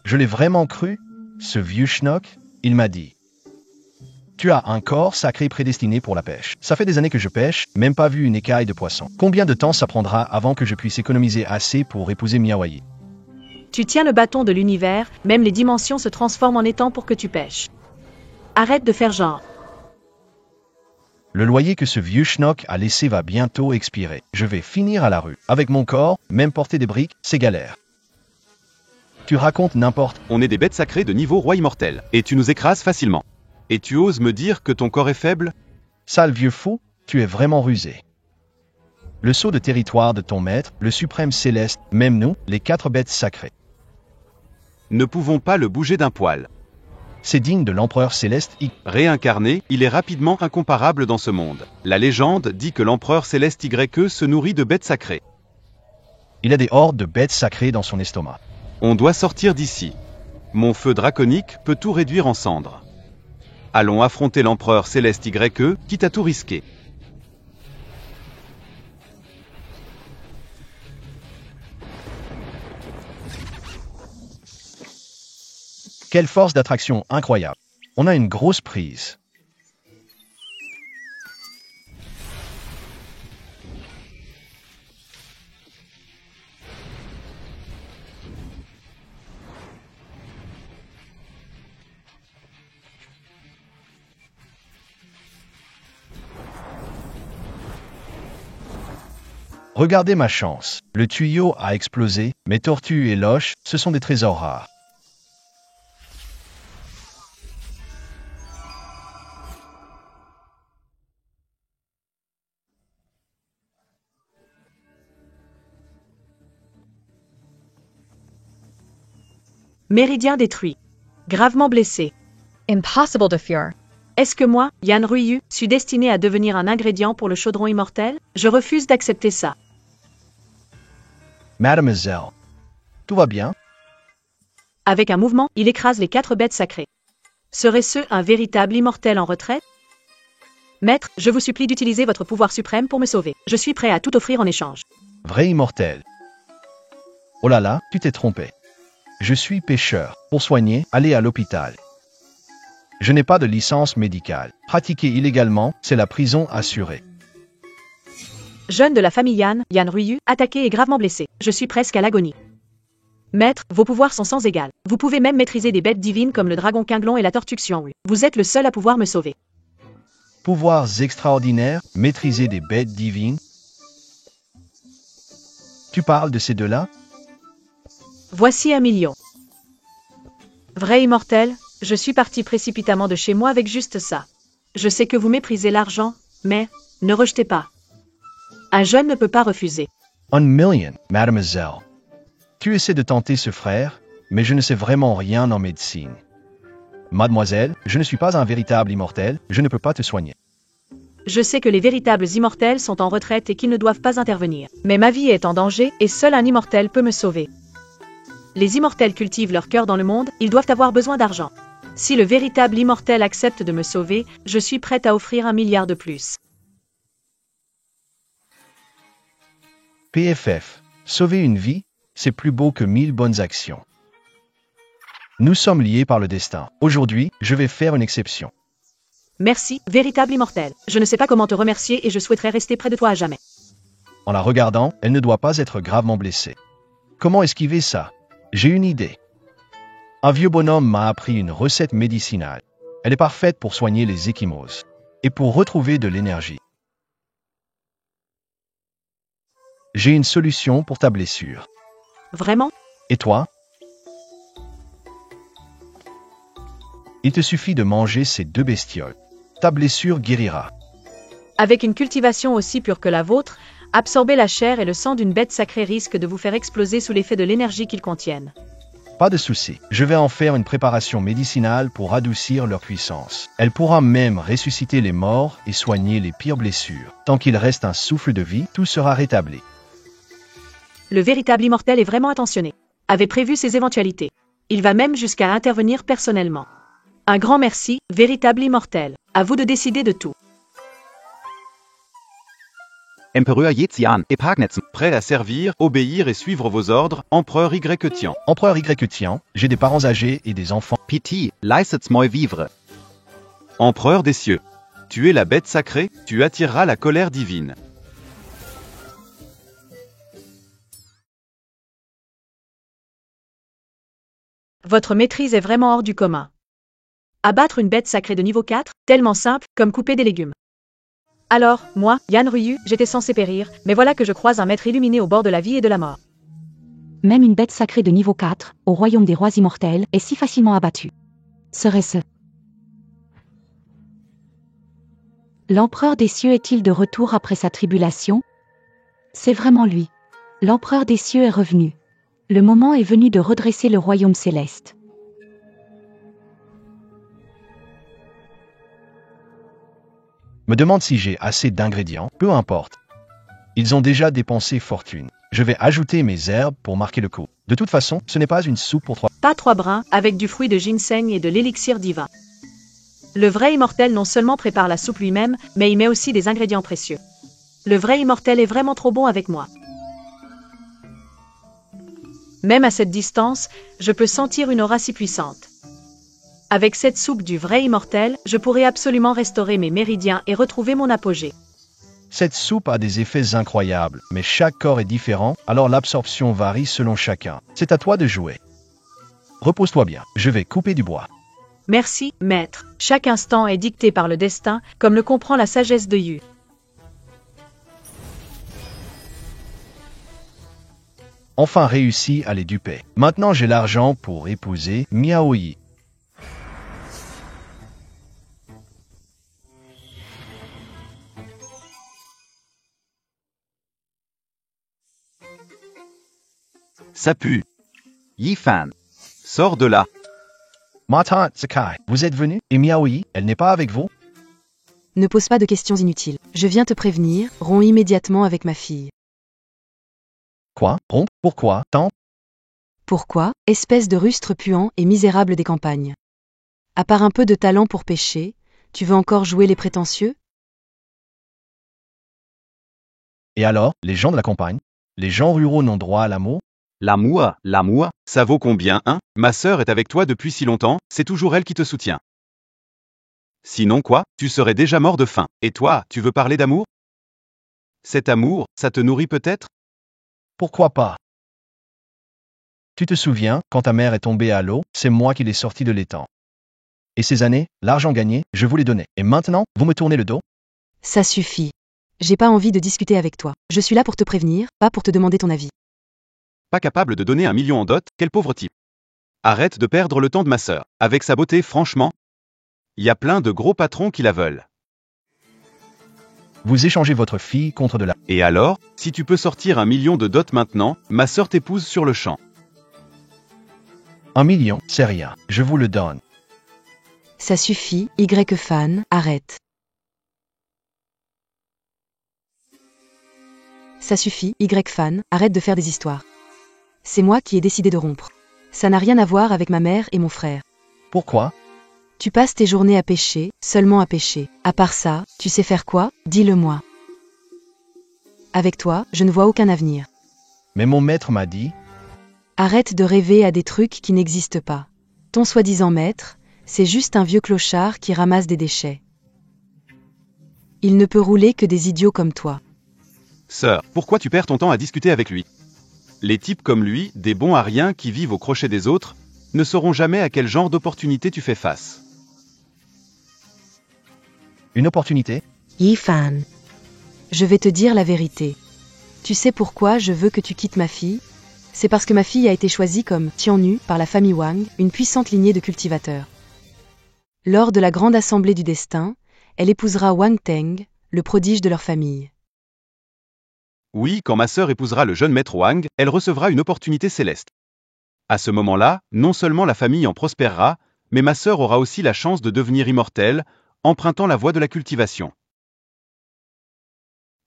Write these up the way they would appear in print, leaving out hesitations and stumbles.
Je l'ai vraiment cru, ce vieux schnock. Il m'a dit. Tu as un corps sacré prédestiné pour la pêche. Ça fait des années que je pêche, même pas vu une écaille de poisson. Combien de temps ça prendra avant que je puisse économiser assez pour épouser Miawayi? Tu tiens le bâton de l'univers, même les dimensions se transforment en étang pour que tu pêches. Arrête de faire genre. Le loyer que ce vieux schnock a laissé va bientôt expirer. Je vais finir à la rue. Avec mon corps, même porter des briques, c'est galère. Tu racontes n'importe. On est des bêtes sacrées de niveau roi immortel, et tu nous écrases facilement. Et tu oses me dire que ton corps est faible? Sale vieux fou, tu es vraiment rusé. Le sceau de territoire de ton maître, le suprême céleste, même nous, les 4 bêtes sacrées. Ne pouvons pas le bouger d'un poil. C'est digne de l'empereur céleste Réincarné, il est rapidement incomparable dans ce monde. La légende dit que l'empereur céleste YE se nourrit de bêtes sacrées. Il a des hordes de bêtes sacrées dans son estomac. On doit sortir d'ici. Mon feu draconique peut tout réduire en cendres. Allons affronter l'empereur céleste YE, quitte à tout risquer. Quelle force d'attraction incroyable. On a une grosse prise. Regardez ma chance. Le tuyau a explosé, mes tortues et loches, ce sont des trésors rares. Méridien détruit. Gravement blessé. Impossible to cure. Est-ce que moi, Yan Ruiyu, suis destiné à devenir un ingrédient pour le chaudron immortel? Je refuse d'accepter ça. Mademoiselle. Tout va bien? Avec un mouvement, il écrase les 4 bêtes sacrées. Serait-ce un véritable immortel en retraite? Maître, je vous supplie d'utiliser votre pouvoir suprême pour me sauver. Je suis prêt à tout offrir en échange. Vrai immortel. Oh là là, tu t'es trompé. Je suis pêcheur. Pour soigner, allez à l'hôpital. Je n'ai pas de licence médicale. Pratiquer illégalement, c'est la prison assurée. Jeune de la famille Yan, Yan Ruiyu, attaqué et gravement blessé. Je suis presque à l'agonie. Maître, vos pouvoirs sont sans égal. Vous pouvez même maîtriser des bêtes divines comme le dragon Qinglong et la tortue Xiongwu. Vous êtes le seul à pouvoir me sauver. Pouvoirs extraordinaires, maîtriser des bêtes divines. Tu parles de ces deux-là? Voici 1 million. Vrai immortel, je suis parti précipitamment de chez moi avec juste ça. Je sais que vous méprisez l'argent, mais ne rejetez pas. Un jeune ne peut pas refuser. 1 million, mademoiselle. Tu essaies de tenter ce frère, mais je ne sais vraiment rien en médecine. Mademoiselle, je ne suis pas un véritable immortel, je ne peux pas te soigner. Je sais que les véritables immortels sont en retraite et qu'ils ne doivent pas intervenir. Mais ma vie est en danger et seul un immortel peut me sauver. Les immortels cultivent leur cœur dans le monde, ils doivent avoir besoin d'argent. Si le véritable immortel accepte de me sauver, je suis prête à offrir 1 milliard de plus. PFF, sauver une vie, c'est plus beau que 1000 bonnes actions. Nous sommes liés par le destin. Aujourd'hui, je vais faire une exception. Merci, véritable immortel. Je ne sais pas comment te remercier et je souhaiterais rester près de toi à jamais. En la regardant, elle ne doit pas être gravement blessée. Comment esquiver ça? J'ai une idée. Un vieux bonhomme m'a appris une recette médicinale. Elle est parfaite pour soigner les ecchymoses et pour retrouver de l'énergie. J'ai une solution pour ta blessure. Vraiment? Et toi? Il te suffit de manger ces 2 bestioles. Ta blessure guérira. Avec une cultivation aussi pure que la vôtre, absorber la chair et le sang d'une bête sacrée risque de vous faire exploser sous l'effet de l'énergie qu'ils contiennent. Pas de souci, je vais en faire une préparation médicinale pour adoucir leur puissance. Elle pourra même ressusciter les morts et soigner les pires blessures. Tant qu'il reste un souffle de vie, tout sera rétabli. Le véritable immortel est vraiment attentionné. Avait prévu ces éventualités. Il va même jusqu'à intervenir personnellement. Un grand merci, véritable immortel. À vous de décider de tout. Empereur Yezian et Pagnetzen. Prêt à servir, obéir et suivre vos ordres, empereur Y Tian. Empereur Y Tian, j'ai des parents âgés et des enfants. Piti, leistet's moi vivre. Empereur des cieux. Tu es la bête sacrée, tu attireras la colère divine. Votre maîtrise est vraiment hors du commun. Abattre une bête sacrée de niveau 4, tellement simple, comme couper des légumes. Alors, moi, Yan Ryu, j'étais censé périr, mais voilà que je croise un maître illuminé au bord de la vie et de la mort. Même une bête sacrée de niveau 4, au royaume des rois immortels, est si facilement abattue. Serait-ce l'empereur des cieux est-il de retour après sa tribulation? C'est vraiment lui. L'empereur des cieux est revenu. Le moment est venu de redresser le royaume céleste. Me demande si j'ai assez d'ingrédients, peu importe. Ils ont déjà dépensé fortune. Je vais ajouter mes herbes pour marquer le coup. De toute façon, ce n'est pas une soupe pour 3. Pas 3 brins, avec du fruit de ginseng et de l'élixir divin. Le vrai immortel non seulement prépare la soupe lui-même, mais il met aussi des ingrédients précieux. Le vrai immortel est vraiment trop bon avec moi. Même à cette distance, je peux sentir une aura si puissante. Avec cette soupe du vrai immortel, je pourrais absolument restaurer mes méridiens et retrouver mon apogée. Cette soupe a des effets incroyables, mais chaque corps est différent, alors l'absorption varie selon chacun. C'est à toi de jouer. Repose-toi bien, je vais couper du bois. Merci, maître. Chaque instant est dicté par le destin, comme le comprend la sagesse de Yu. Enfin réussi à les duper. Maintenant j'ai l'argent pour épouser Miaoyi. Ça pue. Yifan. Sors de là. Ma tante Sakai, vous êtes venu? Et Miaoyi, elle n'est pas avec vous? Ne pose pas de questions inutiles. Je viens te prévenir, romps immédiatement avec ma fille. Quoi? Rompre? Pourquoi? Tant? Pourquoi? Espèce de rustre puant et misérable des campagnes. À part un peu de talent pour pêcher, tu veux encore jouer les prétentieux? Et alors, les gens de la campagne? Les gens ruraux n'ont droit à l'amour? L'amour. Ça vaut combien, hein? Ma sœur est avec toi depuis si longtemps, c'est toujours elle qui te soutient. Sinon quoi? Tu serais déjà mort de faim. Et toi, tu veux parler d'amour? Cet amour, ça te nourrit peut-être? Pourquoi pas? Tu te souviens, quand ta mère est tombée à l'eau, c'est moi qui l'ai sortie de l'étang. Et ces années, l'argent gagné, je vous l'ai donné. Et maintenant, vous me tournez le dos? Ça suffit. J'ai pas envie de discuter avec toi. Je suis là pour te prévenir, pas pour te demander ton avis. Pas capable de donner 1 million en dot, quel pauvre type. Arrête de perdre le temps de ma sœur. Avec sa beauté, franchement, il y a plein de gros patrons qui la veulent. Vous échangez votre fille contre de la... Et alors, si tu peux sortir 1 million de dot maintenant, ma sœur t'épouse sur le champ. 1 million, c'est rien. Je vous le donne. Ça suffit, Y-Fan, arrête. Ça suffit, Y-Fan, arrête de faire des histoires. C'est moi qui ai décidé de rompre. Ça n'a rien à voir avec ma mère et mon frère. Pourquoi? Tu passes tes journées à pêcher, seulement à pêcher. À part ça, tu sais faire quoi? Dis-le-moi. Avec toi, je ne vois aucun avenir. Mais mon maître m'a dit... Arrête de rêver à des trucs qui n'existent pas. Ton soi-disant maître, c'est juste un vieux clochard qui ramasse des déchets. Il ne peut rouler que des idiots comme toi. Sœur, pourquoi tu perds ton temps à discuter avec lui? Les types comme lui, des bons à rien qui vivent au crochet des autres, ne sauront jamais à quel genre d'opportunité tu fais face. Une opportunité? Yifan. Je vais te dire la vérité. Tu sais pourquoi je veux que tu quittes ma fille? C'est parce que ma fille a été choisie comme Tiannu par la famille Wang, une puissante lignée de cultivateurs. Lors de la grande assemblée du destin, elle épousera Wang Teng, le prodige de leur famille. Oui, quand ma sœur épousera le jeune maître Wang, elle recevra une opportunité céleste. À ce moment-là, non seulement la famille en prospérera, mais ma sœur aura aussi la chance de devenir immortelle, empruntant la voie de la cultivation.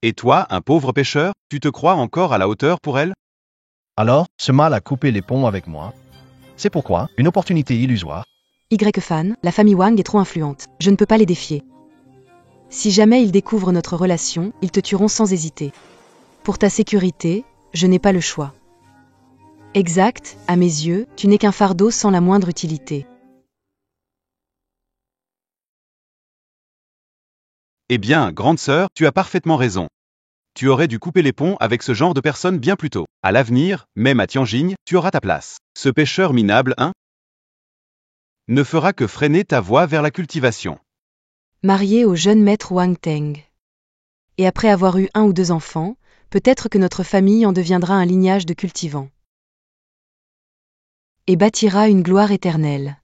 Et toi, un pauvre pêcheur, tu te crois encore à la hauteur pour elle? Alors, ce mal a coupé les ponts avec moi. C'est pourquoi, une opportunité illusoire. Y-Fan, la famille Wang est trop influente. Je ne peux pas les défier. Si jamais ils découvrent notre relation, ils te tueront sans hésiter. Pour ta sécurité, je n'ai pas le choix. Exact, à mes yeux, tu n'es qu'un fardeau sans la moindre utilité. Eh bien, grande sœur, tu as parfaitement raison. Tu aurais dû couper les ponts avec ce genre de personnes bien plus tôt. À l'avenir, même à Tianjin, tu auras ta place. Ce pêcheur minable, ne fera que freiner ta voie vers la cultivation. Marié au jeune maître Wang Teng. Et après avoir eu 1 ou 2 enfants, peut-être que notre famille en deviendra un lignage de cultivants. Et bâtira une gloire éternelle.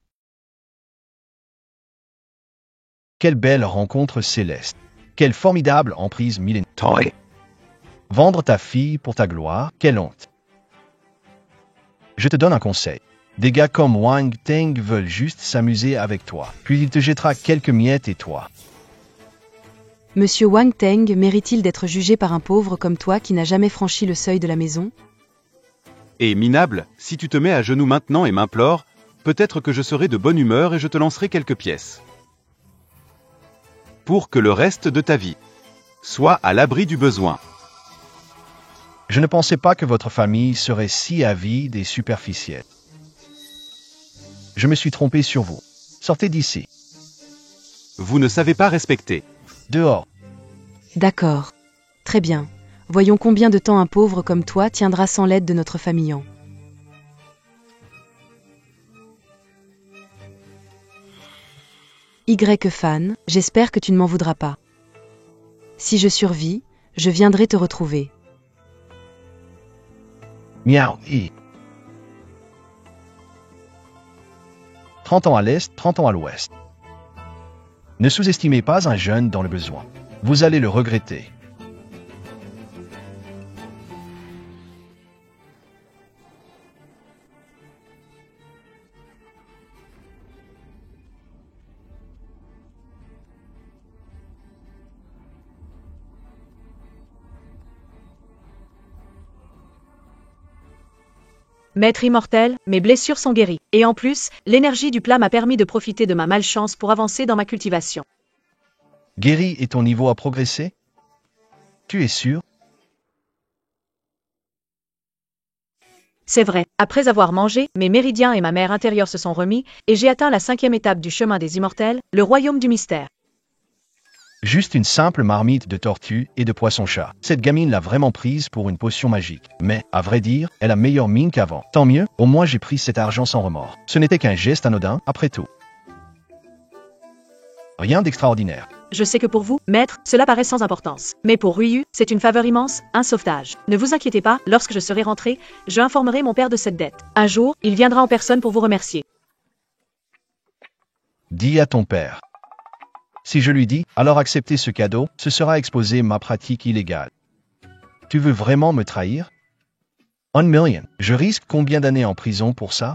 Quelle belle rencontre céleste. Quelle formidable emprise millénaire. Toy. Vendre ta fille pour ta gloire, quelle honte. Je te donne un conseil. Des gars comme Wang Teng veulent juste s'amuser avec toi, puis il te jettera quelques miettes et toi. Monsieur Wang Teng mérite-t-il d'être jugé par un pauvre comme toi qui n'a jamais franchi le seuil de la maison? Et minable, si tu te mets à genoux maintenant et m'implores, peut-être que je serai de bonne humeur et je te lancerai quelques pièces. Pour que le reste de ta vie soit à l'abri du besoin. Je ne pensais pas que votre famille serait si avide et superficielle. Je me suis trompé sur vous. Sortez d'ici. Vous ne savez pas respecter. Dehors. D'accord. Très bien. Voyons combien de temps un pauvre comme toi tiendra sans l'aide de notre famillant. Y-Fan, j'espère que tu ne m'en voudras pas. Si je survis, je viendrai te retrouver. Miaou, i. 30 ans à l'est, 30 ans à l'ouest. Ne sous-estimez pas un jeune dans le besoin. Vous allez le regretter. Maître immortel, mes blessures sont guéries. Et en plus, l'énergie du plat m'a permis de profiter de ma malchance pour avancer dans ma cultivation. Guéri et ton niveau a progressé? Tu es sûr? C'est vrai, après avoir mangé, mes méridiens et ma mère intérieure se sont remis, et j'ai atteint la 5e étape du chemin des immortels, le royaume du mystère. Juste une simple marmite de tortue et de poisson-chat. Cette gamine l'a vraiment prise pour une potion magique. Mais, à vrai dire, elle a meilleure mine qu'avant. Tant mieux, au moins j'ai pris cet argent sans remords. Ce n'était qu'un geste anodin, après tout. Rien d'extraordinaire. Je sais que pour vous, maître, cela paraît sans importance. Mais pour Ruyu, c'est une faveur immense, un sauvetage. Ne vous inquiétez pas, lorsque je serai rentré, je informerai mon père de cette dette. Un jour, il viendra en personne pour vous remercier. Dis à ton père. Si je lui dis, alors accepter ce cadeau, ce sera exposer ma pratique illégale. Tu veux vraiment me trahir? 1 million. Je risque combien d'années en prison pour ça?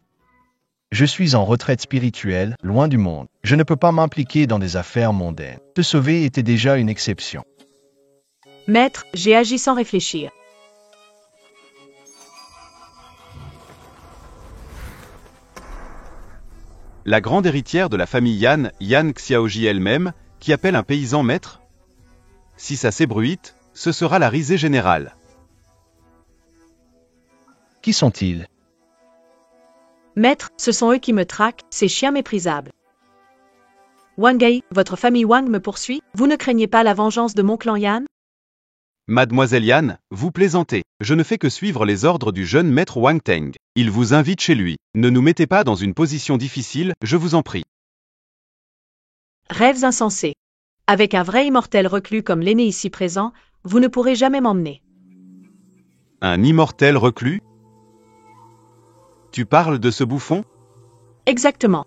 Je suis en retraite spirituelle, loin du monde. Je ne peux pas m'impliquer dans des affaires mondaines. Te sauver était déjà une exception. Maître, j'ai agi sans réfléchir. La grande héritière de la famille Yan, Yan Xiaoji elle-même, qui appelle un paysan maître? Si ça s'ébruite, ce sera la risée générale. Qui sont-ils? Maître, ce sont eux qui me traquent, ces chiens méprisables. Wangai, votre famille Wang me poursuit, vous ne craignez pas la vengeance de mon clan Yan? Mademoiselle Yan, vous plaisantez. Je ne fais que suivre les ordres du jeune maître Wang Teng. Il vous invite chez lui. Ne nous mettez pas dans une position difficile, je vous en prie. Rêves insensés. Avec un vrai immortel reclus comme l'aîné ici présent, vous ne pourrez jamais m'emmener. Un immortel reclus? Tu parles de ce bouffon? Exactement.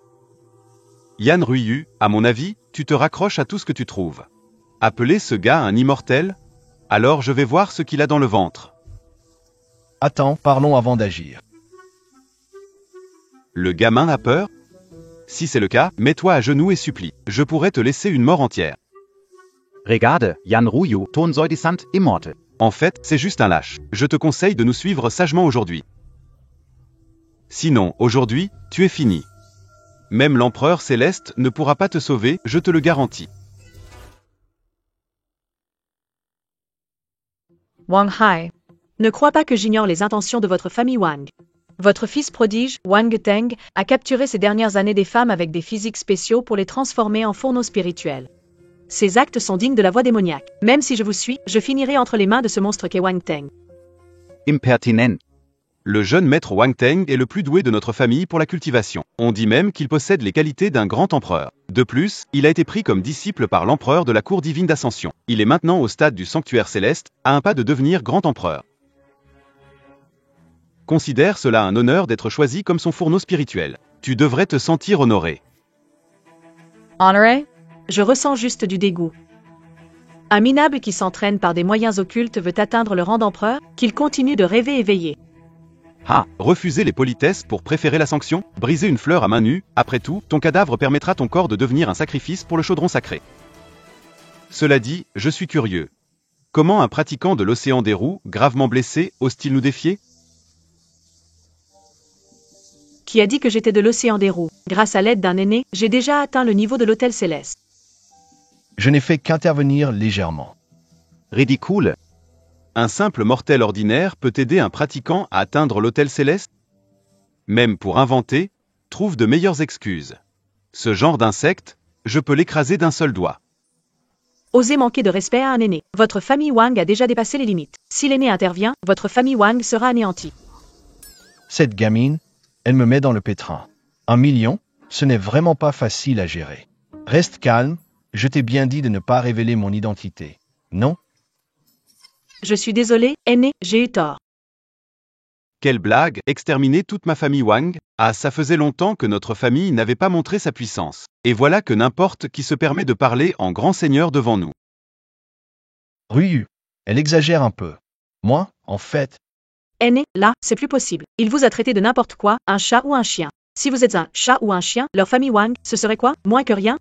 Yan Ruyu, à mon avis, tu te raccroches à tout ce que tu trouves. Appeler ce gars un immortel? Alors je vais voir ce qu'il a dans le ventre. Attends, parlons avant d'agir. Le gamin a peur? Si c'est le cas, mets-toi à genoux et supplie. Je pourrais te laisser une mort entière. Regarde, Yan Ruyu, Tonsoidisant, Immorte. En fait, c'est juste un lâche. Je te conseille de nous suivre sagement aujourd'hui. Sinon, aujourd'hui, tu es fini. Même l'empereur céleste ne pourra pas te sauver, je te le garantis. Wang Hai. Ne crois pas que j'ignore les intentions de votre famille Wang. Votre fils prodige, Wang Teng, a capturé ces dernières années des femmes avec des physiques spéciaux pour les transformer en fourneaux spirituels. Ces actes sont dignes de la voix démoniaque. Même si je vous suis, je finirai entre les mains de ce monstre qu'est Wang Teng. Impertinent. Le jeune maître Wang Teng est le plus doué de notre famille pour la cultivation. On dit même qu'il possède les qualités d'un grand empereur. De plus, il a été pris comme disciple par l'empereur de la cour divine d'Ascension. Il est maintenant au stade du sanctuaire céleste, à un pas de devenir grand empereur. Considère cela un honneur d'être choisi comme son fourneau spirituel. Tu devrais te sentir honoré. Honoré? Je ressens juste du dégoût. Un minable qui s'entraîne par des moyens occultes veut atteindre le rang d'empereur, qu'il continue de rêver éveillé. Ah, refuser les politesses pour préférer la sanction? Briser une fleur à main nue? Après tout, ton cadavre permettra ton corps de devenir un sacrifice pour le chaudron sacré. Cela dit, je suis curieux. Comment un pratiquant de l'océan des roues, gravement blessé, ose-t-il nous défier? Qui a dit que j'étais de l'océan des roues? Grâce à l'aide d'un aîné, j'ai déjà atteint le niveau de l'autel céleste. Je n'ai fait qu'intervenir légèrement. Ridicule. Un simple mortel ordinaire peut aider un pratiquant à atteindre l'autel céleste? Même pour inventer, trouve de meilleures excuses. Ce genre d'insecte, je peux l'écraser d'un seul doigt. Osez manquer de respect à un aîné. Votre famille Wang a déjà dépassé les limites. Si l'aîné intervient, votre famille Wang sera anéantie. Cette gamine, elle me met dans le pétrin. 1 million, ce n'est vraiment pas facile à gérer. Reste calme, je t'ai bien dit de ne pas révéler mon identité. Non? Je suis désolé, aîné, j'ai eu tort. Quelle blague, exterminer toute ma famille Wang? Ah, ça faisait longtemps que notre famille n'avait pas montré sa puissance. Et voilà que n'importe qui se permet de parler en grand seigneur devant nous. Ryu, elle exagère un peu. Moi, en fait, Aîné, là, c'est plus possible. Il vous a traité de n'importe quoi, un chat ou un chien. Si vous êtes un chat ou un chien, leur famille Wang, ce serait quoi? Moins que rien?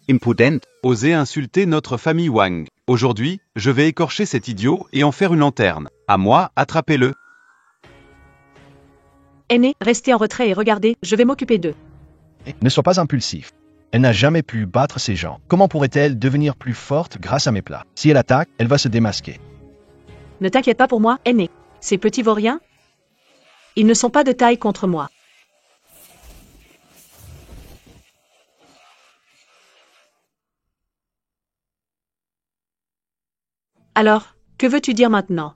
Impudent. Oser insulter notre famille Wang. Aujourd'hui, je vais écorcher cet idiot et en faire une lanterne. À moi, attrapez-le. Aîné, restez en retrait et regardez, je vais m'occuper d'eux. ne sois pas impulsif. Elle n'a jamais pu battre ces gens. Comment pourrait-elle devenir plus forte grâce à mes plats? Si elle attaque, elle va se démasquer. Ne t'inquiète pas pour moi, aîné. Ces petits vauriens? Ils ne sont pas de taille contre moi. Alors, que veux-tu dire maintenant?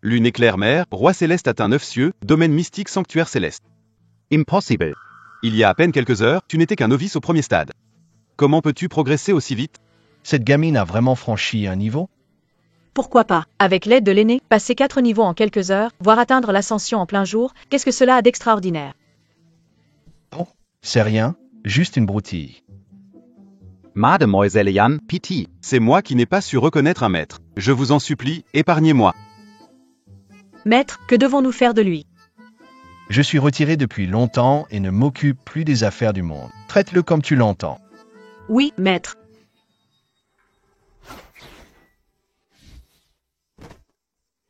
Lune éclair mer, roi céleste atteint 9 cieux, domaine mystique sanctuaire céleste. Impossible. Il y a à peine quelques heures, tu n'étais qu'un novice au premier stade. Comment peux-tu progresser aussi vite? Cette gamine a vraiment franchi un niveau? Pourquoi pas? Avec l'aide de l'aîné, passer 4 niveaux en quelques heures, voire atteindre l'ascension en plein jour, qu'est-ce que cela a d'extraordinaire? Oh, c'est rien, juste une broutille. Mademoiselle Yan, pitié. C'est moi qui n'ai pas su reconnaître un maître. Je vous en supplie, épargnez-moi. Maître, que devons-nous faire de lui? Je suis retiré depuis longtemps et ne m'occupe plus des affaires du monde. Traite-le comme tu l'entends. Oui, maître.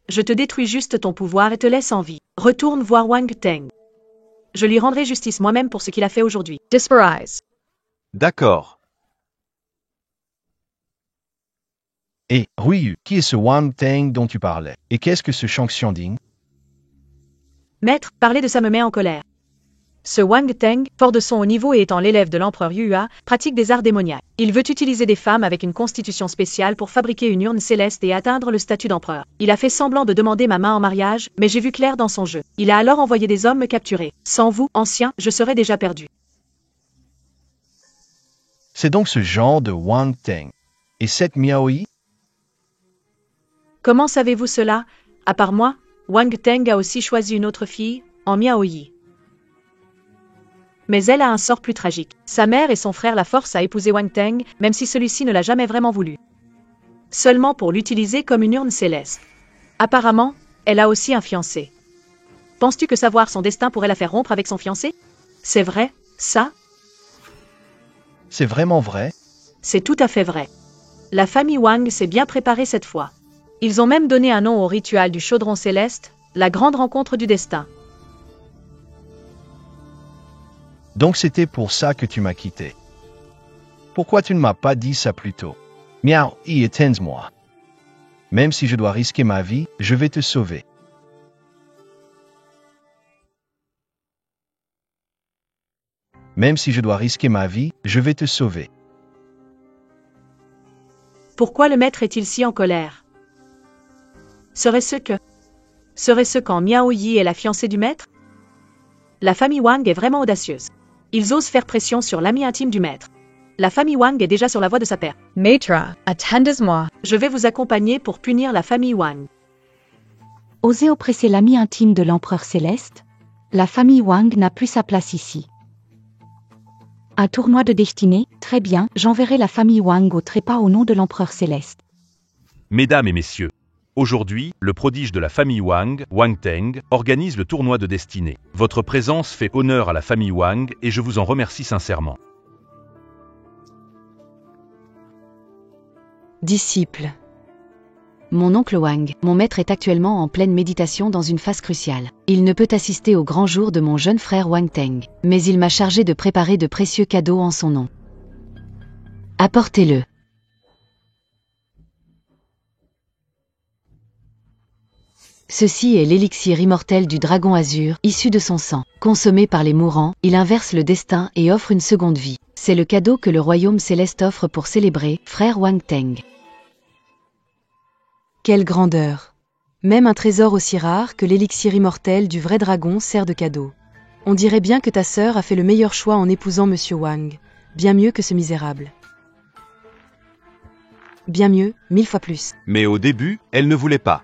Je te détruis juste ton pouvoir et te laisse en vie. Retourne voir Wang Teng. Je lui rendrai justice moi-même pour ce qu'il a fait aujourd'hui. Disparize. D'accord. Et, Ryu, qui est ce Wang Teng dont tu parlais? Et qu'est-ce que ce Shang Xianding? Maître, parler de ça me met en colère. Ce Wang Teng, fort de son haut niveau et étant l'élève de l'empereur Yua, pratique des arts démoniaques. Il veut utiliser des femmes avec une constitution spéciale pour fabriquer une urne céleste et atteindre le statut d'empereur. Il a fait semblant de demander ma main en mariage, mais j'ai vu clair dans son jeu. Il a alors envoyé des hommes me capturer. Sans vous, ancien, je serais déjà perdu. C'est donc ce genre de Wang Teng. Et cette Miaoi? Comment savez-vous cela? À part moi, Wang Teng a aussi choisi une autre fille, en Miaoyi. Mais elle a un sort plus tragique. Sa mère et son frère la forcent à épouser Wang Teng, même si celui-ci ne l'a jamais vraiment voulu. Seulement pour l'utiliser comme une urne céleste. Apparemment, elle a aussi un fiancé. Penses-tu que savoir son destin pourrait la faire rompre avec son fiancé? C'est vrai, ça? C'est vraiment vrai? C'est tout à fait vrai. La famille Wang s'est bien préparée cette fois. Ils ont même donné un nom au rituel du chaudron céleste, la grande rencontre du destin. Donc c'était pour ça que tu m'as quitté. Pourquoi tu ne m'as pas dit ça plus tôt? Miao, éteins-moi. Même si je dois risquer ma vie, je vais te sauver. Même si je dois risquer ma vie, je vais te sauver. Pourquoi le maître est-il si en colère? Serait-ce quand Miao Yi est la fiancée du maître? La famille Wang est vraiment audacieuse. Ils osent faire pression sur l'ami intime du maître. La famille Wang est déjà sur la voie de sa perte. Maître, attendez-moi. Je vais vous accompagner pour punir la famille Wang. Oser oppresser l'ami intime de l'empereur céleste? La famille Wang n'a plus sa place ici. Un tournoi de destinée? Très bien, j'enverrai la famille Wang au trépas au nom de l'empereur céleste. Mesdames et messieurs, aujourd'hui, le prodige de la famille Wang, Wang Teng, organise le tournoi de destinée. Votre présence fait honneur à la famille Wang et je vous en remercie sincèrement. Disciple. Mon oncle Wang, mon maître est actuellement en pleine méditation dans une phase cruciale. Il ne peut assister au grand jour de mon jeune frère Wang Teng, mais il m'a chargé de préparer de précieux cadeaux en son nom. Apportez-le. Ceci est l'élixir immortel du dragon azur, issu de son sang. Consommé par les mourants, il inverse le destin et offre une seconde vie. C'est le cadeau que le royaume céleste offre pour célébrer, frère Wang Teng. Quelle grandeur! Même un trésor aussi rare que l'élixir immortel du vrai dragon sert de cadeau. On dirait bien que ta sœur a fait le meilleur choix en épousant Monsieur Wang. Bien mieux que ce misérable. Bien mieux, 1000 fois plus. Mais au début, elle ne voulait pas.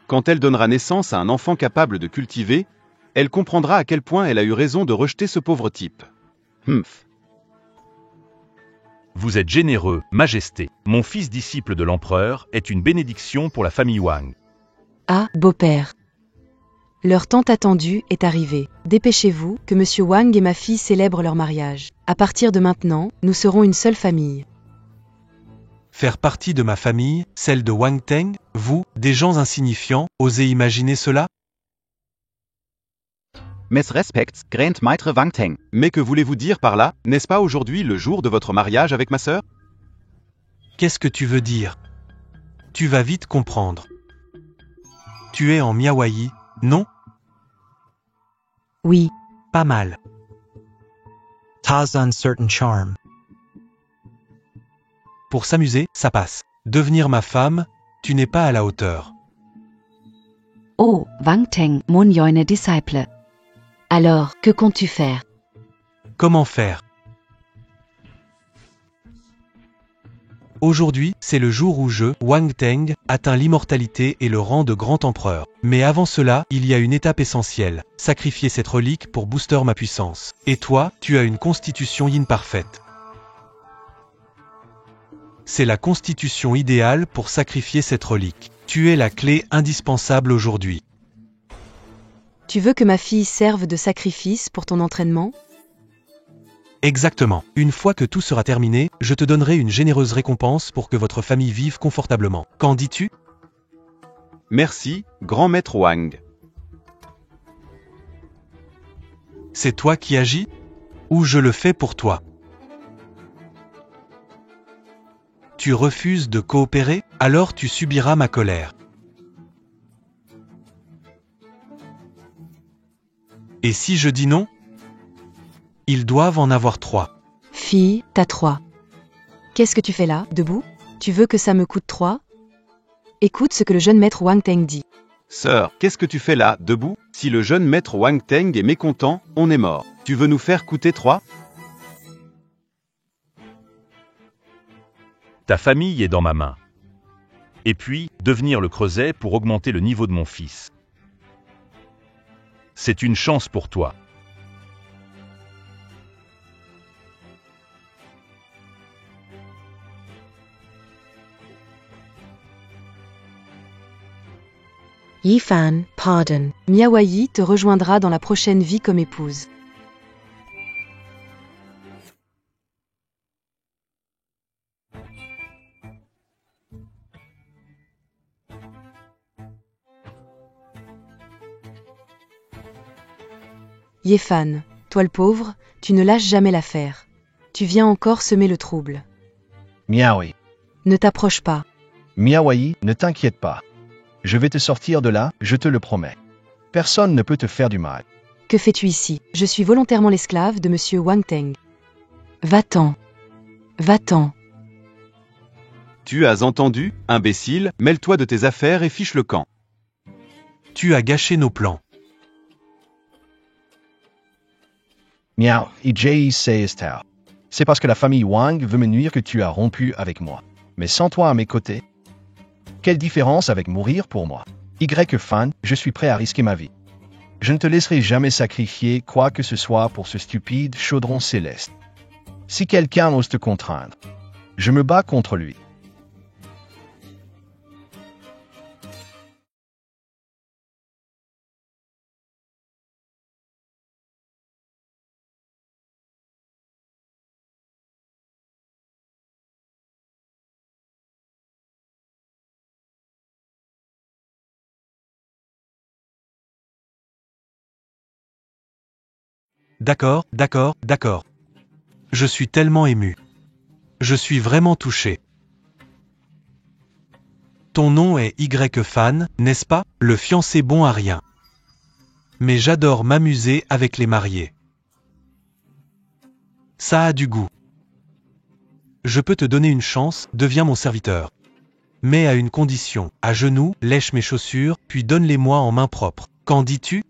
Quand elle donnera naissance à un enfant capable de cultiver, elle comprendra à quel point elle a eu raison de rejeter ce pauvre type. Humph. Vous êtes généreux, Majesté. Mon fils disciple de l'empereur est une bénédiction pour la famille Wang. Ah, beau-père. L'heure tant attendue est arrivée. Dépêchez-vous, que Monsieur Wang et ma fille célèbrent leur mariage. À partir de maintenant, nous serons une seule famille. Faire partie de ma famille, celle de Wang Teng, vous, des gens insignifiants, osez imaginer cela? Mes respects, Grand Maître Wang Teng. Mais que voulez-vous dire par là? N'est-ce pas aujourd'hui le jour de votre mariage avec ma sœur? Qu'est-ce que tu veux dire? Tu vas vite comprendre. Tu es en Miawayi, non? Oui. Pas mal. Ta's uncertain charm. Pour s'amuser, ça passe. Devenir ma femme, tu n'es pas à la hauteur. Oh, Wang Teng, mon jeune disciple. Alors, que comptes-tu faire? Comment faire? Aujourd'hui, c'est le jour où je, Wang Teng, atteins l'immortalité et le rang de grand empereur. Mais avant cela, il y a une étape essentielle. Sacrifier cette relique pour booster ma puissance. Et toi, tu as une constitution yin parfaite. C'est la constitution idéale pour sacrifier cette relique. Tu es la clé indispensable aujourd'hui. Tu veux que ma fille serve de sacrifice pour ton entraînement? Exactement. Une fois que tout sera terminé, je te donnerai une généreuse récompense pour que votre famille vive confortablement. Qu'en dis-tu? Merci, grand maître Wang. C'est toi qui agis? Ou je le fais pour toi? Tu refuses de coopérer? Alors tu subiras ma colère. Et si je dis non? Ils doivent en avoir 3. Fille, t'as 3. Qu'est-ce que tu fais là, debout? Tu veux que ça me coûte 3? Écoute ce que le jeune maître Wang Teng dit. Sœur, qu'est-ce que tu fais là, debout? Si le jeune maître Wang Teng est mécontent, on est mort. Tu veux nous faire coûter 3? Ta famille est dans ma main. Et puis, devenir le creuset pour augmenter le niveau de mon fils. C'est une chance pour toi. Yifan, pardon. Miawayi te rejoindra dans la prochaine vie comme épouse. Yifan, toi le pauvre, tu ne lâches jamais l'affaire. Tu viens encore semer le trouble. Miaoui. Ne t'approche pas. Miawayi, ne t'inquiète pas. Je vais te sortir de là, je te le promets. Personne ne peut te faire du mal. Que fais-tu ici? Je suis volontairement l'esclave de monsieur Wang Teng. Va-t'en. Va-t'en. Tu as entendu, imbécile, mêle-toi de tes affaires et fiche le camp. Tu as gâché nos plans. Miao, Ijai Seistao. C'est parce que la famille Wang veut me nuire que tu as rompu avec moi. Mais sans toi à mes côtés. Quelle différence avec mourir pour moi? Fan, je suis prêt à risquer ma vie. Je ne te laisserai jamais sacrifier quoi que ce soit pour ce stupide chaudron céleste. Si quelqu'un ose te contraindre, je me bats contre lui. D'accord, d'accord, d'accord. Je suis tellement ému. Je suis vraiment touché. Ton nom est Fan, n'est-ce pas? Le fiancé bon à rien. Mais j'adore m'amuser avec les mariés. Ça a du goût. Je peux te donner une chance, deviens mon serviteur. Mais à une condition, à genoux, lèche mes chaussures, puis donne-les-moi en main propre. Qu'en dis-tu?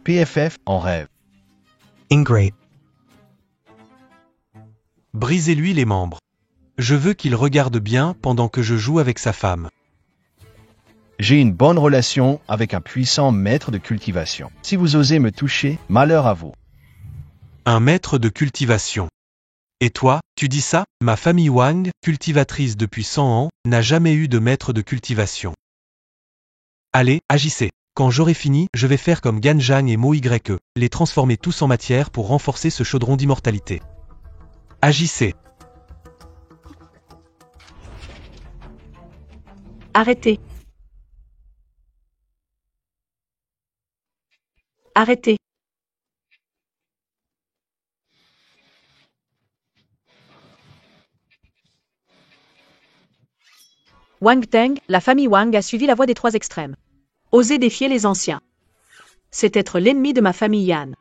PFF en rêve. Ingrate. Brisez-lui les membres. Je veux qu'il regarde bien pendant que je joue avec sa femme. J'ai une bonne relation avec un puissant maître de cultivation. Si vous osez me toucher, malheur à vous. Un maître de cultivation. Et toi, tu dis ça? Ma famille Wang, cultivatrice depuis 100 ans, n'a jamais eu de maître de cultivation. Allez, agissez. Quand j'aurai fini, je vais faire comme Ganjang et Mo Ye, les transformer tous en matière pour renforcer ce chaudron d'immortalité. Agissez. Arrêtez. Arrêtez. Wang Teng, la famille Wang a suivi la voie des trois extrêmes. Oser défier les anciens. C'est être l'ennemi de ma famille Yan.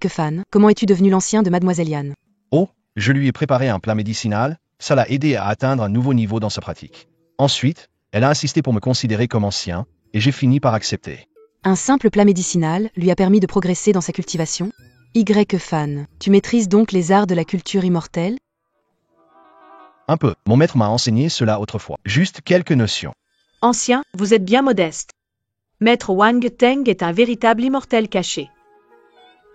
Fan, comment es-tu devenu l'ancien de Mademoiselle Yan? Oh, je lui ai préparé un plat médicinal, ça l'a aidé à atteindre un nouveau niveau dans sa pratique. Ensuite, elle a insisté pour me considérer comme ancien, et j'ai fini par accepter. Un simple plat médicinal lui a permis de progresser dans sa cultivation? Fan, tu maîtrises donc les arts de la culture immortelle? Un peu, mon maître m'a enseigné cela autrefois. Juste quelques notions. Ancien, vous êtes bien modeste. Maître Wang Teng est un véritable immortel caché.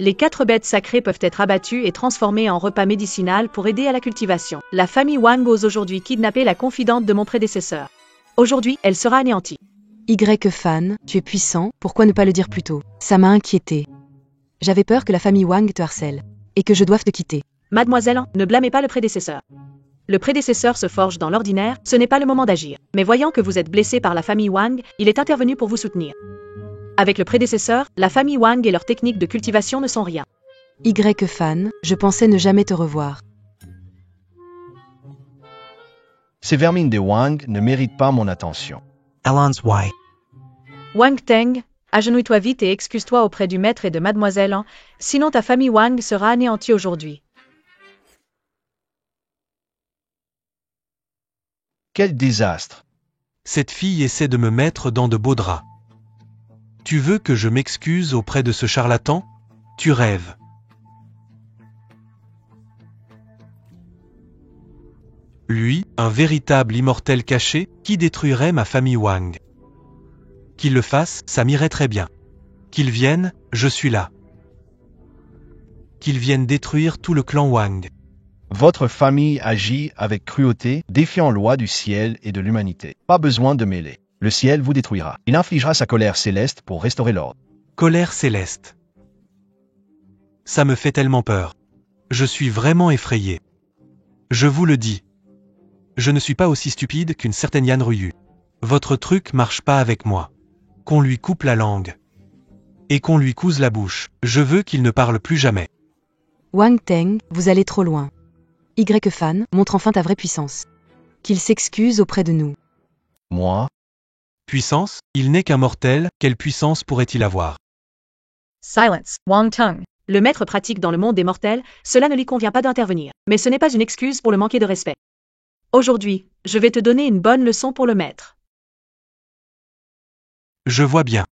Les 4 bêtes sacrées peuvent être abattues et transformées en repas médicinal pour aider à la cultivation. La famille Wang ose aujourd'hui kidnapper la confidente de mon prédécesseur. Aujourd'hui, elle sera anéantie. Fan, tu es puissant, pourquoi ne pas le dire plus tôt? Ça m'a inquiété. J'avais peur que la famille Wang te harcèle, et que je doive te quitter. Mademoiselle, ne blâmez pas le prédécesseur. Le prédécesseur se forge dans l'ordinaire, ce n'est pas le moment d'agir. Mais voyant que vous êtes blessé par la famille Wang, il est intervenu pour vous soutenir. Avec le prédécesseur, la famille Wang et leurs techniques de cultivation ne sont rien. Fan, je pensais ne jamais te revoir. Ces vermines des Wang ne méritent pas mon attention. Alon's why. Wang Teng, agenouille-toi vite et excuse-toi auprès du maître et de Mademoiselle An, sinon ta famille Wang sera anéantie aujourd'hui. Quel désastre! Cette fille essaie de me mettre dans de beaux draps. Tu veux que je m'excuse auprès de ce charlatan? Tu rêves. Lui, un véritable immortel caché, qui détruirait ma famille Wang. Qu'il le fasse, ça m'irait très bien. Qu'il vienne, je suis là. Qu'il vienne détruire tout le clan Wang. Votre famille agit avec cruauté, défiant loi du ciel et de l'humanité. Pas besoin de mêler. Le ciel vous détruira. Il infligera sa colère céleste pour restaurer l'ordre. Colère céleste. Ça me fait tellement peur. Je suis vraiment effrayé. Je vous le dis. Je ne suis pas aussi stupide qu'une certaine Yan Ruyu. Votre truc marche pas avec moi. Qu'on lui coupe la langue. Et qu'on lui couse la bouche. Je veux qu'il ne parle plus jamais. Wang Teng, vous allez trop loin. Fan, montre enfin ta vraie puissance. Qu'il s'excuse auprès de nous. Moi, Puissance, il n'est qu'un mortel, quelle puissance pourrait-il avoir? Silence, Wang Teng. Le maître pratique dans le monde des mortels, cela ne lui convient pas d'intervenir. Mais ce n'est pas une excuse pour le manquer de respect. Aujourd'hui, je vais te donner une bonne leçon pour le maître. Je vois bien.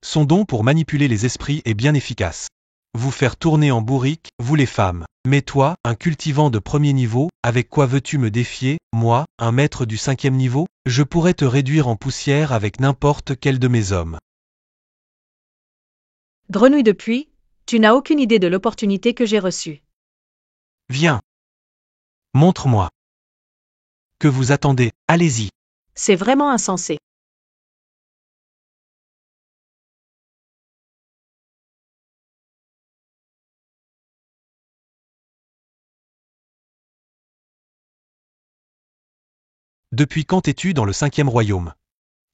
Son don pour manipuler les esprits est bien efficace. Vous faire tourner en bourrique, vous les femmes. Mais toi, un cultivant de premier niveau, avec quoi veux-tu me défier, moi, un maître du 5e niveau? Je pourrais te réduire en poussière avec n'importe quel de mes hommes. Grenouille de pluie, tu n'as aucune idée de l'opportunité que j'ai reçue. Viens. Montre-moi. Que vous attendez, allez-y. C'est vraiment insensé. Depuis quand es-tu dans le 5e royaume?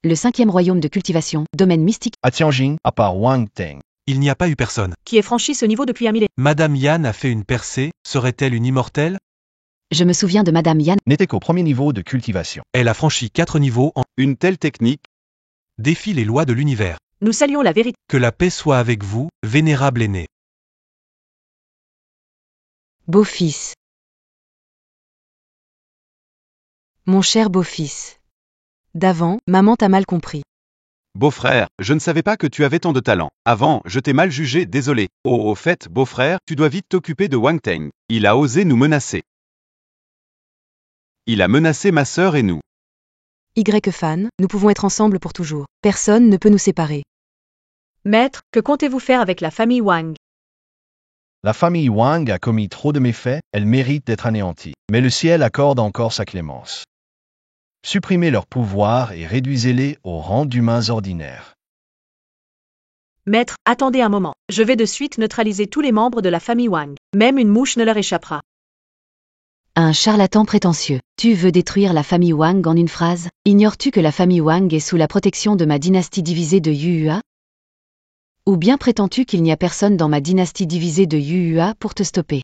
Le 5e royaume de cultivation, domaine mystique. à Tianjin, à part Wang Teng. Il n'y a pas eu personne. Qui ait franchi ce niveau depuis un millénaire. Madame Yan a fait une percée, serait-elle une immortelle? Je me souviens de Madame Yan. N'était qu'au premier niveau de cultivation. Elle a franchi 4 niveaux en Une telle technique, défie les lois de l'univers. Nous saluons la vérité. Que la paix soit avec vous, vénérable aîné. Beau-fils. Mon cher beau-fils. D'avant, maman t'a mal compris. beau-frère, je ne savais pas que tu avais tant de talent. Avant, je t'ai mal jugé, désolé. Oh, au fait, beau-frère, tu dois vite t'occuper de Wang Teng. Il a osé nous menacer. Il a menacé ma sœur et nous. Fan, nous pouvons être ensemble pour toujours. Personne ne peut nous séparer. Maître, que comptez-vous faire avec la famille Wang? La famille Wang a commis trop de méfaits, elle mérite d'être anéantie. Mais le ciel accorde encore sa clémence. Supprimez leur pouvoir et réduisez-les au rang d'humains ordinaires. Maître, attendez un moment. Je vais de suite neutraliser tous les membres de la famille Wang. Même une mouche ne leur échappera. Un charlatan prétentieux. Tu veux détruire la famille Wang en une phrase? Ignores-tu que la famille Wang est sous la protection de ma dynastie divisée de Yuhua? Ou bien prétends-tu qu'il n'y a personne dans ma dynastie divisée de Yuhua pour te stopper?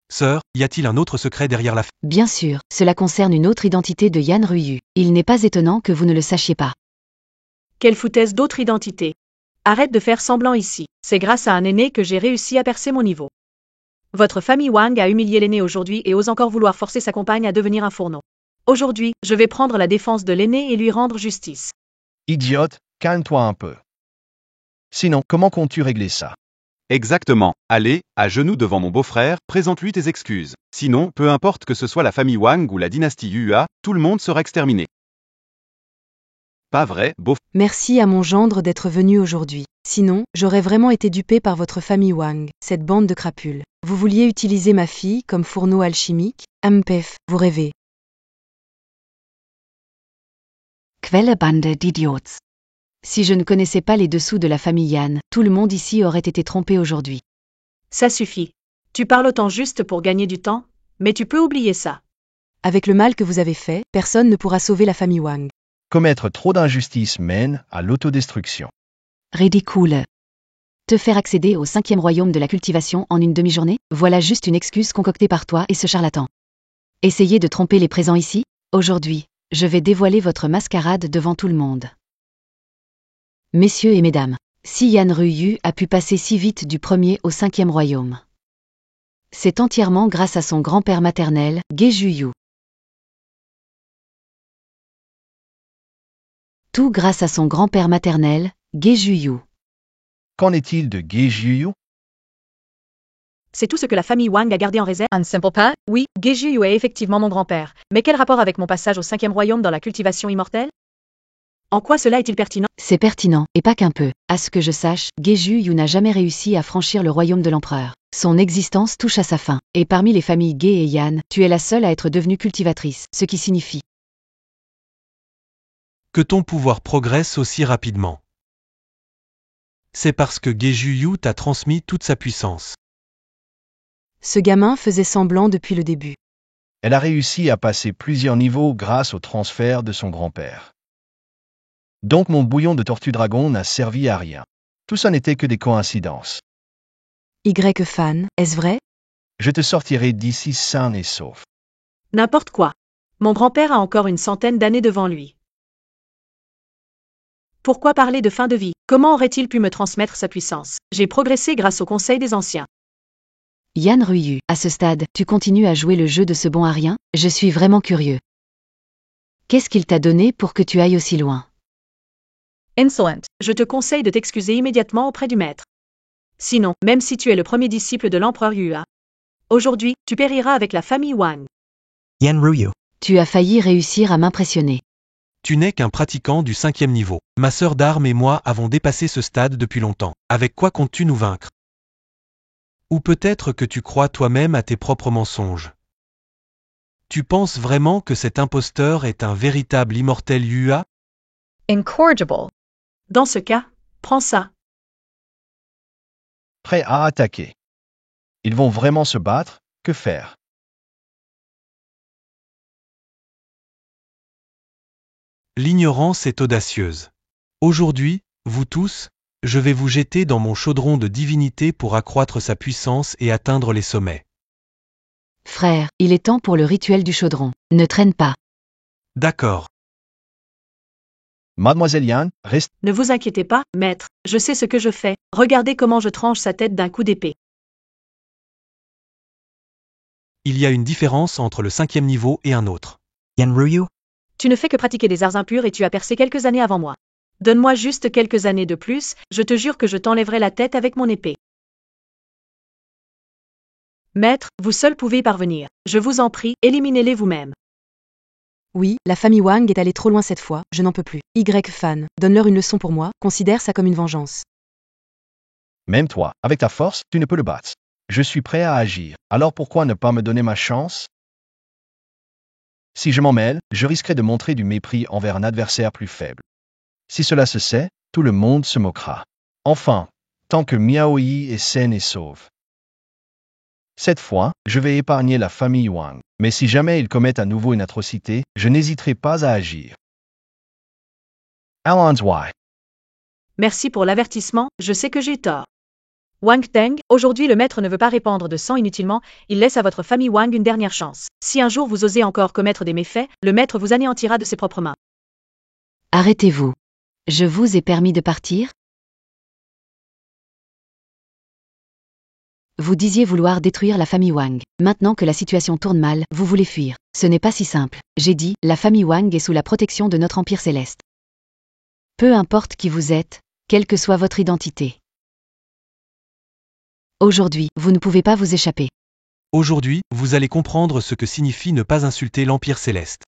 Sœur, y a-t-il un autre secret derrière la Bien sûr, cela concerne une autre identité de Yan Ruyu. Il n'est pas étonnant que vous ne le sachiez pas. Quelle foutaise d'autre identité. Arrête de faire semblant ici. C'est grâce à un aîné que j'ai réussi à percer mon niveau. Votre famille Wang a humilié l'aîné aujourd'hui et ose encore vouloir forcer sa compagne à devenir un fourneau. Aujourd'hui, je vais prendre la défense de l'aîné et lui rendre justice. Idiote, calme-toi un peu. Sinon, comment comptes-tu régler ça? Exactement. Allez, à genoux devant mon beau-frère, présente-lui tes excuses. Sinon, peu importe que ce soit la famille Wang ou la dynastie Yuhua, tout le monde sera exterminé. Pas vrai, beau... Merci à mon gendre d'être venu aujourd'hui. Sinon, j'aurais vraiment été dupé par votre famille Wang, cette bande de crapules. Vous vouliez utiliser ma fille comme fourneau alchimique? Ampef, vous rêvez. Quelle bande d'idiots. Si je ne connaissais pas les dessous de la famille Yan, tout le monde ici aurait été trompé aujourd'hui. Ça suffit. Tu parles autant juste pour gagner du temps, mais tu peux oublier ça. Avec le mal que vous avez fait, personne ne pourra sauver la famille Wang. Commettre trop d'injustices mène à l'autodestruction. Ridicule. Te faire accéder au 5e royaume de la cultivation en une demi-journée, voilà juste une excuse concoctée par toi et ce charlatan. Essayez de tromper les présents ici? Aujourd'hui, je vais dévoiler votre mascarade devant tout le monde. Messieurs et mesdames, si Yan Ruyu a pu passer si vite du 1er au 5e royaume, c'est entièrement grâce à son grand-père maternel, Ge Juyu. Tout grâce à son grand-père maternel, Ge Juyu. Qu'en est-il de Ge Juyu? C'est tout ce que la famille Wang a gardé en réserve. Un simple pas? Oui, Ge Juyu est effectivement mon grand-père. Mais quel rapport avec mon passage au 5e royaume dans la cultivation immortelle? En quoi cela est-il pertinent? C'est pertinent, et pas qu'un peu. À ce que je sache, Ge Juyu n'a jamais réussi à franchir le royaume de l'empereur. Son existence touche à sa fin. Et parmi les familles Ge et Yan, tu es la seule à être devenue cultivatrice, ce qui signifie que ton pouvoir progresse aussi rapidement. C'est parce que Ge Juyu t'a transmis toute sa puissance. Ce gamin faisait semblant depuis le début. Elle a réussi à passer plusieurs niveaux grâce au transfert de son grand-père. Donc mon bouillon de tortue dragon n'a servi à rien. Tout ça n'était que des coïncidences. Fan, est-ce vrai? Je te sortirai d'ici sain et sauf. N'importe quoi. Mon grand-père a encore une centaine d'années devant lui. Pourquoi parler de fin de vie? Comment aurait-il pu me transmettre sa puissance? J'ai progressé grâce au conseil des anciens. Yan Ruyu, à ce stade, tu continues à jouer le jeu de ce bon à rien? Je suis vraiment curieux. Qu'est-ce qu'il t'a donné pour que tu ailles aussi loin? Insolent. Je te conseille de t'excuser immédiatement auprès du maître. Sinon, même si tu es le premier disciple de l'empereur Yua, aujourd'hui, tu périras avec la famille Wang. Yan Ruyu. Tu as failli réussir à m'impressionner. Tu n'es qu'un pratiquant du 5e niveau. Ma sœur d'armes et moi avons dépassé ce stade depuis longtemps. Avec quoi comptes-tu nous vaincre? Ou peut-être que tu crois toi-même à tes propres mensonges. Tu penses vraiment que cet imposteur est un véritable immortel Yua? Incorrigible. Dans ce cas, prends ça. Prêt à attaquer. Ils vont vraiment se battre? Que faire? L'ignorance est audacieuse. Aujourd'hui, vous tous, je vais vous jeter dans mon chaudron de divinité pour accroître sa puissance et atteindre les sommets. Frère, il est temps pour le rituel du chaudron. Ne traîne pas. D'accord. Mademoiselle Yan, reste. Ne vous inquiétez pas, maître, je sais ce que je fais. Regardez comment je tranche sa tête d'un coup d'épée. Il y a une différence entre le 5e niveau et un autre. Yan Ruyu. Tu ne fais que pratiquer des arts impurs et tu as percé quelques années avant moi. Donne-moi juste quelques années de plus, je te jure que je t'enlèverai la tête avec mon épée. Maître, vous seul pouvez y parvenir. Je vous en prie, éliminez-les vous-même. Oui, la famille Wang est allée trop loin cette fois, je n'en peux plus. Fan, donne-leur une leçon pour moi, considère ça comme une vengeance. Même toi, avec ta force, tu ne peux le battre. Je suis prêt à agir. Alors pourquoi ne pas me donner ma chance? Si je m'en mêle, je risquerai de montrer du mépris envers un adversaire plus faible. Si cela se sait, tout le monde se moquera. Enfin, tant que Miaoyi est saine et sauve. Cette fois, je vais épargner la famille Wang, mais si jamais ils commettent à nouveau une atrocité, je n'hésiterai pas à agir. Alon's Y. Merci pour l'avertissement, je sais que j'ai tort. Wang Teng, aujourd'hui le maître ne veut pas répandre de sang inutilement, il laisse à votre famille Wang une dernière chance. Si un jour vous osez encore commettre des méfaits, le maître vous anéantira de ses propres mains. Arrêtez-vous. Je vous ai permis de partir? Vous disiez vouloir détruire la famille Wang. Maintenant que la situation tourne mal, vous voulez fuir. Ce n'est pas si simple. J'ai dit, la famille Wang est sous la protection de notre empire céleste. Peu importe qui vous êtes, quelle que soit votre identité. Aujourd'hui, vous ne pouvez pas vous échapper. Aujourd'hui, vous allez comprendre ce que signifie ne pas insulter l'Empire céleste.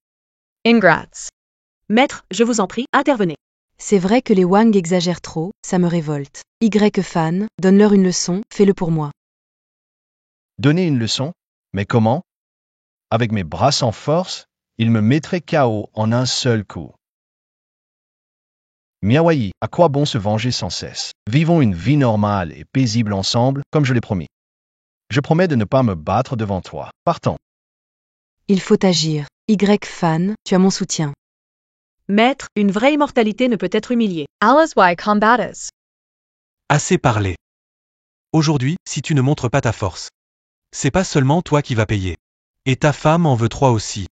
Ingrats. Maître, je vous en prie, intervenez. C'est vrai que les Wang exagèrent trop, ça me révolte. Fan, donne-leur une leçon, fais-le pour moi. Donner une leçon? Mais comment? Avec mes bras sans force, ils me mettraient KO en un seul coup. Miaoyi, à quoi bon se venger sans cesse? Vivons une vie normale et paisible ensemble, comme je l'ai promis. Je promets de ne pas me battre devant toi. Partons. Il faut agir. Fan, tu as mon soutien. Maître, une vraie immortalité ne peut être humiliée. Alas y combatas. Assez parlé. Aujourd'hui, si tu ne montres pas ta force, c'est pas seulement toi qui vas payer. Et ta femme en veut 3 aussi.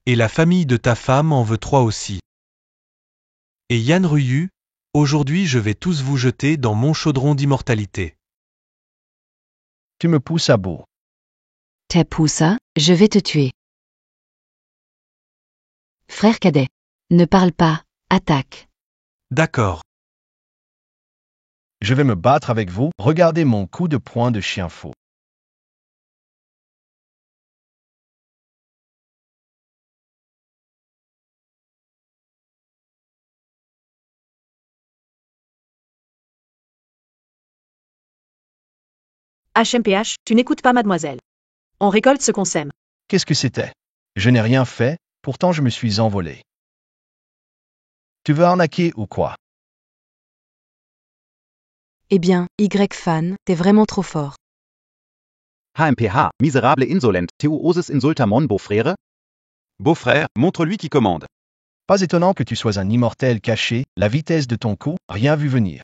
Et la famille de ta femme en veut 3 aussi. Et Yan Ruyu, aujourd'hui je vais tous vous jeter dans mon chaudron d'immortalité. Tu me pousses à bout. T'es poussa, je vais te tuer. Frère cadet. Ne parle pas, attaque. D'accord. Je vais me battre avec vous. Regardez mon coup de poing de chien fou. HMPH, tu n'écoutes pas mademoiselle. On récolte ce qu'on sème. Qu'est-ce que c'était? Je n'ai rien fait, pourtant je me suis envolé. Tu veux arnaquer ou quoi? Eh bien, Fan, t'es vraiment trop fort. HMPH, miserable insolent, teu oses insulta mon beau-frère? Beau-frère, montre-lui qui commande. Pas étonnant que tu sois un immortel caché, la vitesse de ton coup, rien vu venir.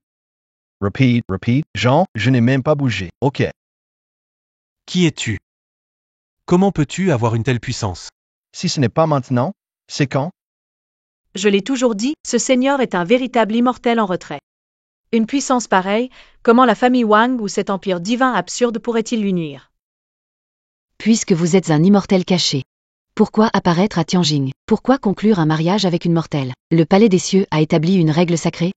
Repeat, Jean, je n'ai même pas bougé, ok. Qui es-tu? Comment peux-tu avoir une telle puissance? Si ce n'est pas maintenant, c'est quand? Je l'ai toujours dit, ce seigneur est un véritable immortel en retrait. Une puissance pareille, comment la famille Wang ou cet empire divin absurde pourrait-il lui nuire? Puisque vous êtes un immortel caché. Pourquoi apparaître à Tianjing? Pourquoi conclure un mariage avec une mortelle? Le palais des cieux a établi une règle sacrée?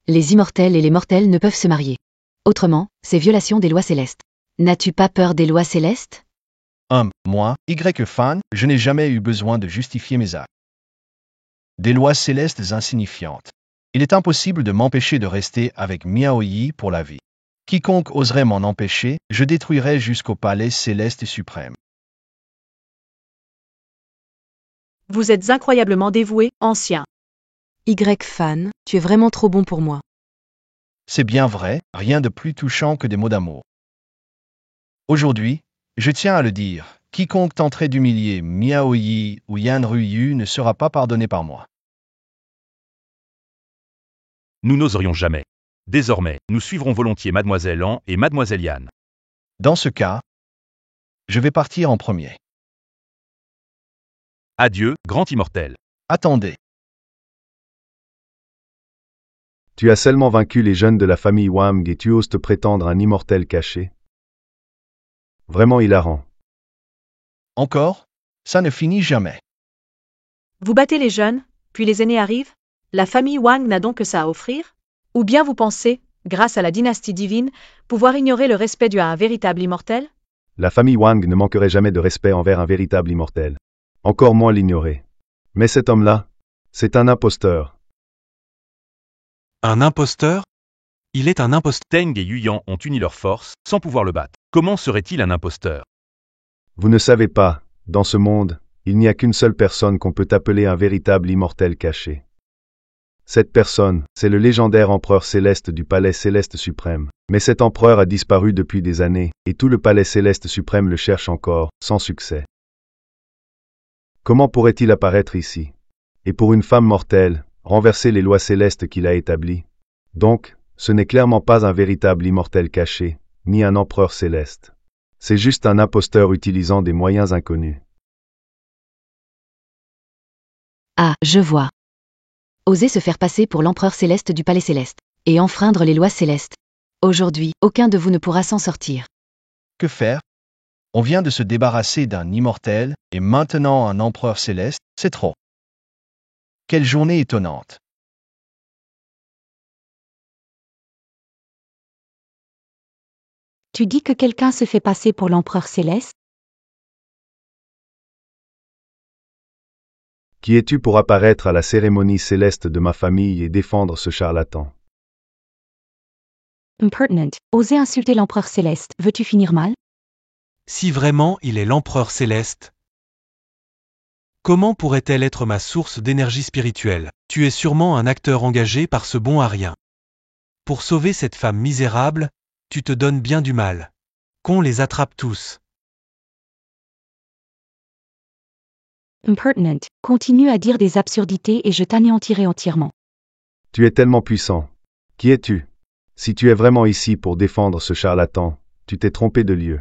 Les immortels et les mortels ne peuvent se marier. Autrement, c'est violation des lois célestes. N'as-tu pas peur des lois célestes? Moi, Y-Fan, je n'ai jamais eu besoin de justifier mes actes. Des lois célestes insignifiantes. Il est impossible de m'empêcher de rester avec Miao Yi pour la vie. Quiconque oserait m'en empêcher, je détruirais jusqu'au palais céleste suprême. Vous êtes incroyablement dévoué, ancien. Y-Fan, tu es vraiment trop bon pour moi. C'est bien vrai, rien de plus touchant que des mots d'amour. Aujourd'hui, je tiens à le dire, quiconque tenterait d'humilier Miao Yi ou Yan Ruyu ne sera pas pardonné par moi. Nous n'oserions jamais. Désormais, nous suivrons volontiers Mademoiselle An et Mademoiselle Yan. Dans ce cas, je vais partir en premier. Adieu, grand immortel. Attendez. Tu as seulement vaincu les jeunes de la famille Wang et tu oses te prétendre un immortel caché. Vraiment hilarant. Encore? Ça ne finit jamais. Vous battez les jeunes, puis les aînés arrivent? La famille Wang n'a donc que ça à offrir? Ou bien vous pensez, grâce à la dynastie divine, pouvoir ignorer le respect dû à un véritable immortel? La famille Wang ne manquerait jamais de respect envers un véritable immortel. Encore moins l'ignorer. Mais cet homme-là, c'est un imposteur. Un imposteur? Il est un imposteur. Teng et Yuyan ont uni leurs forces, sans pouvoir le battre. Comment serait-il un imposteur? Vous ne savez pas, dans ce monde, il n'y a qu'une seule personne qu'on peut appeler un véritable immortel caché. Cette personne, c'est le légendaire empereur céleste du palais céleste suprême. Mais cet empereur a disparu depuis des années, et tout le palais céleste suprême le cherche encore, sans succès. Comment pourrait-il apparaître ici? Et pour une femme mortelle, renverser les lois célestes qu'il a établies? Donc, ce n'est clairement pas un véritable immortel caché, ni un empereur céleste. C'est juste un imposteur utilisant des moyens inconnus. Ah, je vois. Oser se faire passer pour l'empereur céleste du palais céleste, et enfreindre les lois célestes. Aujourd'hui, aucun de vous ne pourra s'en sortir. Que faire? On vient de se débarrasser d'un immortel, et maintenant un empereur céleste, c'est trop. Quelle journée étonnante. Tu dis que quelqu'un se fait passer pour l'empereur céleste? Qui es-tu pour apparaître à la cérémonie céleste de ma famille et défendre ce charlatan? Impertinent. Oser insulter l'empereur céleste, veux-tu finir mal? Si vraiment il est l'empereur céleste, comment pourrait-elle être ma source d'énergie spirituelle? Tu es sûrement un acteur engagé par ce bon à rien. Pour sauver cette femme misérable, tu te donnes bien du mal. Qu'on les attrape tous. Impertinent. Continue à dire des absurdités et je t'anéantirai entièrement. Tu es tellement puissant. Qui es-tu? Si tu es vraiment ici pour défendre ce charlatan, tu t'es trompé de lieu.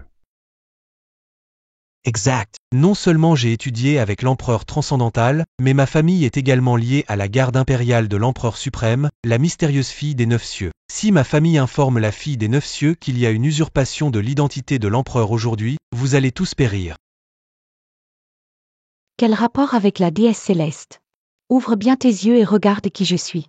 Exact. Non seulement j'ai étudié avec l'empereur transcendantal, mais ma famille est également liée à la garde impériale de l'empereur suprême, la mystérieuse fille des 9 cieux. Si ma famille informe la fille des 9 cieux qu'il y a une usurpation de l'identité de l'empereur aujourd'hui, vous allez tous périr. Quel rapport avec la déesse céleste? Ouvre bien tes yeux et regarde qui je suis.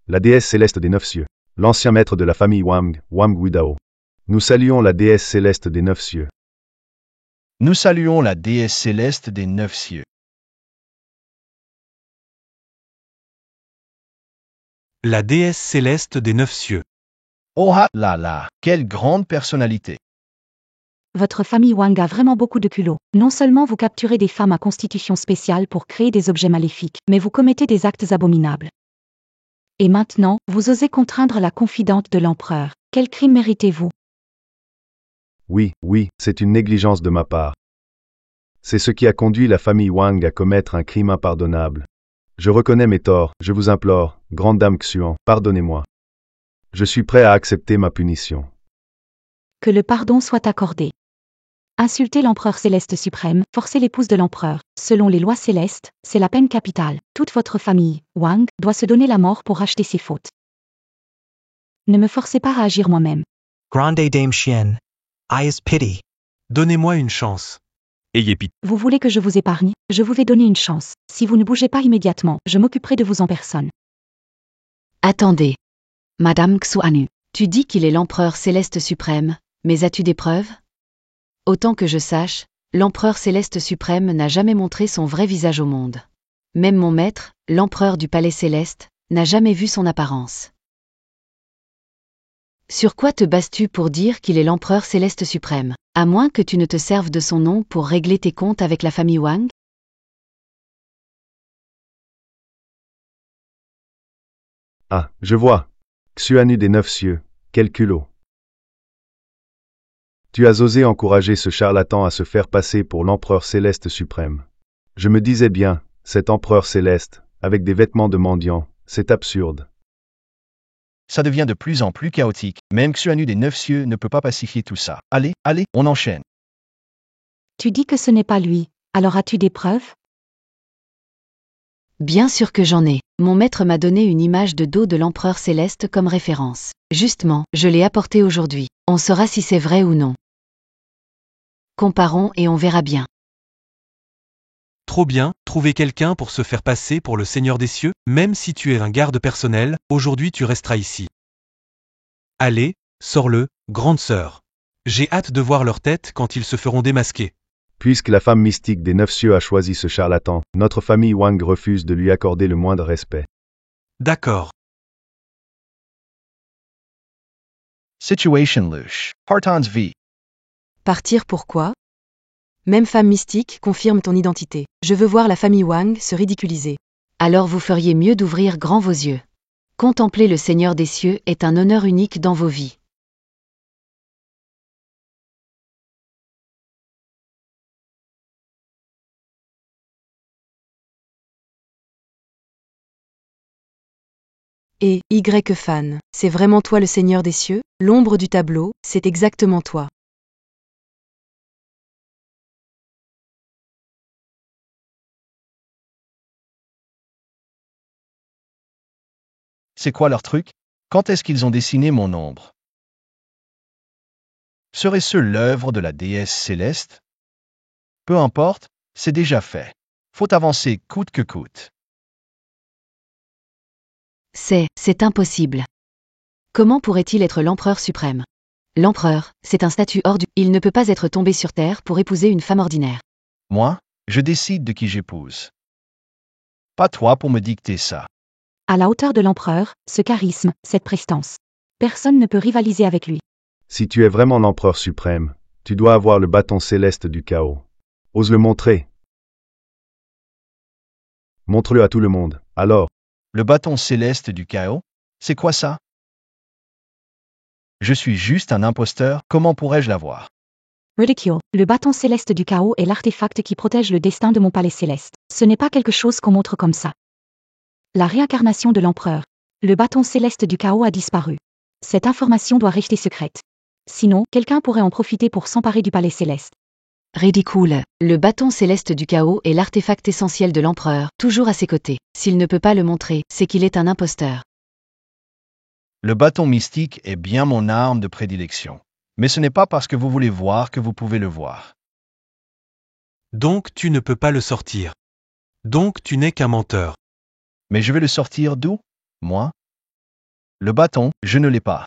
La déesse céleste des 9 cieux. L'ancien maître de la famille Wang, Wang Guidao. Nous saluons la déesse céleste des 9 cieux. Nous saluons la déesse céleste des 9 cieux. La déesse céleste des 9 cieux. Oh ah là là, quelle grande personnalité. Votre famille Wang a vraiment beaucoup de culot. Non seulement vous capturez des femmes à constitution spéciale pour créer des objets maléfiques, mais vous commettez des actes abominables. Et maintenant, vous osez contraindre la confidente de l'empereur. Quel crime méritez-vous? Oui, c'est une négligence de ma part. C'est ce qui a conduit la famille Wang à commettre un crime impardonnable. Je reconnais mes torts, je vous implore, grande dame Xuan, pardonnez-moi. Je suis prêt à accepter ma punition. Que le pardon soit accordé. Insulter l'empereur céleste suprême, forcer l'épouse de l'empereur, selon les lois célestes, c'est la peine capitale. Toute votre famille, Wang, doit se donner la mort pour racheter ses fautes. Ne me forcez pas à agir moi-même. Grande Dame Xian. Ayez pity. Donnez-moi une chance. Ayez pitié. Vous voulez que je vous épargne, je vous vais donner une chance. Si vous ne bougez pas immédiatement, je m'occuperai de vous en personne. Attendez. Madame Xuanu, tu dis qu'il est l'empereur céleste suprême, mais as-tu des preuves? Autant que je sache, l'empereur céleste suprême n'a jamais montré son vrai visage au monde. Même mon maître, l'empereur du palais céleste, n'a jamais vu son apparence. Sur quoi te bases-tu pour dire qu'il est l'empereur céleste suprême, à moins que tu ne te serves de son nom pour régler tes comptes avec la famille Wang? Ah, je vois. Xuanu des 9 cieux, quel culot. Tu as osé encourager ce charlatan à se faire passer pour l'empereur céleste suprême. Je me disais bien, cet empereur céleste, avec des vêtements de mendiant, c'est absurde. Ça devient de plus en plus chaotique. Même Xuanu des 9 cieux ne peut pas pacifier tout ça. Allez, on enchaîne. Tu dis que ce n'est pas lui, alors as-tu des preuves? Bien sûr que j'en ai. Mon maître m'a donné une image de dos de l'empereur céleste comme référence. Justement, je l'ai apportée aujourd'hui. On saura si c'est vrai ou non. Comparons et on verra bien. Trop bien, trouver quelqu'un pour se faire passer pour le Seigneur des cieux, même si tu es un garde personnel, aujourd'hui tu resteras ici. Allez, sors-le, grande sœur. J'ai hâte de voir leur tête quand ils se feront démasquer. Puisque la femme mystique des 9 cieux a choisi ce charlatan, notre famille Wang refuse de lui accorder le moindre respect. D'accord. Situation louche. Partons V. Partir pourquoi? Même femme mystique, confirme ton identité. Je veux voir la famille Wang se ridiculiser. Alors vous feriez mieux d'ouvrir grand vos yeux. Contempler le Seigneur des cieux est un honneur unique dans vos vies. Et Y fan, c'est vraiment toi le Seigneur des cieux? L'ombre du tableau, c'est exactement toi. C'est quoi leur truc? Quand est-ce qu'ils ont dessiné mon ombre? Serait-ce l'œuvre de la déesse céleste? Peu importe, c'est déjà fait. Faut avancer coûte que coûte. C'est impossible. Comment pourrait-il être l'empereur suprême? L'empereur, c'est un statut hors du... Il ne peut pas être tombé sur terre pour épouser une femme ordinaire. Moi, je décide de qui j'épouse. Pas toi pour me dicter ça. À la hauteur de l'empereur, ce charisme, cette prestance. Personne ne peut rivaliser avec lui. Si tu es vraiment l'empereur suprême, tu dois avoir le bâton céleste du chaos. Ose le montrer. Montre-le à tout le monde. Alors, Le bâton céleste du chaos? C'est quoi ça? Je suis juste un imposteur, comment pourrais-je l'avoir? Ridicule. Le bâton céleste du chaos est l'artefact qui protège le destin de mon palais céleste. Ce n'est pas quelque chose qu'on montre comme ça. La réincarnation de l'empereur. Le bâton céleste du chaos a disparu. Cette information doit rester secrète. Sinon, quelqu'un pourrait en profiter pour s'emparer du palais céleste. Ridicule. Le bâton céleste du chaos est l'artefact essentiel de l'empereur, toujours à ses côtés. S'il ne peut pas le montrer, c'est qu'il est un imposteur. Le bâton mystique est bien mon arme de prédilection. Mais ce n'est pas parce que vous voulez voir que vous pouvez le voir. Donc tu ne peux pas le sortir. Donc tu n'es qu'un menteur. Mais je vais le sortir d'où? Moi? Le bâton, je ne l'ai pas.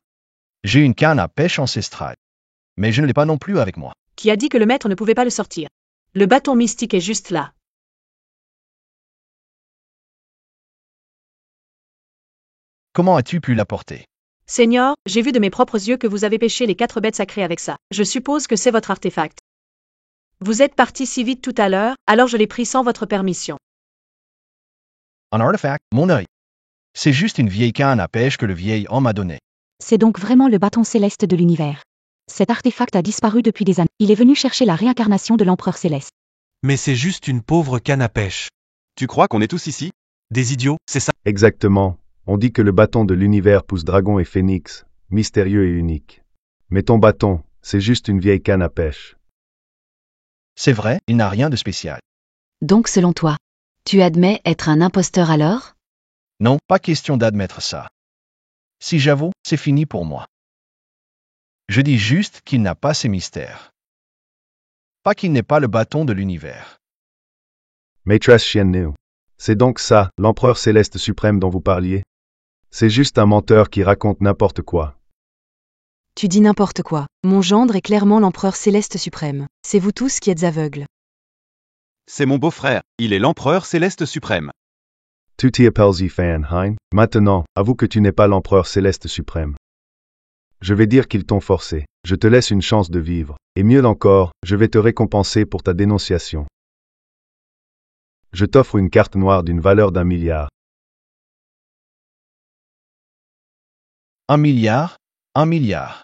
J'ai une canne à pêche ancestrale. Mais je ne l'ai pas non plus avec moi. Qui a dit que le maître ne pouvait pas le sortir? Le bâton mystique est juste là. Comment as-tu pu l'apporter? Seigneur, j'ai vu de mes propres yeux que vous avez pêché les 4 bêtes sacrées avec ça. Je suppose que c'est votre artefact. Vous êtes parti si vite tout à l'heure, alors je l'ai pris sans votre permission. Un artefact, mon œil. C'est juste une vieille canne à pêche que le vieil homme m'a donnée. C'est donc vraiment le bâton céleste de l'univers. Cet artefact a disparu depuis des années. Il est venu chercher la réincarnation de l'empereur céleste. Mais c'est juste une pauvre canne à pêche. Tu crois qu'on est tous ici? Des idiots, c'est ça? exactement. On dit que le bâton de l'univers pousse dragon et phénix, mystérieux et unique. Mais ton bâton, c'est juste une vieille canne à pêche. C'est vrai, il n'a rien de spécial. Donc selon toi, tu admets être un imposteur alors? Non, pas question d'admettre ça. Si j'avoue, c'est fini pour moi. Je dis juste qu'il n'a pas ces mystères. Pas qu'il n'ait pas le bâton de l'univers. Maîtresse Xiannu. C'est donc ça, l'empereur céleste suprême dont vous parliez? C'est juste un menteur qui raconte n'importe quoi. Tu dis n'importe quoi. Mon gendre est clairement l'empereur céleste suprême. C'est vous tous qui êtes aveugles. C'est mon beau-frère, il est l'empereur céleste suprême. Tu t'y appelles fan, hein? Maintenant, avoue que tu n'es pas l'empereur céleste suprême. Je vais dire qu'ils t'ont forcé. Je te laisse une chance de vivre. Et mieux encore, je vais te récompenser pour ta dénonciation. Je t'offre une carte noire d'une valeur d'1 milliard. 1 milliard? 1 milliard.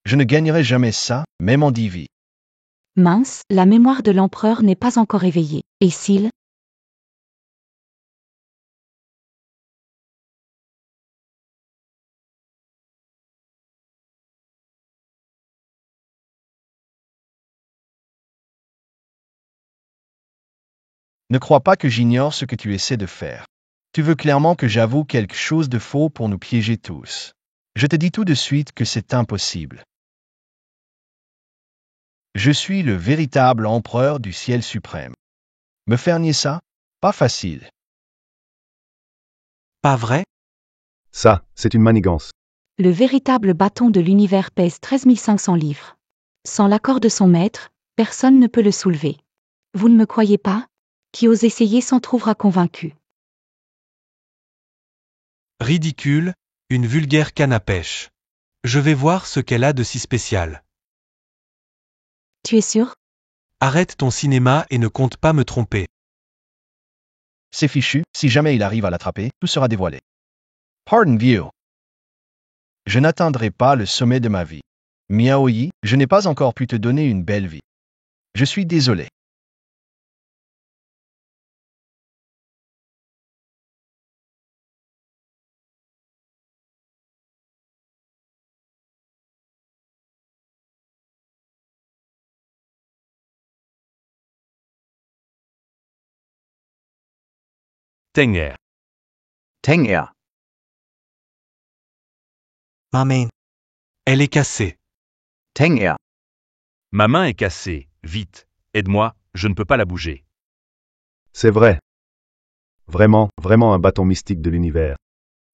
Je ne gagnerai jamais ça, même en 10 vies. Mince, la mémoire de l'empereur n'est pas encore éveillée. Et s'il... Ne crois pas que j'ignore ce que tu essaies de faire. Tu veux clairement que j'avoue quelque chose de faux pour nous piéger tous. Je te dis tout de suite que c'est impossible. Je suis le véritable empereur du ciel suprême. Me faire nier ça? Pas facile. Pas vrai? Ça, c'est une manigance. Le véritable bâton de l'univers pèse 13 500 livres. Sans l'accord de son maître, personne ne peut le soulever. Vous ne me croyez pas? Qui ose essayer s'en trouvera convaincu. Ridicule, une vulgaire canne à pêche. Je vais voir ce qu'elle a de si spécial. Tu es sûr? Arrête ton cinéma et ne compte pas me tromper. C'est fichu, si jamais il arrive à l'attraper, tout sera dévoilé. Pardon, vieux. Je n'atteindrai pas le sommet de ma vie. Miaoyi, je n'ai pas encore pu te donner une belle vie. Je suis désolé. Tenger. Tenger. Ma main. Elle est cassée. Tenger. Ma main est cassée, vite, aide-moi, je ne peux pas la bouger. C'est vrai. Vraiment, vraiment un bâton mystique de l'univers.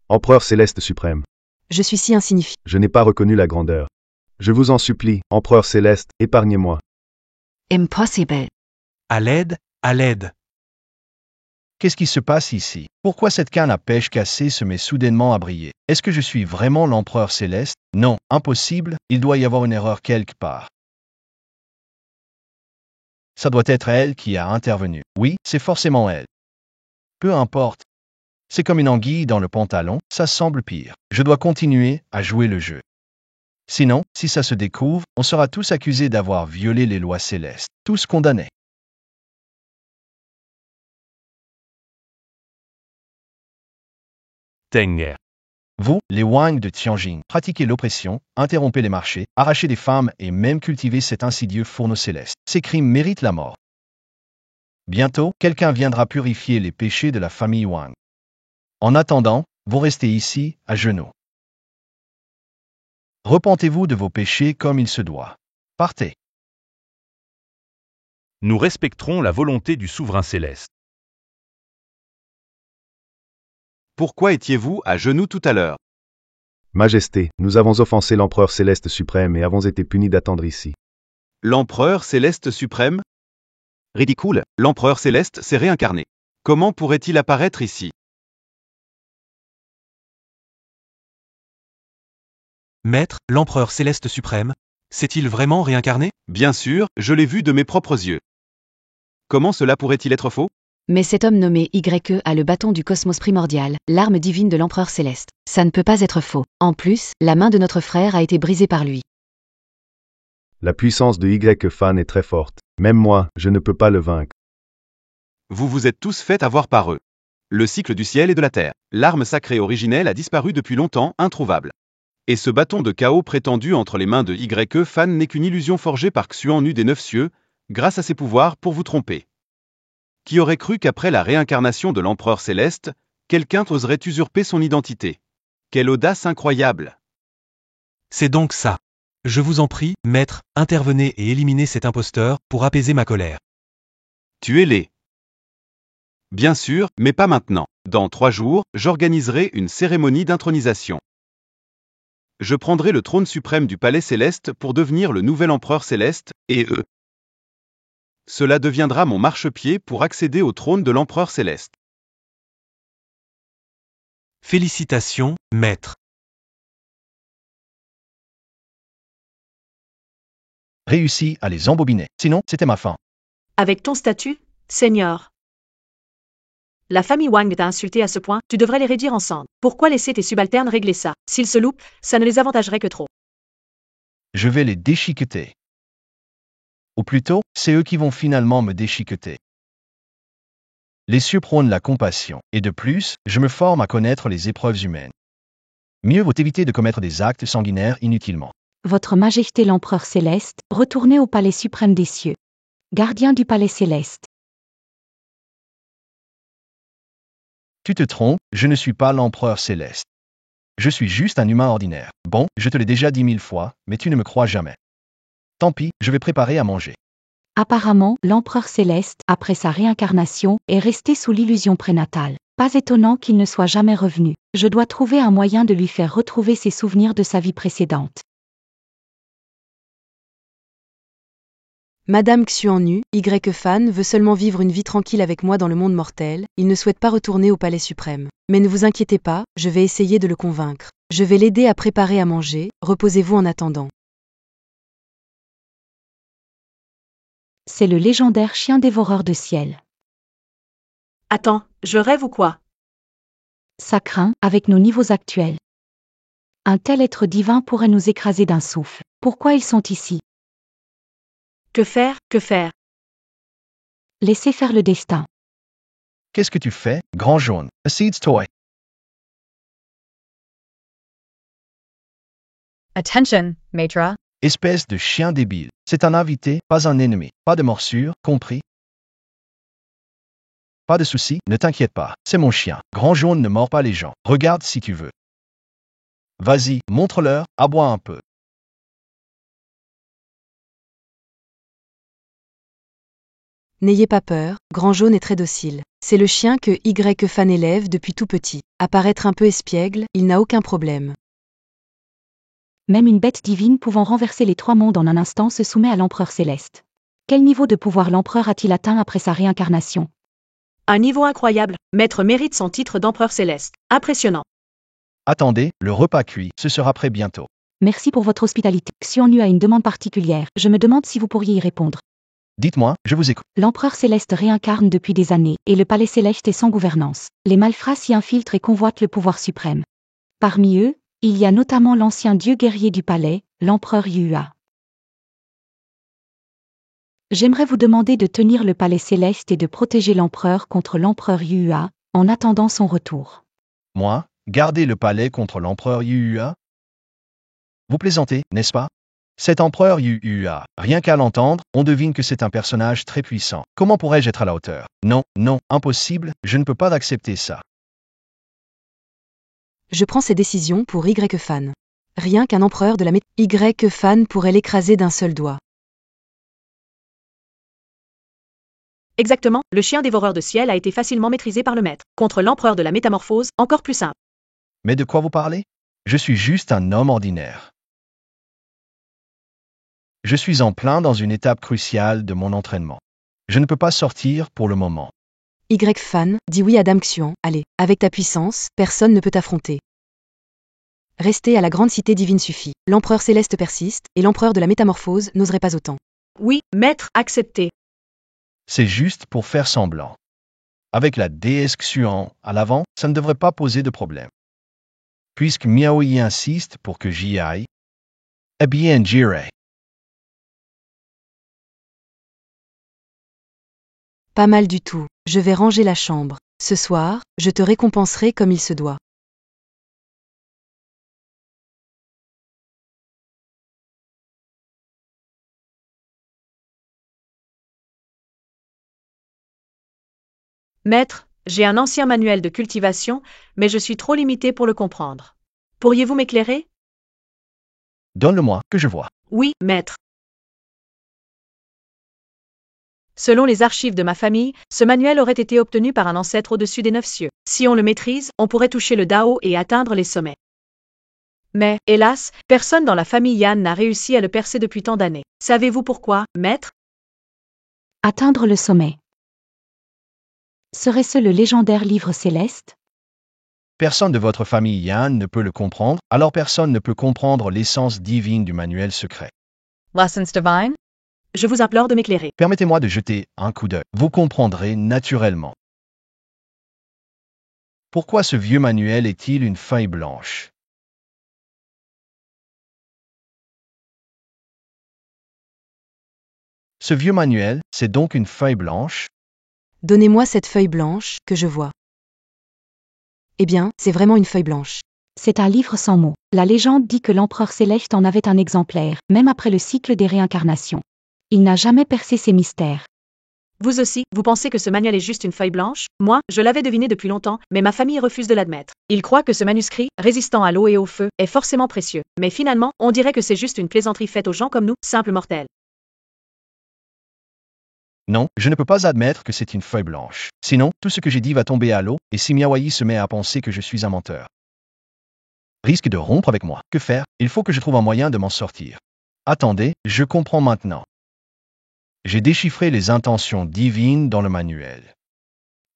Empereur céleste suprême. Je suis si insignifiant. Je n'ai pas reconnu la grandeur. Je vous en supplie, empereur céleste, épargnez-moi. Impossible. À l'aide, à l'aide. Qu'est-ce qui se passe ici? Pourquoi cette canne à pêche cassée se met soudainement à briller? Est-ce que je suis vraiment l'empereur céleste? Non, impossible, il doit y avoir une erreur quelque part. Ça doit être elle qui a intervenu. Oui, c'est forcément elle. Peu importe. C'est comme une anguille dans le pantalon, ça semble pire. Je dois continuer à jouer le jeu. Sinon, si ça se découvre, on sera tous accusés d'avoir violé les lois célestes, tous condamnés. Tenger. Vous, les Wang de Tianjin, pratiquez l'oppression, interrompez les marchés, arrachez des femmes et même cultivez cet insidieux fourneau céleste. Ces crimes méritent la mort. Bientôt, quelqu'un viendra purifier les péchés de la famille Wang. En attendant, vous restez ici, à genoux. Repentez-vous de vos péchés comme il se doit. Partez. Nous respecterons la volonté du souverain céleste. Pourquoi étiez-vous à genoux tout à l'heure? Majesté, nous avons offensé l'empereur céleste suprême et avons été punis d'attendre ici. L'empereur céleste suprême? Ridicule. L'empereur céleste s'est réincarné. Comment pourrait-il apparaître ici? Maître, l'empereur céleste suprême, s'est-il vraiment réincarné? Bien sûr, je l'ai vu de mes propres yeux. Comment cela pourrait-il être faux? Mais cet homme nommé YE a le bâton du cosmos primordial, l'arme divine de l'empereur céleste. Ça ne peut pas être faux. En plus, la main de notre frère a été brisée par lui. La puissance de Y-Fan est très forte. Même moi, je ne peux pas le vaincre. Vous vous êtes tous fait avoir par eux. le cycle du ciel et de la terre. L'arme sacrée originelle a disparu depuis longtemps, introuvable. Et ce bâton de chaos prétendu entre les mains de Y.E. Fan n'est qu'une illusion forgée par Xuan-Nu des Neuf Cieux, grâce à ses pouvoirs pour vous tromper. Qui aurait cru qu'après la réincarnation de l'Empereur Céleste, quelqu'un oserait usurper son identité? Quelle audace incroyable! C'est donc ça. Je vous en prie, maître, intervenez et éliminez cet imposteur pour apaiser ma colère. Tuez-les. Bien sûr, mais pas maintenant. Dans 3 jours, j'organiserai une cérémonie d'intronisation. Je prendrai le trône suprême du palais céleste pour devenir le nouvel empereur céleste, et cela deviendra mon marchepied pour accéder au trône de l'empereur céleste. Félicitations, maître. Réussi à les embobiner. Sinon, c'était ma fin. Avec ton statut, Seigneur. La famille Wang t'a insulté à ce point, tu devrais les réduire en cendres. Pourquoi laisser tes subalternes régler ça? S'ils se loupent, ça ne les avantagerait que trop. Je vais les déchiqueter. Ou plutôt, c'est eux qui vont finalement me déchiqueter. Les cieux prônent la compassion, et de plus, je me forme à connaître les épreuves humaines. Mieux vaut éviter de commettre des actes sanguinaires inutilement. Votre Majesté l'Empereur Céleste, retournez au Palais suprême des cieux. Gardien du Palais Céleste. Tu te trompes, je ne suis pas l'Empereur Céleste. Je suis juste un humain ordinaire. Bon, je te l'ai déjà dit 1000 fois, mais tu ne me crois jamais. Tant pis, je vais préparer à manger. Apparemment, l'Empereur Céleste, après sa réincarnation, est resté sous l'illusion prénatale. Pas étonnant qu'il ne soit jamais revenu. Je dois trouver un moyen de lui faire retrouver ses souvenirs de sa vie précédente. Madame Xuan-Nu, Y.E. Fan veut seulement vivre une vie tranquille avec moi dans le monde mortel, il ne souhaite pas retourner au palais suprême. Mais ne vous inquiétez pas, je vais essayer de le convaincre. Je vais l'aider à préparer à manger, reposez-vous en attendant. C'est le légendaire chien dévoreur de ciel. Attends, je rêve ou quoi? Ça craint, avec nos niveaux actuels. Un tel être divin pourrait nous écraser d'un souffle. Pourquoi ils sont ici? Que faire? Que faire? Laissez faire le destin. Qu'est-ce que tu fais, grand jaune? A seed's toy. Attention, Maître. Espèce de chien débile. C'est un invité, pas un ennemi. Pas de morsure, compris? Pas de souci, ne t'inquiète pas. C'est mon chien. Grand jaune ne mord pas les gens. Regarde si tu veux. Vas-y, montre-leur, aboie un peu. N'ayez pas peur, Grand Jaune est très docile. C'est le chien que Y.E. Fan élève depuis tout petit. À paraître un peu espiègle, il n'a aucun problème. Même une bête divine pouvant renverser les 3 mondes en un instant se soumet à l'Empereur Céleste. Quel niveau de pouvoir l'Empereur a-t-il atteint après sa réincarnation? Un niveau incroyable. Maître mérite son titre d'empereur céleste. Impressionnant. Attendez, le repas cuit, ce sera prêt bientôt. Merci pour votre hospitalité. Xuan-Nu a une demande particulière. Je me demande si vous pourriez y répondre. Dites-moi, je vous écoute. L'Empereur Céleste réincarne depuis des années, et le Palais Céleste est sans gouvernance. Les malfrats s'y infiltrent et convoitent le pouvoir suprême. Parmi eux, il y a notamment l'ancien dieu guerrier du palais, l'Empereur Yuhua. J'aimerais vous demander de tenir le Palais Céleste et de protéger l'Empereur contre l'Empereur Yuhua, en attendant son retour. Moi, garder le palais contre l'empereur Yuhua? Vous plaisantez, n'est-ce pas? Cet empereur Yuhua, rien qu'à l'entendre, on devine que c'est un personnage très puissant. Comment pourrais-je être à la hauteur? Non, non, impossible, je ne peux pas accepter ça. Je prends ces décisions pour Y.E. Fan. Rien qu'un empereur de la Y.E. Fan pourrait l'écraser d'un seul doigt. Exactement, le chien dévoreur de ciel a été facilement maîtrisé par le maître. Contre l'empereur de la métamorphose, encore plus simple. Mais de quoi vous parlez? Je suis juste un homme ordinaire. Je suis en plein dans une étape cruciale de mon entraînement. Je ne peux pas sortir pour le moment. Y.E. Fan, dit oui à Dame Xuan, allez, avec ta puissance, personne ne peut t'affronter. Rester à la grande cité divine suffit. L'empereur céleste persiste, et l'empereur de la métamorphose n'oserait pas autant. Oui, maître, accepté. C'est juste pour faire semblant. Avec la déesse Xuan à l'avant, ça ne devrait pas poser de problème. Puisque Miao y insiste pour que j'y aille, eh bien j'irai. Pas mal du tout. Je vais ranger la chambre. Ce soir, je te récompenserai comme il se doit. Maître, j'ai un ancien manuel de cultivation, mais je suis trop limité pour le comprendre. Pourriez-vous m'éclairer? Donne-le-moi, que je vois. Oui, maître. Selon les archives de ma famille, ce manuel aurait été obtenu par un ancêtre au-dessus des 9 cieux. Si on le maîtrise, on pourrait toucher le Dao et atteindre les sommets. Mais, hélas, personne dans la famille Yan n'a réussi à le percer depuis tant d'années. Savez-vous pourquoi, maître? Atteindre le sommet. Serait-ce le légendaire livre céleste? Personne de votre famille Yan ne peut le comprendre, alors personne ne peut comprendre l'essence divine du manuel secret. Lessons divine? Je vous implore de m'éclairer. Permettez-moi de jeter un coup d'œil. Vous comprendrez naturellement. Pourquoi ce vieux manuel est-il une feuille blanche? Ce vieux manuel, c'est donc une feuille blanche? Donnez-moi cette feuille blanche, que je vois. Eh bien, c'est vraiment une feuille blanche. C'est un livre sans mots. La légende dit que l'empereur Céleste en avait un exemplaire, même après le cycle des réincarnations. Il n'a jamais percé ces mystères. Vous aussi, vous pensez que ce manuel est juste une feuille blanche? Moi, je l'avais deviné depuis longtemps, mais ma famille refuse de l'admettre. Ils croient que ce manuscrit, résistant à l'eau et au feu, est forcément précieux. Mais finalement, on dirait que c'est juste une plaisanterie faite aux gens comme nous, simples mortels. Non, je ne peux pas admettre que c'est une feuille blanche. Sinon, tout ce que j'ai dit va tomber à l'eau, et si Miawayi se met à penser que je suis un menteur, risque de rompre avec moi. Que faire? Il faut que je trouve un moyen de m'en sortir. Attendez, je comprends maintenant. J'ai déchiffré les intentions divines dans le manuel.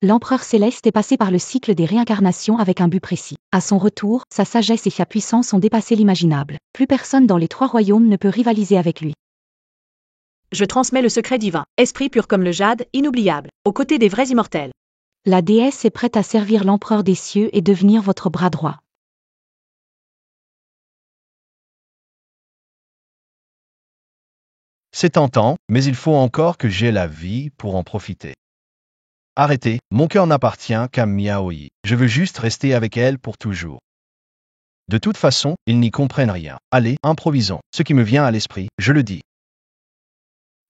L'empereur Céleste est passé par le cycle des réincarnations avec un but précis. À son retour, sa sagesse et sa puissance ont dépassé l'imaginable. Plus personne dans les 3 royaumes ne peut rivaliser avec lui. Je transmets le secret divin, esprit pur comme le jade, inoubliable, aux côtés des vrais immortels. La déesse est prête à servir l'empereur des cieux et devenir votre bras droit. C'est tentant, mais il faut encore que j'aie la vie pour en profiter. Arrêtez, mon cœur n'appartient qu'à Miaoyi. Je veux juste rester avec elle pour toujours. De toute façon, ils n'y comprennent rien. Allez, improvisons. Ce qui me vient à l'esprit, je le dis.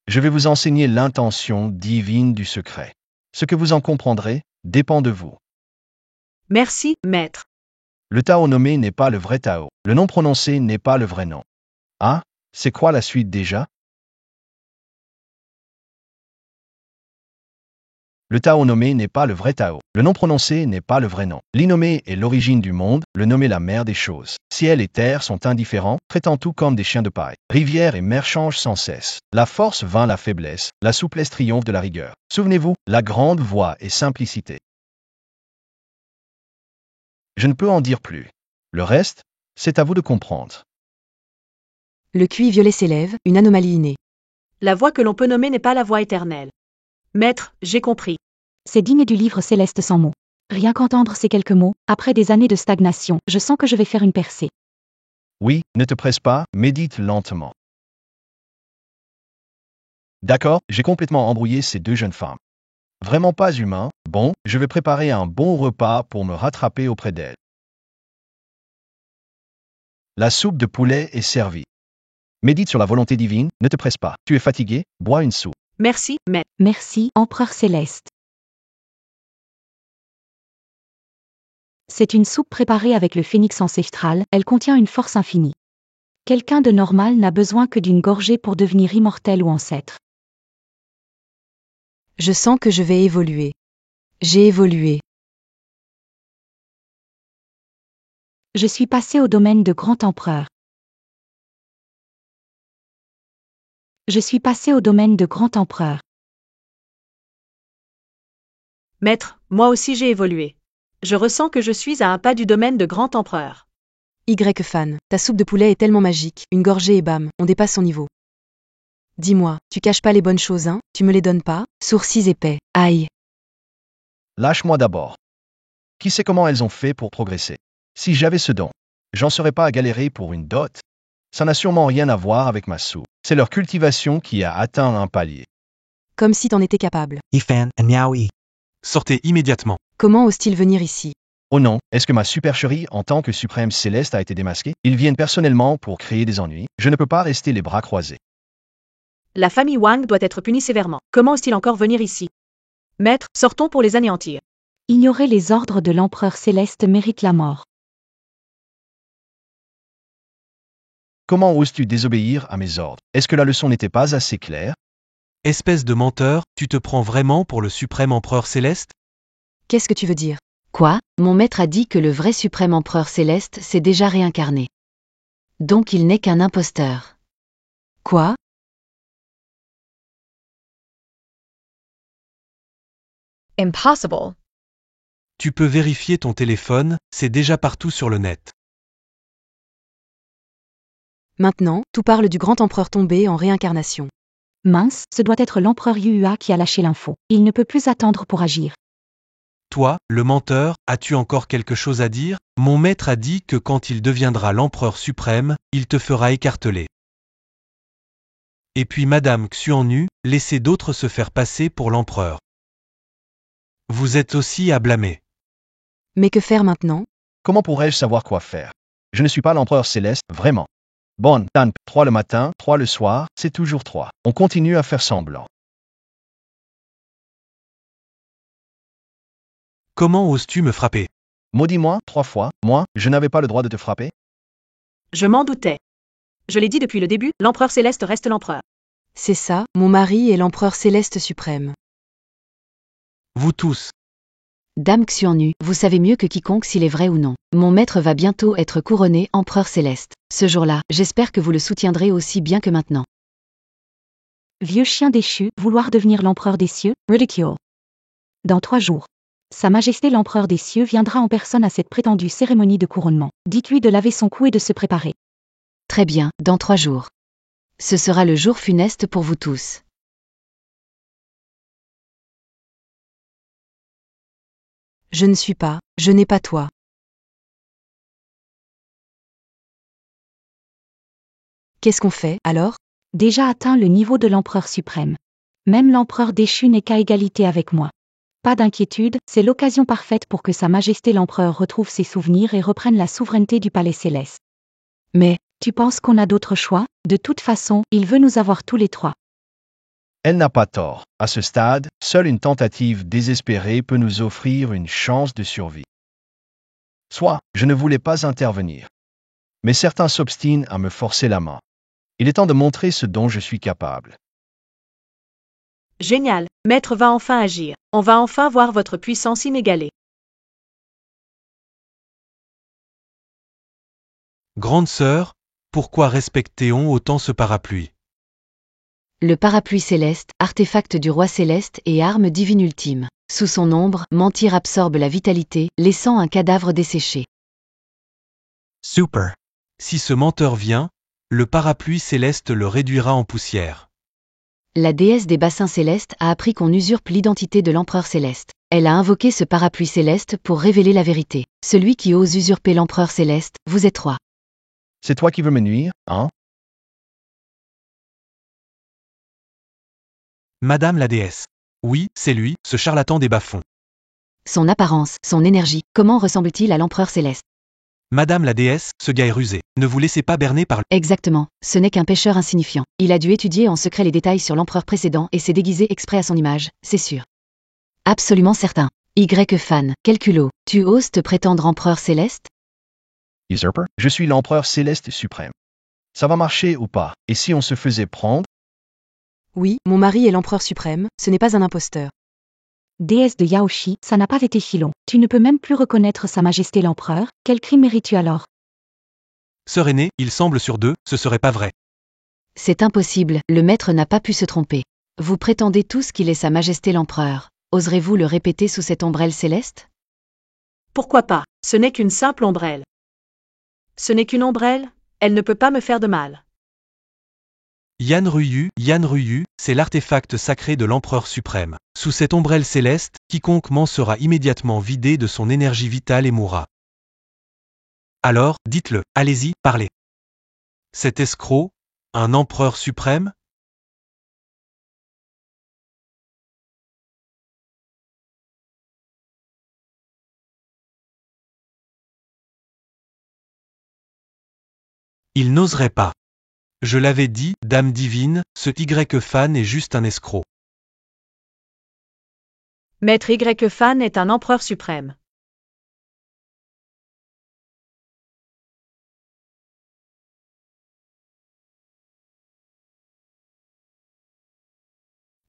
Je vais vous enseigner l'intention divine du secret. Ce que vous en comprendrez dépend de vous. Merci, maître. Le Tao nommé n'est pas le vrai Tao. Le nom prononcé n'est pas le vrai nom. Ah, c'est quoi la suite déjà? Le Tao nommé n'est pas le vrai Tao. Le nom prononcé n'est pas le vrai nom. L'innommé est l'origine du monde, le nommé la mère des choses. Ciel et terre sont indifférents, traitant tout comme des chiens de paille. Rivière et mer changent sans cesse. La force vainc la faiblesse, la souplesse triomphe de la rigueur. Souvenez-vous, la grande voie est simplicité. Je ne peux en dire plus. Le reste, c'est à vous de comprendre. Le QI violet s'élève, une anomalie innée. La voie que l'on peut nommer n'est pas la voie éternelle. Maître, j'ai compris. C'est digne du livre céleste sans mots. Rien qu'entendre ces quelques mots, après des années de stagnation, je sens que je vais faire une percée. Oui, ne te presse pas, médite lentement. D'accord, j'ai complètement embrouillé ces 2 jeunes femmes. Vraiment pas humain, bon, je vais préparer un bon repas pour me rattraper auprès d'elles. La soupe de poulet est servie. Médite sur la volonté divine, ne te presse pas. Tu es fatigué, bois une soupe. Merci, maître. Merci, empereur céleste. C'est une soupe préparée avec le phénix ancestral, elle contient une force infinie. Quelqu'un de normal n'a besoin que d'une gorgée pour devenir immortel ou ancêtre. Je sens que je vais évoluer. J'ai évolué. Je suis passé au domaine de grand empereur. Je suis passé au domaine de grand empereur. Maître, moi aussi j'ai évolué. Je ressens que je suis à un pas du domaine de grand empereur. Fan, ta soupe de poulet est tellement magique, une gorgée et bam, on dépasse son niveau. Dis-moi, tu caches pas les bonnes choses, hein? Tu me les donnes pas? Sourcils épais, aïe. Lâche-moi d'abord. Qui sait comment elles ont fait pour progresser? Si j'avais ce don, j'en serais pas à galérer pour une dot. Ça n'a sûrement rien à voir avec ma soupe. C'est leur cultivation qui a atteint un palier. Comme si t'en étais capable. Ifan and Miaoyi. Sortez immédiatement. Comment ose-t-il venir ici? Oh non, est-ce que ma supercherie en tant que suprême céleste a été démasquée? Ils viennent personnellement pour créer des ennuis. Je ne peux pas rester les bras croisés. La famille Wang doit être punie sévèrement. Comment ose-t-il encore venir ici? Maître, sortons pour les anéantir. Ignorer les ordres de l'empereur céleste mérite la mort. Comment oses-tu désobéir à mes ordres? Est-ce que la leçon n'était pas assez claire? Espèce de menteur, tu te prends vraiment pour le suprême empereur céleste? Qu'est-ce que tu veux dire? Quoi? Mon maître a dit que le vrai suprême empereur céleste s'est déjà réincarné. Donc il n'est qu'un imposteur. Quoi? Impossible. Tu peux vérifier ton téléphone, c'est déjà partout sur le net. Maintenant, tout parle du grand empereur tombé en réincarnation. Mince, ce doit être l'empereur Yua qui a lâché l'info. Il ne peut plus attendre pour agir. Toi, le menteur, as-tu encore quelque chose à dire? Mon maître a dit que quand il deviendra l'empereur suprême, il te fera écarteler. Et puis Madame Xuannu, laissez d'autres se faire passer pour l'empereur. Vous êtes aussi à blâmer. Mais que faire maintenant? Comment pourrais-je savoir quoi faire? Je ne suis pas l'empereur céleste, vraiment. Bon, Tan, 3 le matin, 3 le soir, c'est toujours 3. On continue à faire semblant. Comment oses-tu me frapper? Maudis-moi 3 fois, moi, je n'avais pas le droit de te frapper? Je m'en doutais. Je l'ai dit depuis le début, l'empereur céleste reste l'empereur. C'est ça, mon mari est l'empereur céleste suprême. Vous tous. Dame Xuannu, vous savez mieux que quiconque s'il est vrai ou non. Mon maître va bientôt être couronné empereur céleste. Ce jour-là, j'espère que vous le soutiendrez aussi bien que maintenant. Vieux chien déchu, vouloir devenir l'empereur des cieux, ridicule. Dans 3 jours. Sa Majesté l'empereur des cieux viendra en personne à cette prétendue cérémonie de couronnement. Dites-lui de laver son cou et de se préparer. Très bien, dans 3 jours. Ce sera le jour funeste pour vous tous. Je ne suis pas, je n'ai pas toi. Qu'est-ce qu'on fait, alors? Déjà atteint le niveau de l'empereur suprême. Même l'empereur déchu n'est qu'à égalité avec moi. Pas d'inquiétude, c'est l'occasion parfaite pour que Sa Majesté l'empereur retrouve ses souvenirs et reprenne la souveraineté du palais céleste. Mais, tu penses qu'on a d'autre choix? De toute façon, il veut nous avoir tous les 3. Elle n'a pas tort. À ce stade, seule une tentative désespérée peut nous offrir une chance de survie. Soit, je ne voulais pas intervenir. Mais certains s'obstinent à me forcer la main. Il est temps de montrer ce dont je suis capable. Génial, Maître va enfin agir. On va enfin voir votre puissance inégalée. Grande sœur, pourquoi respecte-t-on autant ce parapluie? Le parapluie céleste, artefact du roi céleste et arme divine ultime. Sous son ombre, mentir absorbe la vitalité, laissant un cadavre desséché. Super. Si ce menteur vient, le parapluie céleste le réduira en poussière. La déesse des bassins célestes a appris qu'on usurpe l'identité de l'empereur céleste. Elle a invoqué ce parapluie céleste pour révéler la vérité. Celui qui ose usurper l'empereur céleste, vous êtes roi. C'est toi qui veux me nuire, hein? Madame la déesse. Oui, c'est lui, ce charlatan des bas-fonds. Son apparence, son énergie, comment ressemble-t-il à l'empereur céleste? Madame la déesse, ce gars est rusé. Ne vous laissez pas berner par... Exactement, ce n'est qu'un pêcheur insignifiant. Il a dû étudier en secret les détails sur l'empereur précédent et s'est déguisé exprès à son image, c'est sûr. Absolument certain. Fan, quel culot. Tu oses te prétendre empereur céleste? Usurper? Je suis l'empereur céleste suprême. Ça va marcher ou pas? Et si on se faisait prendre? Oui, mon mari est l'empereur suprême, ce n'est pas un imposteur. Déesse de Yaoshi, ça n'a pas été si long. Tu ne peux même plus reconnaître Sa Majesté l'empereur, quel crime mérites-tu alors? Sœur aînée, il semble sur 2, ce serait pas vrai. C'est impossible, le maître n'a pas pu se tromper. Vous prétendez tous qu'il est Sa Majesté l'empereur. Oserez-vous le répéter sous cette ombrelle céleste? Pourquoi pas? Ce n'est qu'une simple ombrelle. Ce n'est qu'une ombrelle, elle ne peut pas me faire de mal. Yan Ruyu, c'est l'artefact sacré de l'empereur suprême. Sous cette ombrelle céleste, quiconque ment sera immédiatement vidé de son énergie vitale et mourra. Alors, dites-le, allez-y, parlez. Cet escroc, un empereur suprême? Il n'oserait pas. Je l'avais dit, Dame divine, ce Y-Fan est juste un escroc. Maître Y-Fan est un empereur suprême.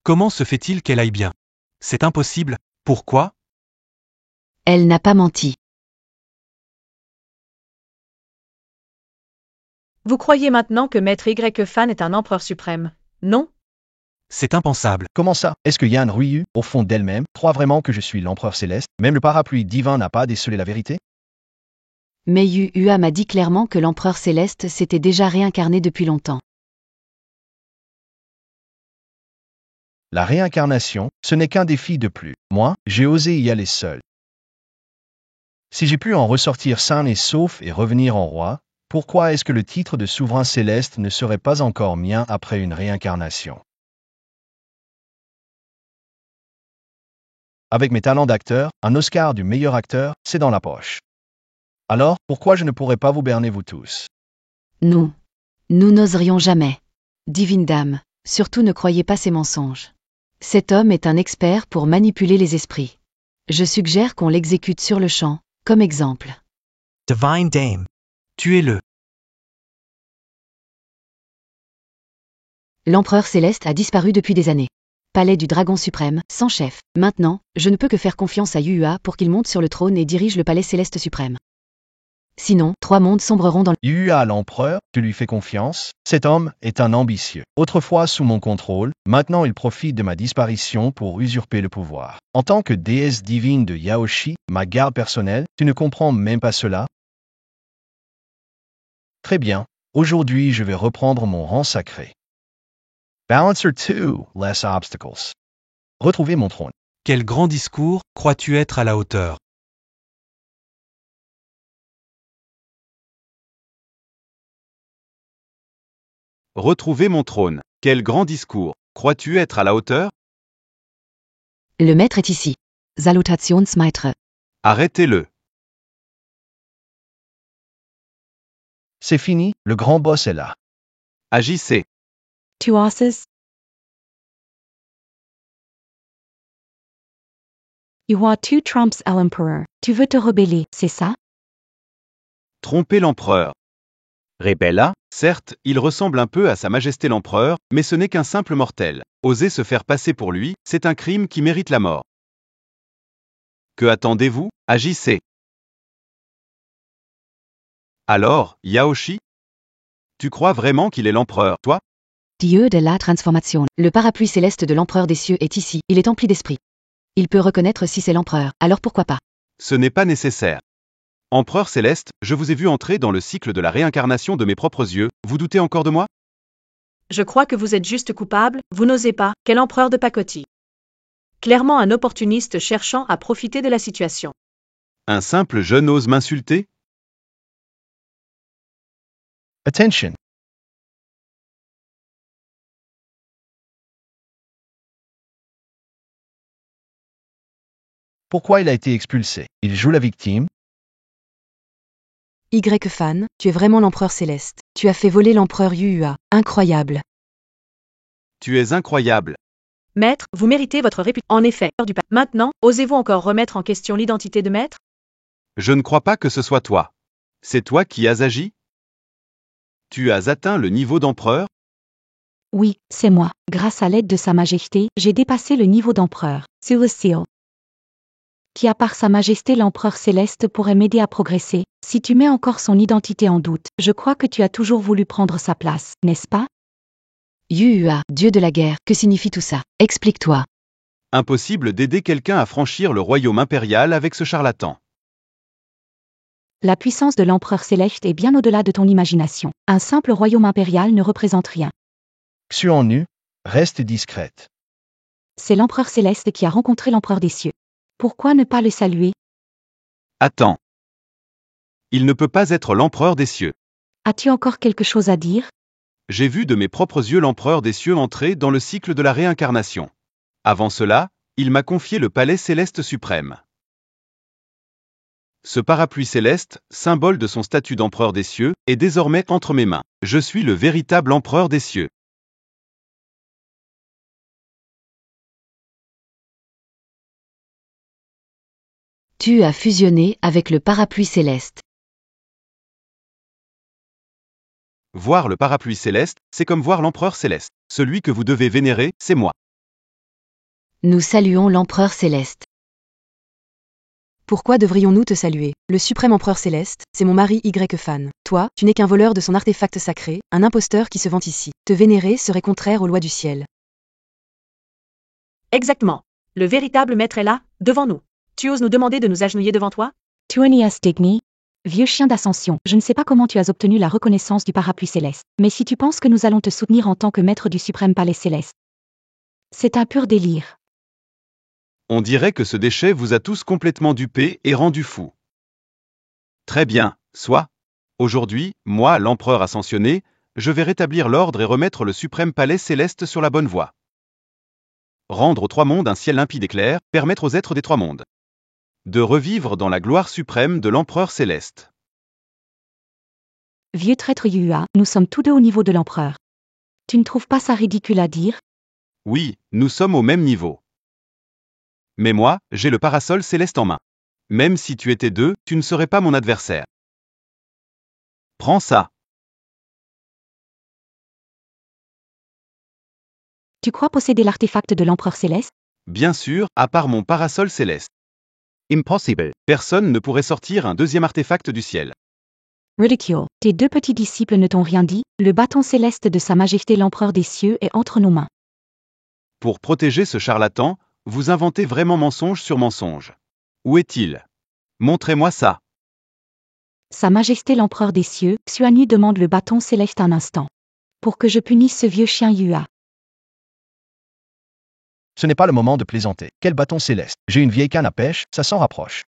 Comment se fait-il qu'elle aille bien? C'est impossible. Pourquoi? Elle n'a pas menti. Vous croyez maintenant que Maître Y-Fan est un empereur suprême, non? C'est impensable. Comment ça? Est-ce que Yan Ryu, au fond d'elle-même, croit vraiment que je suis l'empereur céleste? Même le parapluie divin n'a pas décelé la vérité? Mais Yu Hua m'a dit clairement que l'empereur céleste s'était déjà réincarné depuis longtemps. La réincarnation, ce n'est qu'un défi de plus. Moi, j'ai osé y aller seul. Si j'ai pu en ressortir sain et sauf et revenir en roi, pourquoi est-ce que le titre de souverain céleste ne serait pas encore mien après une réincarnation? Avec mes talents d'acteur, un Oscar du meilleur acteur, c'est dans la poche. Alors, pourquoi je ne pourrais pas vous berner vous tous? Nous n'oserions jamais. Divine Dame, surtout ne croyez pas ces mensonges. Cet homme est un expert pour manipuler les esprits. Je suggère qu'on l'exécute sur le champ, comme exemple. Divine Dame. Tuez-le. L'empereur céleste a disparu depuis des années. Palais du Dragon suprême, sans chef. Maintenant, je ne peux que faire confiance à Yu Hua pour qu'il monte sur le trône et dirige le palais céleste suprême. Sinon, 3 mondes sombreront dans le... Yu Hua l'empereur, tu lui fais confiance? Cet homme est un ambitieux. Autrefois sous mon contrôle, maintenant il profite de ma disparition pour usurper le pouvoir. En tant que déesse divine de Yaoshi, ma garde personnelle, tu ne comprends même pas cela? Très bien. Aujourd'hui je vais reprendre mon rang sacré. Balancer 2, less obstacles. Retrouver mon trône. Quel grand discours, crois-tu être à la hauteur? Retrouver mon trône. Quel grand discours. Crois-tu être à la hauteur? Le maître est ici. Salutationsmaître. Arrêtez-le. C'est fini, le grand boss est là. Agissez. Tu oses? You are two trumps à l'empereur. Tu veux te rebeller, c'est ça? Tromper l'empereur. Rebella, certes, il ressemble un peu à Sa Majesté l'Empereur, mais ce n'est qu'un simple mortel. Oser se faire passer pour lui, c'est un crime qui mérite la mort. Que attendez-vous? Agissez. Alors, Yaoshi? Tu crois vraiment qu'il est l'empereur, toi? Dieu de la transformation. Le parapluie céleste de l'empereur des cieux est ici. Il est empli d'esprit. Il peut reconnaître si c'est l'empereur, alors pourquoi pas? Ce n'est pas nécessaire. Empereur céleste, je vous ai vu entrer dans le cycle de la réincarnation de mes propres yeux, vous doutez encore de moi? Je crois que vous êtes juste coupable, vous n'osez pas, quel empereur de pacotille. Clairement un opportuniste cherchant à profiter de la situation. Un simple jeune ose m'insulter? Attention. Pourquoi il a été expulsé? Il joue la victime? Y-Fan, tu es vraiment l'empereur céleste. Tu as fait voler l'empereur Yu Hua. Incroyable. Tu es incroyable. Maître, vous méritez votre réputation. En effet, maintenant, osez-vous encore remettre en question l'identité de maître? Je ne crois pas que ce soit toi. C'est toi qui as agi? Tu as atteint le niveau d'empereur? Oui, c'est moi. Grâce à l'aide de Sa Majesté, j'ai dépassé le niveau d'empereur. Sous le seal. Qui à part Sa Majesté l'Empereur Céleste pourrait m'aider à progresser, si tu mets encore son identité en doute, je crois que tu as toujours voulu prendre sa place, n'est-ce pas? Yu Hua, dieu de la guerre, que signifie tout ça? Explique-toi. Impossible d'aider quelqu'un à franchir le royaume impérial avec ce charlatan. La puissance de l'Empereur Céleste est bien au-delà de ton imagination. Un simple royaume impérial ne représente rien. Xuan-Nu, reste discrète. C'est l'Empereur Céleste qui a rencontré l'Empereur des cieux. Pourquoi ne pas le saluer? Attends. Il ne peut pas être l'empereur des cieux. As-tu encore quelque chose à dire? J'ai vu de mes propres yeux l'empereur des cieux entrer dans le cycle de la réincarnation. Avant cela, il m'a confié le palais céleste suprême. Ce parapluie céleste, symbole de son statut d'empereur des cieux, est désormais entre mes mains. Je suis le véritable empereur des cieux. Tu as fusionné avec le parapluie céleste. Voir le parapluie céleste, c'est comme voir l'empereur céleste. Celui que vous devez vénérer, c'est moi. Nous saluons l'empereur céleste. Pourquoi devrions-nous te saluer? Le suprême empereur céleste, c'est mon mari Y-Fan. Toi, tu n'es qu'un voleur de son artefact sacré, un imposteur qui se vante ici. Te vénérer serait contraire aux lois du ciel. Exactement. Le véritable maître est là, devant nous. Tu oses nous demander de nous agenouiller devant toi? Tuonias Digni, vieux chien d'ascension, je ne sais pas comment tu as obtenu la reconnaissance du parapluie céleste, mais si tu penses que nous allons te soutenir en tant que maître du suprême palais céleste, c'est un pur délire. On dirait que ce déchet vous a tous complètement dupés et rendus fous. Très bien, soit. Aujourd'hui, moi, l'empereur ascensionné, je vais rétablir l'ordre et remettre le suprême palais céleste sur la bonne voie. Rendre aux trois mondes un ciel limpide et clair, permettre aux êtres des trois mondes de revivre dans la gloire suprême de l'empereur céleste. Vieux traître Yua, nous sommes tous deux au niveau de l'empereur. Tu ne trouves pas ça ridicule à dire? Oui, nous sommes au même niveau. Mais moi, j'ai le parasol céleste en main. Même si tu étais deux, tu ne serais pas mon adversaire. Prends ça. Tu crois posséder l'artefact de l'empereur céleste? Bien sûr, à part mon parasol céleste. Impossible. Personne ne pourrait sortir un deuxième artefact du ciel. Ridicule. Tes deux petits disciples ne t'ont rien dit, le bâton céleste de Sa Majesté l'Empereur des cieux est entre nos mains. Pour protéger ce charlatan, vous inventez vraiment mensonge sur mensonge. Où est-il? Montrez-moi ça. Sa Majesté l'Empereur des cieux, Xuanu demande le bâton céleste un instant. Pour que je punisse ce vieux chien Yua. Ce n'est pas le moment de plaisanter. Quel bâton céleste? J'ai une vieille canne à pêche, ça s'en rapproche.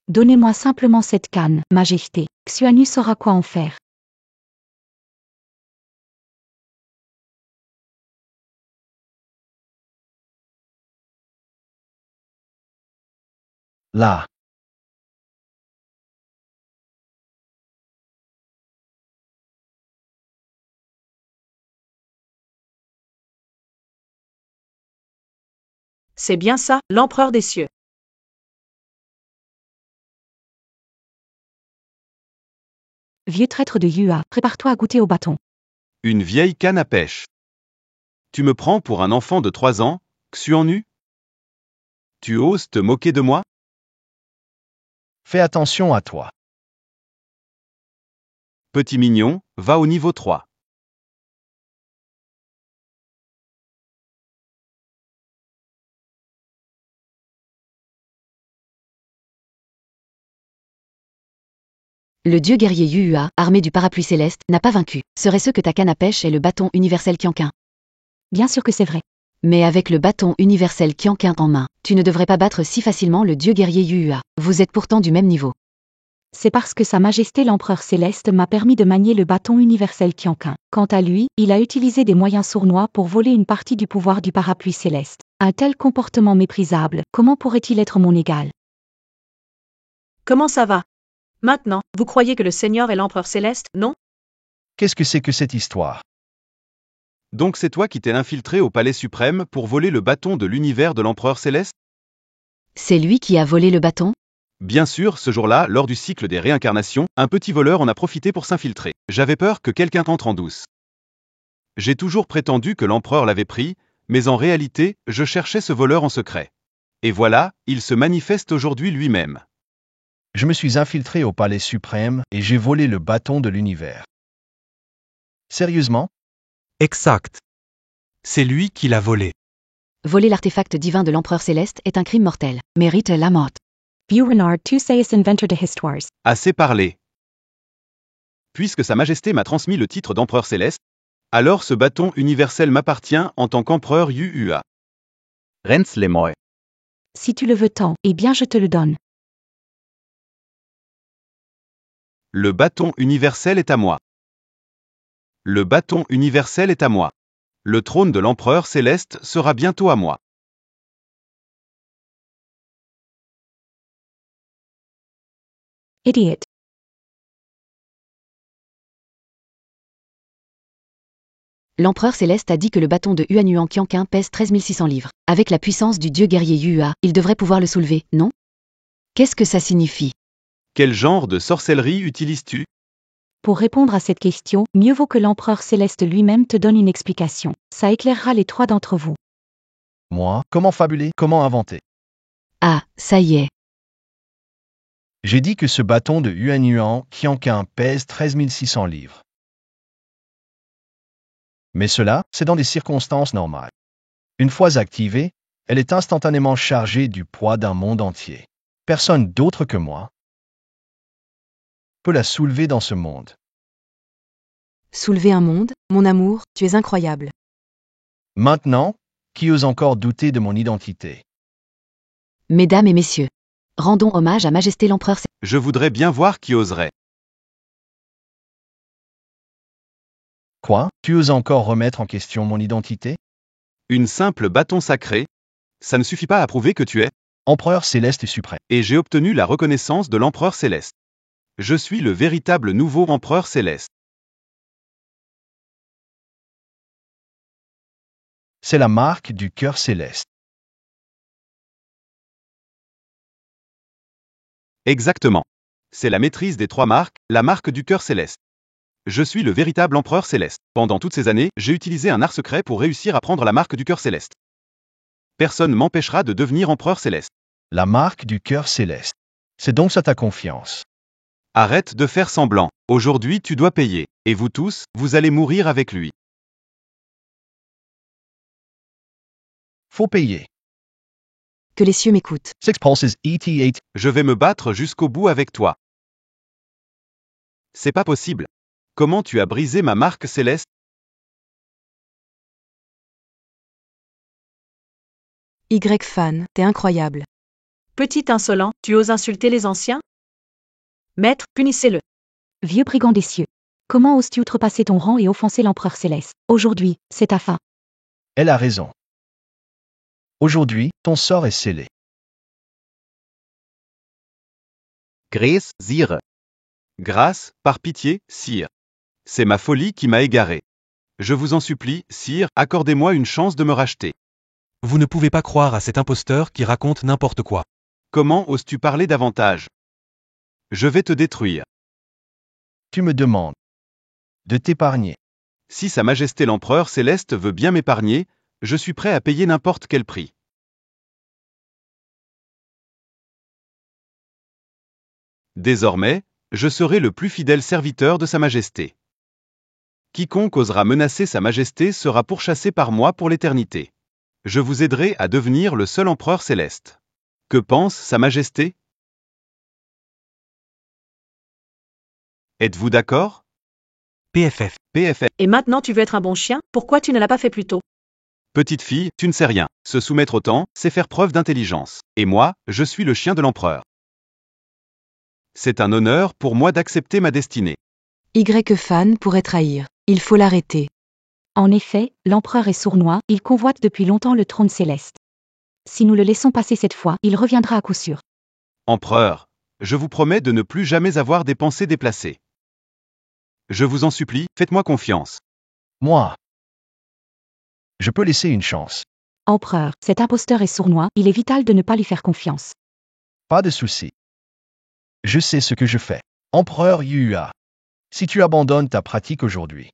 Donnez-moi simplement cette canne, Majesté. Xuanu saura quoi en faire. Là. C'est bien ça, l'empereur des cieux. Vieux traître de Yua, prépare-toi à goûter au bâton. Une vieille canne à pêche. Tu me prends pour un enfant de 3 ans, Xuanu? Tu oses te moquer de moi? Fais attention à toi. Petit mignon, va au niveau 3. Le dieu guerrier Yua, armé du parapluie céleste, n'a pas vaincu. Serait-ce que ta canne à pêche est le bâton universel Qianqin? Bien sûr que c'est vrai. Mais avec le bâton universel Qianqin en main, tu ne devrais pas battre si facilement le dieu guerrier Yua. Vous êtes pourtant du même niveau. C'est parce que Sa Majesté l'Empereur céleste m'a permis de manier le bâton universel Qianqin. Quant à lui, il a utilisé des moyens sournois pour voler une partie du pouvoir du parapluie céleste. Un tel comportement méprisable, comment pourrait-il être mon égal? Comment ça va? Maintenant, vous croyez que le Seigneur est l'empereur céleste, non? Qu'est-ce que c'est que cette histoire? Donc c'est toi qui t'es infiltré au palais suprême pour voler le bâton de l'univers de l'empereur céleste? C'est lui qui a volé le bâton? Bien sûr, ce jour-là, lors du cycle des réincarnations, un petit voleur en a profité pour s'infiltrer. J'avais peur que quelqu'un entre en douce. J'ai toujours prétendu que l'empereur l'avait pris, mais en réalité, je cherchais ce voleur en secret. Et voilà, il se manifeste aujourd'hui lui-même. Je me suis infiltré au palais suprême et j'ai volé le bâton de l'univers. Sérieusement? Exact. C'est lui qui l'a volé. Voler l'artefact divin de l'empereur céleste est un crime mortel. Mérite la mort. Vieux renard, tu sais inventor de histoires. Assez parlé. Puisque Sa Majesté m'a transmis le titre d'empereur céleste, alors ce bâton universel m'appartient en tant qu'empereur Yua. Rens les moi. Si tu le veux tant, eh bien je te le donne. Le bâton universel est à moi. Le bâton universel est à moi. Le trône de l'empereur céleste sera bientôt à moi. Idiot. L'empereur céleste a dit que le bâton de Huan Qianqin pèse 13 600 livres. Avec la puissance du dieu guerrier Yua, il devrait pouvoir le soulever, non? Qu'est-ce que ça signifie? Quel genre de sorcellerie utilises-tu? Pour répondre à cette question, mieux vaut que l'empereur céleste lui-même te donne une explication. Ça éclairera les trois d'entre vous. Moi, comment fabuler, comment inventer? Ah, ça y est. J'ai dit que ce bâton de Huan Qianqin pèse 13 600 livres. Mais cela, c'est dans des circonstances normales. Une fois activée, elle est instantanément chargée du poids d'un monde entier. Personne d'autre que moi peut la soulever dans ce monde. Soulever un monde, mon amour, tu es incroyable. Maintenant, qui ose encore douter de mon identité? Mesdames et messieurs, rendons hommage à Majesté l'Empereur céleste. Je voudrais bien voir qui oserait. Quoi? Tu oses encore remettre en question mon identité? Une simple bâton sacré, ça ne suffit pas à prouver que tu es, Empereur céleste et suprême. et j'ai obtenu la reconnaissance de l'empereur céleste. Je suis le véritable nouveau empereur céleste. C'est la marque du cœur céleste. Exactement. C'est la maîtrise des trois marques, la marque du cœur céleste. Je suis le véritable empereur céleste. Pendant toutes ces années, j'ai utilisé un art secret pour réussir à prendre la marque du cœur céleste. Personne m'empêchera de devenir empereur céleste. La marque du cœur céleste. C'est donc ça ta confiance. Arrête de faire semblant. Aujourd'hui tu dois payer. Et vous tous, vous allez mourir avec lui. Faut payer. Que les cieux m'écoutent. Six pulses ET8. Je vais me battre jusqu'au bout avec toi. C'est pas possible. Comment tu as brisé ma marque céleste? Y-Fan, t'es incroyable. Petit insolent, tu oses insulter les anciens? Maître, punissez-le. Vieux brigand des cieux. Comment oses-tu outrepasser ton rang et offenser l'empereur céleste? Aujourd'hui, c'est ta fin. Elle a raison. Aujourd'hui, ton sort est scellé. Grâce, sire. Grâce, par pitié, sire. C'est ma folie qui m'a égaré. Je vous en supplie, sire, accordez-moi une chance de me racheter. Vous ne pouvez pas croire à cet imposteur qui raconte n'importe quoi. Comment oses-tu parler davantage? Je vais te détruire. Tu me demandes de t'épargner. Si Sa Majesté l'Empereur Céleste veut bien m'épargner, je suis prêt à payer n'importe quel prix. Désormais, je serai le plus fidèle serviteur de Sa Majesté. Quiconque osera menacer Sa Majesté sera pourchassé par moi pour l'éternité. Je vous aiderai à devenir le seul empereur céleste. Que pense Sa Majesté? Êtes-vous d'accord? PFF. PFF. Et maintenant tu veux être un bon chien? Pourquoi tu ne l'as pas fait plus tôt? Petite fille, tu ne sais rien. Se soumettre au temps, c'est faire preuve d'intelligence. Et moi, je suis le chien de l'empereur. C'est un honneur pour moi d'accepter ma destinée. Y-Fan pourrait trahir. Il faut l'arrêter. En effet, l'empereur est sournois, il convoite depuis longtemps le trône céleste. Si nous le laissons passer cette fois, il reviendra à coup sûr. Empereur, je vous promets de ne plus jamais avoir des pensées déplacées. Je vous en supplie, faites-moi confiance. Moi, je peux laisser une chance. Empereur, cet imposteur est sournois, il est vital de ne pas lui faire confiance. Pas de souci. Je sais ce que je fais. Empereur Yua, si tu abandonnes ta pratique aujourd'hui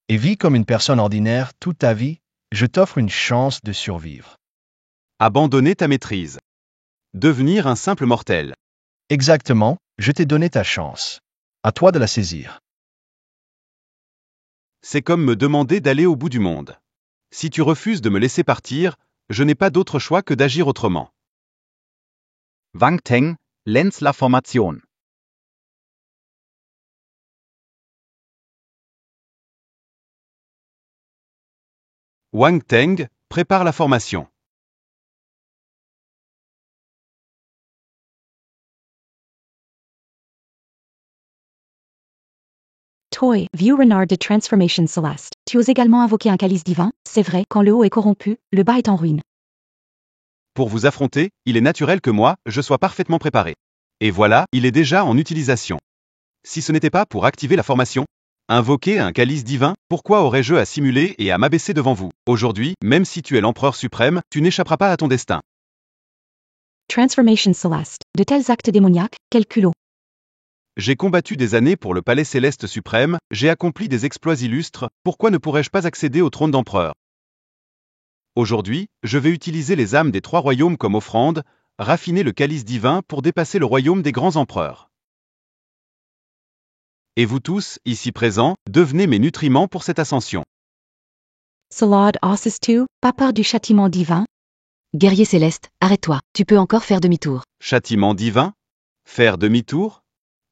et vis comme une personne ordinaire toute ta vie, je t'offre une chance de survivre. Abandonner ta maîtrise. Devenir un simple mortel. Exactement, je t'ai donné ta chance. À toi de la saisir. C'est comme me demander d'aller au bout du monde. Si tu refuses de me laisser partir, je n'ai pas d'autre choix que d'agir autrement. Wang Teng, lance la formation. Wang Teng, prépare la formation. Toi, vieux renard de transformation céleste, tu oses également invoquer un calice divin, c'est vrai, quand le haut est corrompu, le bas est en ruine. Pour vous affronter, il est naturel que moi, je sois parfaitement préparé. Et voilà, il est déjà en utilisation. Si ce n'était pas pour activer la formation, invoquer un calice divin, pourquoi aurais-je à simuler et à m'abaisser devant vous? Aujourd'hui, même si tu es l'empereur suprême, tu n'échapperas pas à ton destin. Transformation Celeste. De tels actes démoniaques, quel culot. J'ai combattu des années pour le palais céleste suprême, j'ai accompli des exploits illustres, pourquoi ne pourrais-je pas accéder au trône d'empereur? Aujourd'hui, je vais utiliser les âmes des 3 royaumes comme offrande, raffiner le calice divin pour dépasser le royaume des grands empereurs. Et vous tous, ici présents, devenez mes nutriments pour cette ascension. Solad Ossus 2, pas peur du châtiment divin. Guerrier céleste, arrête-toi, tu peux encore faire demi-tour. Châtiment divin? Faire demi-tour?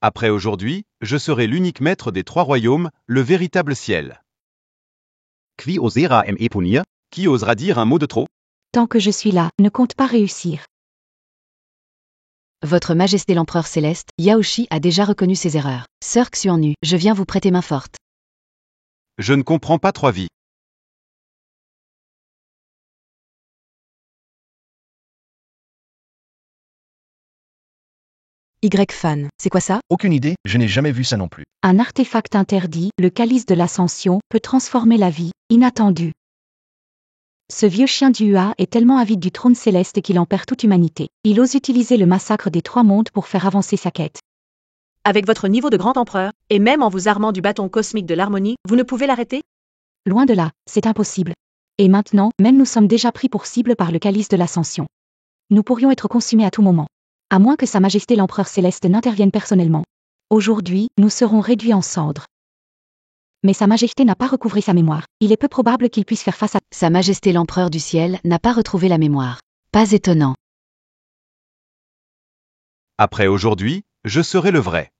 Après aujourd'hui, je serai l'unique maître des 3 royaumes, le véritable ciel. Qui osera punir? Qui osera dire un mot de trop? Tant que je suis là, ne compte pas réussir. Votre Majesté l'Empereur Céleste, Yaoshi a déjà reconnu ses erreurs. Sœur Xuannu, je viens vous prêter main forte. Je ne comprends pas 3 vies. Y-Fan, c'est quoi ça? Aucune idée, je n'ai jamais vu ça non plus. Un artefact interdit, le calice de l'ascension, peut transformer la vie, inattendu. Ce vieux chien du Hua est tellement avide du trône céleste qu'il en perd toute humanité. Il ose utiliser le massacre des 3 mondes pour faire avancer sa quête. Avec votre niveau de grand empereur, et même en vous armant du bâton cosmique de l'harmonie, vous ne pouvez l'arrêter? Loin de là, c'est impossible. Et maintenant, même nous sommes déjà pris pour cible par le calice de l'ascension. Nous pourrions être consumés à tout moment. À moins que Sa Majesté l'Empereur Céleste n'intervienne personnellement. Aujourd'hui, nous serons réduits en cendres. Mais Sa Majesté n'a pas recouvré sa mémoire. Il est peu probable qu'il puisse faire face à... Sa Majesté l'Empereur du Ciel n'a pas retrouvé la mémoire. Pas étonnant. Après aujourd'hui, je serai le vrai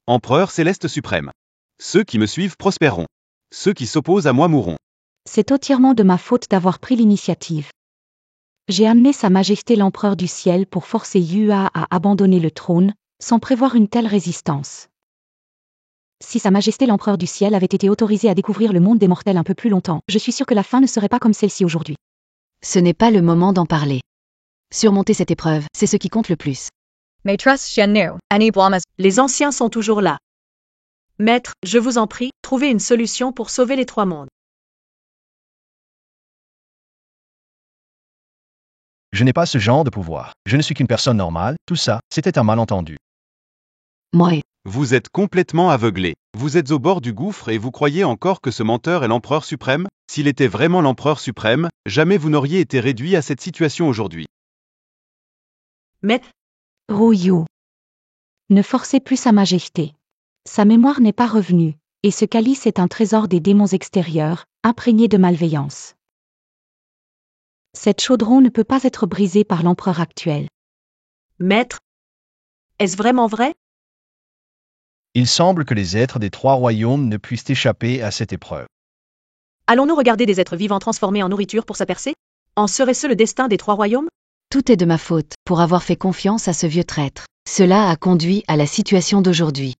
Empereur céleste suprême. Ceux qui me suivent prospéreront. Ceux qui s'opposent à moi mourront. C'est entièrement de ma faute d'avoir pris l'initiative. J'ai amené Sa Majesté l'Empereur du Ciel pour forcer Yua à abandonner le trône, sans prévoir une telle résistance. Si Sa Majesté l'Empereur du Ciel avait été autorisé à découvrir le monde des mortels un peu plus longtemps, je suis sûr que la fin ne serait pas comme celle-ci aujourd'hui. Ce n'est pas le moment d'en parler. Surmonter cette épreuve, c'est ce qui compte le plus. Maîtresse Xiannu, Annie Blamas. Les anciens sont toujours là. Maître, je vous en prie, trouvez une solution pour sauver les 3 mondes. Je n'ai pas ce genre de pouvoir. Je ne suis qu'une personne normale, tout ça, c'était un malentendu. Moi. Vous êtes complètement aveuglé. Vous êtes au bord du gouffre et vous croyez encore que ce menteur est l'empereur suprême? S'il était vraiment l'empereur suprême, jamais vous n'auriez été réduit à cette situation aujourd'hui. Maître, Rouillou. Ne forcez plus Sa Majesté. Sa mémoire n'est pas revenue, et ce calice est un trésor des démons extérieurs, imprégné de malveillance. Cette chaudron ne peut pas être brisée par l'empereur actuel. Maître, est-ce vraiment vrai? Il semble que les êtres des 3 royaumes ne puissent échapper à cette épreuve. Allons-nous regarder des êtres vivants transformés en nourriture pour s'apercer? En serait-ce le destin des 3 royaumes? Tout est de ma faute, pour avoir fait confiance à ce vieux traître. Cela a conduit à la situation d'aujourd'hui.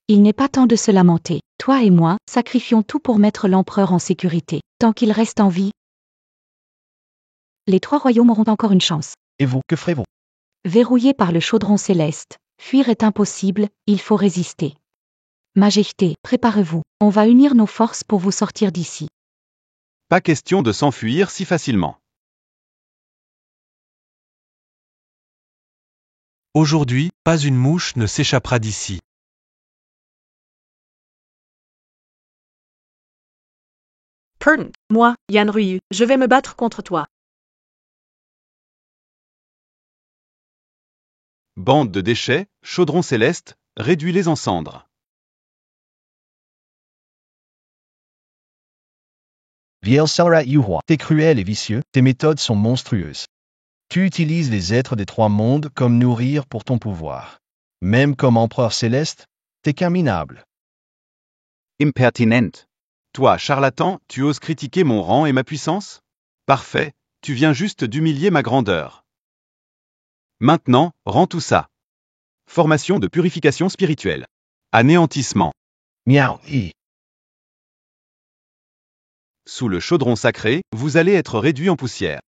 Il n'est pas temps de se lamenter. Toi et moi, sacrifions tout pour mettre l'empereur en sécurité. Tant qu'il reste en vie, les 3 royaumes auront encore une chance. Et vous, que ferez-vous? Verrouillé par le chaudron céleste, fuir est impossible, il faut résister. Majesté, préparez-vous, on va unir nos forces pour vous sortir d'ici. Pas question de s'enfuir si facilement. Aujourd'hui, pas une mouche ne s'échappera d'ici. Pern, moi, Yan Ryu, je vais me battre contre toi. Bande de déchets, chaudron céleste, réduis-les en cendres. Viel Selrat Yuhua, t'es cruel et vicieux, tes méthodes sont monstrueuses. Tu utilises les êtres des 3 mondes comme nourrir pour ton pouvoir. Même comme empereur céleste, t'es qu'un minable. Impertinent. Toi, charlatan, tu oses critiquer mon rang et ma puissance? Parfait, tu viens juste d'humilier ma grandeur. Maintenant, rends tout ça. Formation de purification spirituelle. Anéantissement. Miaou, hi. Sous le chaudron sacré, vous allez être réduit en poussière.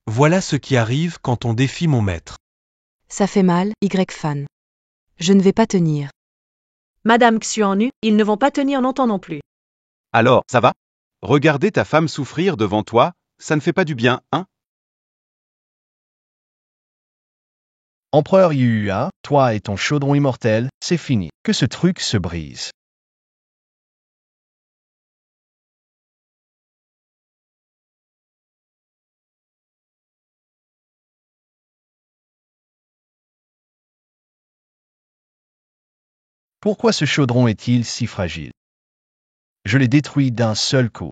Voilà ce qui arrive quand on défie mon maître. Ça fait mal, Y fan. Je ne vais pas tenir. Madame Xuanu, ils ne vont pas tenir longtemps non plus. Alors, ça va? Regarder ta femme souffrir devant toi, ça ne fait pas du bien, hein? Empereur Yua, toi et ton chaudron immortel, c'est fini. Que ce truc se brise. Pourquoi ce chaudron est-il si fragile? Je l'ai détruit d'un seul coup.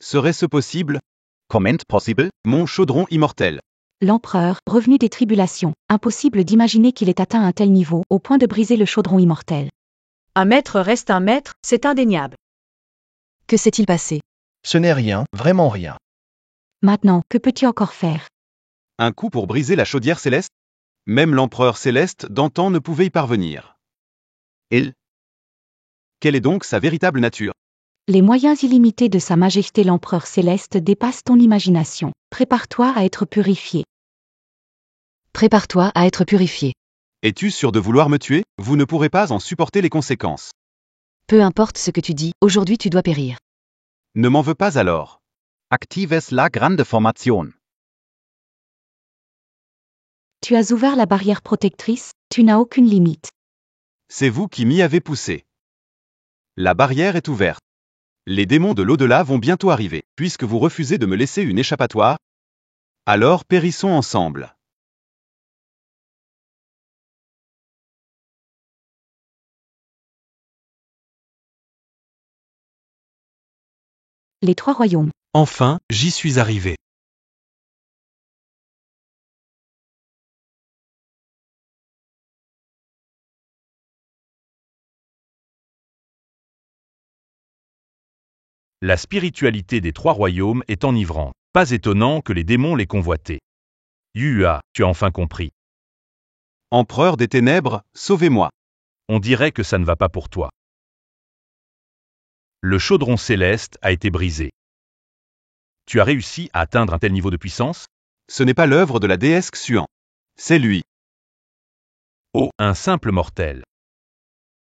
Serait-ce possible? Comment possible? Mon chaudron immortel. L'empereur, revenu des tribulations, impossible d'imaginer qu'il ait atteint un tel niveau, au point de briser le chaudron immortel. Un maître reste un maître, c'est indéniable. Que s'est-il passé? Ce n'est rien, vraiment rien. Maintenant, que peux-tu encore faire? Un coup pour briser la chaudière céleste? Même l'empereur céleste d'antan ne pouvait y parvenir. Quelle est donc sa véritable nature? Les moyens illimités de Sa Majesté l'Empereur Céleste dépassent ton imagination. Prépare-toi à être purifié. Prépare-toi à être purifié. Es-tu sûr de vouloir me tuer? Vous ne pourrez pas en supporter les conséquences. Peu importe ce que tu dis, aujourd'hui tu dois périr. Ne m'en veux pas alors. Actives la grande formation. Tu as ouvert la barrière protectrice, tu n'as aucune limite. C'est vous qui m'y avez poussé. La barrière est ouverte. Les démons de l'au-delà vont bientôt arriver. Puisque vous refusez de me laisser une échappatoire, alors périssons ensemble. Les trois royaumes. Enfin, j'y suis arrivé. La spiritualité des trois royaumes est enivrante. Pas étonnant que les démons l'aient convoité. Yua, tu as enfin compris. Empereur des ténèbres, sauvez-moi. On dirait que ça ne va pas pour toi. Le chaudron céleste a été brisé. Tu as réussi à atteindre un tel niveau de puissance? Ce n'est pas l'œuvre de la déesse Xuan. C'est lui. Oh, un simple mortel.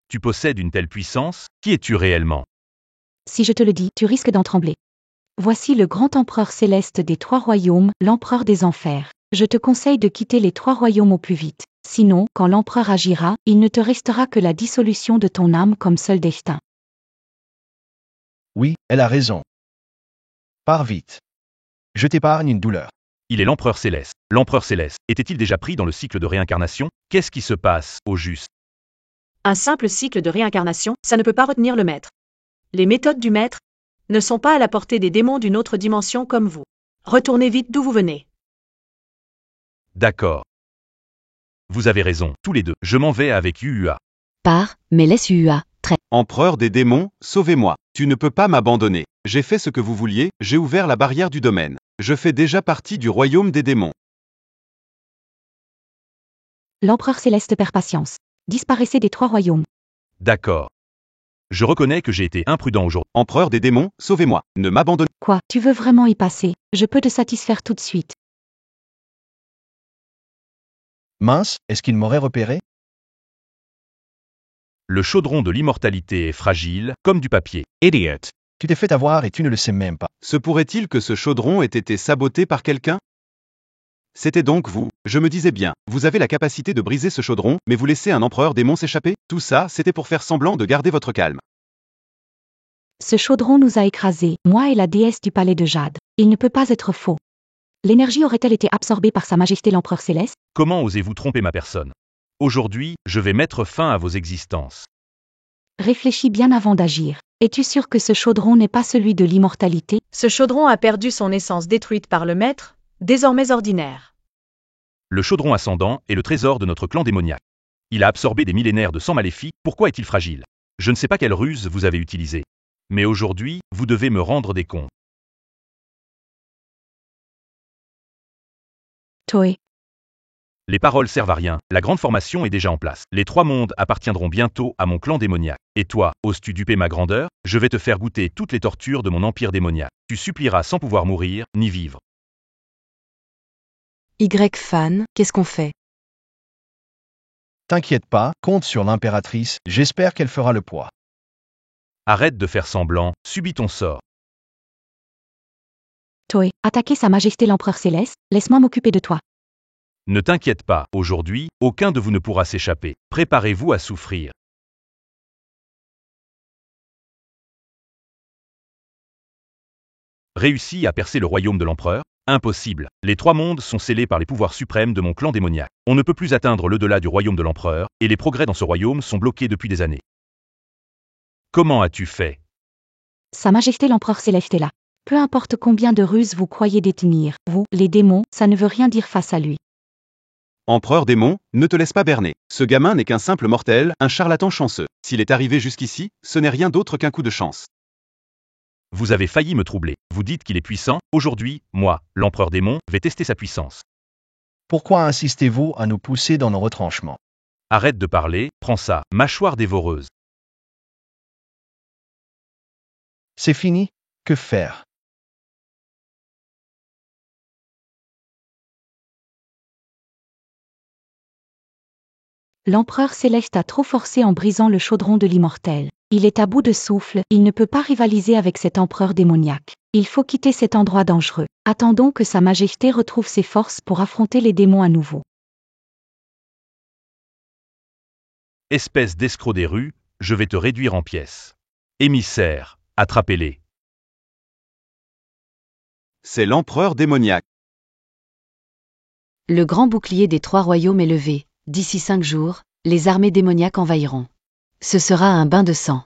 Tu possèdes une telle puissance? Qui es-tu réellement? Si je te le dis, tu risques d'en trembler. Voici le grand empereur céleste des trois royaumes, l'empereur des enfers. Je te conseille de quitter les trois royaumes au plus vite. Sinon, quand l'empereur agira, il ne te restera que la dissolution de ton âme comme seul destin. Oui, elle a raison. Pars vite. Je t'épargne une douleur. Il est l'empereur céleste. L'empereur céleste était-il déjà pris dans le cycle de réincarnation? Qu'est-ce qui se passe, au juste? Un simple cycle de réincarnation, ça ne peut pas retenir le maître. Les méthodes du maître ne sont pas à la portée des démons d'une autre dimension comme vous. Retournez vite d'où vous venez. D'accord. Vous avez raison, tous les deux. Je m'en vais avec Yua. Pars, mais laisse Yua. Empereur des démons, sauvez-moi. Tu ne peux pas m'abandonner. J'ai fait ce que vous vouliez, j'ai ouvert la barrière du domaine. Je fais déjà partie du royaume des démons. L'empereur céleste perd patience. Disparaissez des trois royaumes. D'accord. Je reconnais que j'ai été imprudent aujourd'hui. Empereur des démons, sauvez-moi. Ne m'abandonnez pas. Quoi, tu veux vraiment y passer? Je peux te satisfaire tout de suite. Mince, est-ce qu'il m'aurait repéré? Le chaudron de l'immortalité est fragile, comme du papier. Idiot. Tu t'es fait avoir et tu ne le sais même pas. Se pourrait-il que ce chaudron ait été saboté par quelqu'un? C'était donc vous. Je me disais bien, vous avez la capacité de briser ce chaudron, mais vous laissez un empereur démon s'échapper? Tout ça, c'était pour faire semblant de garder votre calme. Ce chaudron nous a écrasés, moi et la déesse du palais de Jade. Il ne peut pas être faux. L'énergie aurait-elle été absorbée par Sa Majesté l'Empereur Céleste? Comment osez-vous tromper ma personne? Aujourd'hui, je vais mettre fin à vos existences. Réfléchis bien avant d'agir. Es-tu sûr que ce chaudron n'est pas celui de l'immortalité? Ce chaudron a perdu son essence détruite par le maître, désormais ordinaire. Le chaudron ascendant est le trésor de notre clan démoniaque. Il a absorbé des millénaires de sang maléfique, pourquoi est-il fragile? Je ne sais pas quelle ruse vous avez utilisée. Mais aujourd'hui, vous devez me rendre des comptes. Toé. Les paroles servent à rien, la grande formation est déjà en place. Les trois mondes appartiendront bientôt à mon clan démoniaque. Et toi, oses-tu duper ma grandeur? Je vais te faire goûter toutes les tortures de mon empire démoniaque. Tu supplieras sans pouvoir mourir, ni vivre. Y fan, qu'est-ce qu'on fait? T'inquiète pas, compte sur l'impératrice, j'espère qu'elle fera le poids. Arrête de faire semblant, subis ton sort. Toi, attaquer Sa Majesté l'Empereur Céleste, laisse-moi m'occuper de toi. Ne t'inquiète pas, aujourd'hui, aucun de vous ne pourra s'échapper. Préparez-vous à souffrir. Réussi à percer le royaume de l'empereur? Impossible. Les trois mondes sont scellés par les pouvoirs suprêmes de mon clan démoniaque. On ne peut plus atteindre l'au-delà du royaume de l'empereur, et les progrès dans ce royaume sont bloqués depuis des années. Comment as-tu fait? Sa Majesté l'Empereur Céleste est là. Peu importe combien de ruses vous croyez détenir, vous, les démons, ça ne veut rien dire face à lui. Empereur démon, ne te laisse pas berner. Ce gamin n'est qu'un simple mortel, un charlatan chanceux. S'il est arrivé jusqu'ici, ce n'est rien d'autre qu'un coup de chance. Vous avez failli me troubler. Vous dites qu'il est puissant. Aujourd'hui, moi, l'empereur démon, vais tester sa puissance. Pourquoi insistez-vous à nous pousser dans nos retranchements? Arrête de parler, prends ça, mâchoire dévoreuse. C'est fini? Que faire? L'Empereur Céleste a trop forcé en brisant le chaudron de l'immortel. Il est à bout de souffle, il ne peut pas rivaliser avec cet empereur démoniaque. Il faut quitter cet endroit dangereux. Attendons que Sa Majesté retrouve ses forces pour affronter les démons à nouveau. Espèce d'escroc des rues, je vais te réduire en pièces. Émissaires, attrapez-les. C'est l'empereur démoniaque. Le grand bouclier des trois royaumes est levé. D'ici 5 jours, les armées démoniaques envahiront. Ce sera un bain de sang.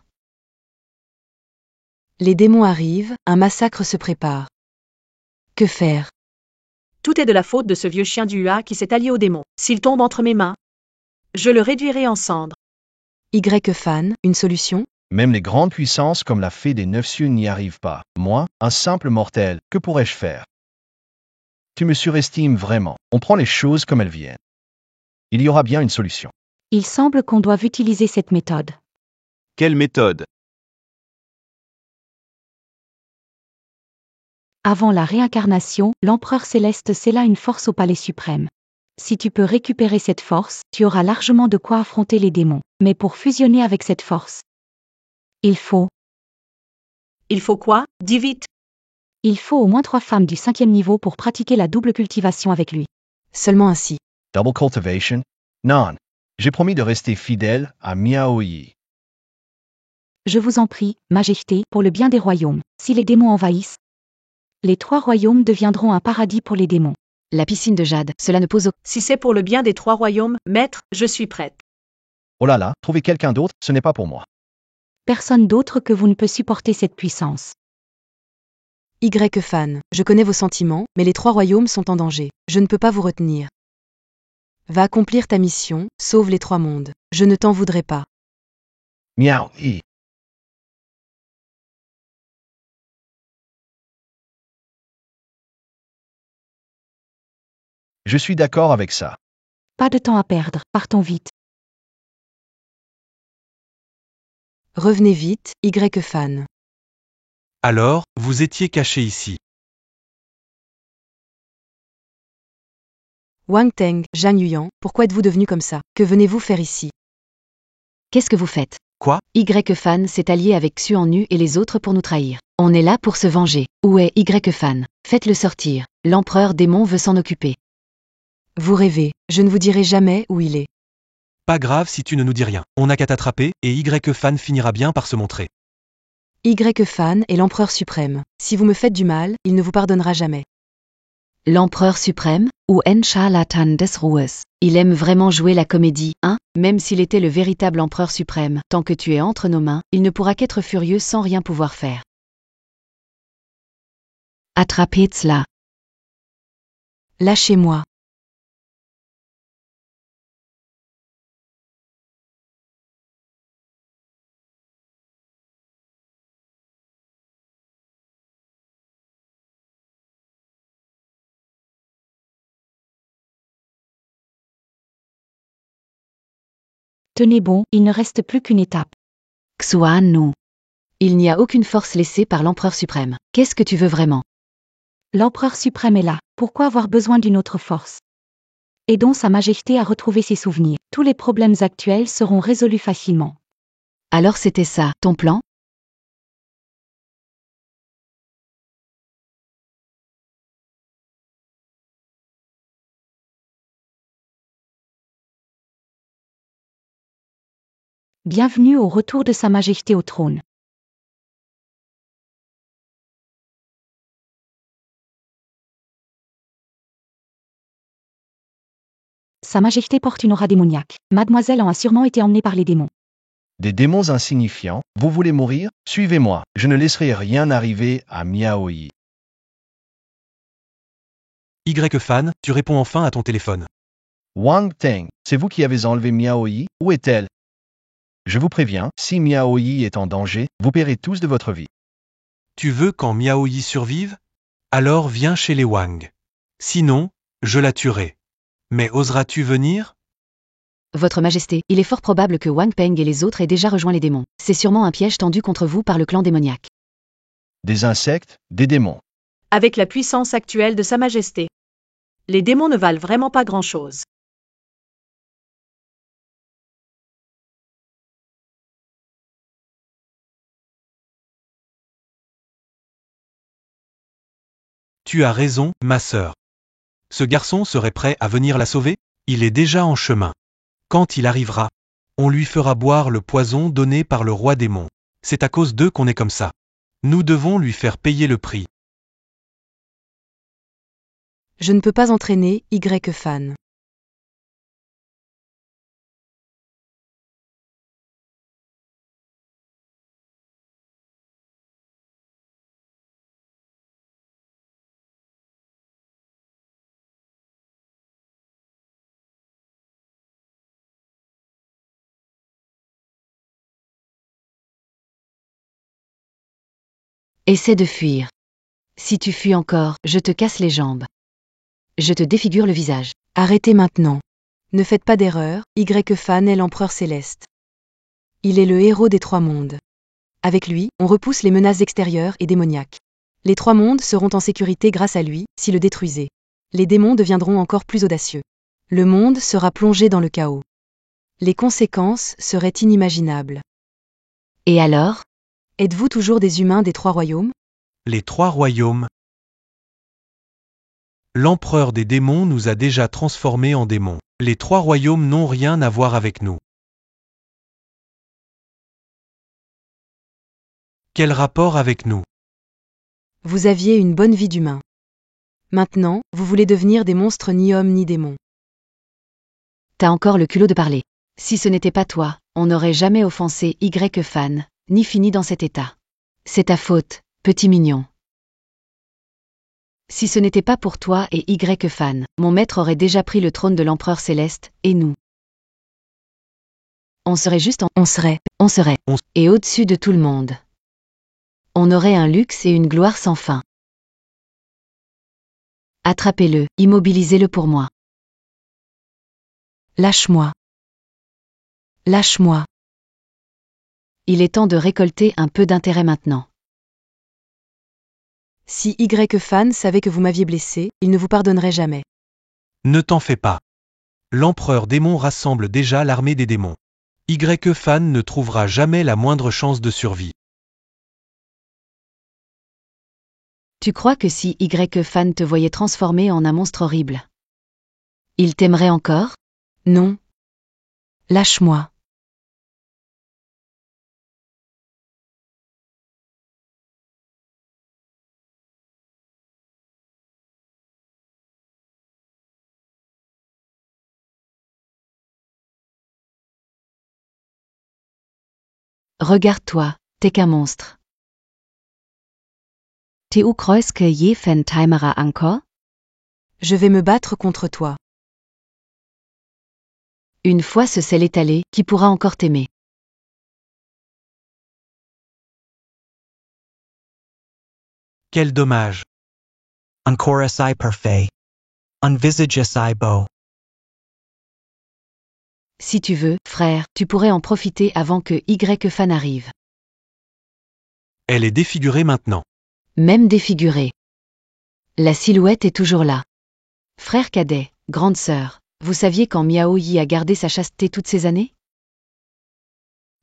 Les démons arrivent, un massacre se prépare. Que faire? Tout est de la faute de ce vieux chien du Hua qui s'est allié aux démons. S'il tombe entre mes mains, je le réduirai en cendres. Y-Fan, une solution? Même les grandes puissances comme la fée des 9 cieux n'y arrivent pas. Moi, un simple mortel, que pourrais-je faire? Tu me surestimes vraiment. On prend les choses comme elles viennent. Il y aura bien une solution. Il semble qu'on doive utiliser cette méthode. Quelle méthode? Avant la réincarnation, l'Empereur Céleste scella une force au Palais suprême. Si tu peux récupérer cette force, tu auras largement de quoi affronter les démons. Mais pour fusionner avec cette force, il faut quoi? Dis vite. Il faut au moins 3 femmes du 5e niveau pour pratiquer la double cultivation avec lui. Seulement ainsi. Double cultivation? Non. J'ai promis de rester fidèle à Miaoyi. Je vous en prie, Majesté, pour le bien des royaumes. Si les démons envahissent, les 3 royaumes deviendront un paradis pour les démons. La piscine de jade, cela ne pose aucun... Si c'est pour le bien des 3 royaumes, maître, je suis prête. Oh là là, trouver quelqu'un d'autre, ce n'est pas pour moi. Personne d'autre que vous ne peut supporter cette puissance. Y-Fan, je connais vos sentiments, mais les 3 royaumes sont en danger. Je ne peux pas vous retenir. Va accomplir ta mission, sauve les 3 mondes. Je ne t'en voudrais pas. Miaoyi. Je suis d'accord avec ça. Pas de temps à perdre, partons vite. Revenez vite, Y-Fan. Alors, vous étiez caché ici. Wang Teng, Zhang Yuyan, pourquoi êtes-vous devenu comme ça? Que venez-vous faire ici? Qu'est-ce que vous faites? Quoi? Y-Fan s'est allié avec Xuan-Nu et les autres pour nous trahir. On est là pour se venger. Où est Y-Fan? Faites-le sortir. L'empereur démon veut s'en occuper. Vous rêvez, je ne vous dirai jamais où il est. Pas grave si tu ne nous dis rien. On n'a qu'à t'attraper, et Y-Fan finira bien par se montrer. Y-Fan est l'empereur suprême. Si vous me faites du mal, il ne vous pardonnera jamais. L'empereur suprême, ou Charlatan des Ruhes. Il aime vraiment jouer la comédie, hein? Même s'il était le véritable empereur suprême, tant que tu es entre nos mains, il ne pourra qu'être furieux sans rien pouvoir faire. Attrapez-la. Lâchez-moi. Tenez bon, il ne reste plus qu'une étape. Xuan-Nu. Il n'y a aucune force laissée par l'empereur suprême. Qu'est-ce que tu veux vraiment? L'empereur suprême est là. Pourquoi avoir besoin d'une autre force? Aidons Sa Majesté à retrouver ses souvenirs. Tous les problèmes actuels seront résolus facilement. Alors c'était ça, ton plan? Bienvenue au retour de Sa Majesté au trône. Sa Majesté porte une aura démoniaque. Mademoiselle en a sûrement été emmenée par les démons. Des démons insignifiants, vous voulez mourir? Suivez-moi, je ne laisserai rien arriver à Miaoyi. Fan, tu réponds enfin à ton téléphone. Wang Teng, c'est vous qui avez enlevé Miaoyi? Où est-elle? Je vous préviens, si Miaoyi est en danger, vous paierez tous de votre vie. Tu veux qu'en Miaoyi survive? Alors viens chez les Wang. Sinon, je la tuerai. Mais oseras-tu venir? Votre Majesté, il est fort probable que Wang Peng et les autres aient déjà rejoint les démons. C'est sûrement un piège tendu contre vous par le clan démoniaque. Des insectes, des démons. Avec la puissance actuelle de Sa Majesté, les démons ne valent vraiment pas grand-chose. Tu as raison, ma sœur. Ce garçon serait prêt à venir la sauver? Il est déjà en chemin. Quand il arrivera, on lui fera boire le poison donné par le roi démon. C'est à cause d'eux qu'on est comme ça. Nous devons lui faire payer le prix. Je ne peux pas entraîner Fan. Essaie de fuir. Si tu fuis encore, je te casse les jambes. Je te défigure le visage. Arrêtez maintenant. Ne faites pas d'erreur, Fan est l'empereur céleste. Il est le héros des trois mondes. Avec lui, on repousse les menaces extérieures et démoniaques. Les trois mondes seront en sécurité grâce à lui, si le détruisez. Les démons deviendront encore plus audacieux. Le monde sera plongé dans le chaos. Les conséquences seraient inimaginables. Et alors? Êtes-vous toujours des humains des trois royaumes? Les trois royaumes. L'empereur des démons nous a déjà transformés en démons. Les trois royaumes n'ont rien à voir avec nous. Quel rapport avec nous? Vous aviez une bonne vie d'humain. Maintenant, vous voulez devenir des monstres ni hommes ni démons. T'as encore le culot de parler. Si ce n'était pas toi, on n'aurait jamais offensé Fan, ni fini dans cet état. C'est ta faute, petit mignon. Si ce n'était pas pour toi et Fan, mon maître aurait déjà pris le trône de l'empereur céleste, et nous. On serait juste on serait. Et au-dessus de tout le monde. On aurait un luxe et une gloire sans fin. Attrapez-le, immobilisez-le pour moi. Lâche-moi. Lâche-moi. Il est temps de récolter un peu d'intérêt maintenant. Si Fan savait que vous m'aviez blessé, il ne vous pardonnerait jamais. Ne t'en fais pas. L'empereur démon rassemble déjà l'armée des démons. Fan ne trouvera jamais la moindre chance de survie. Tu crois que si Fan te voyait transformé en un monstre horrible, il t'aimerait encore? Non. Lâche-moi. Regarde-toi, t'es qu'un monstre. Tu crois que je t'aimera encore? Je vais me battre contre toi. Une fois ce sel étalé, qui pourra encore t'aimer? Quel dommage. Ancora sai parfait. Un visage si beau. Si tu veux, frère, tu pourrais en profiter avant que Fan arrive. Elle est défigurée maintenant. Même défigurée. La silhouette est toujours là. Frère cadet, grande sœur, Vous saviez quand Miao Yi a gardé sa chasteté toutes ces années?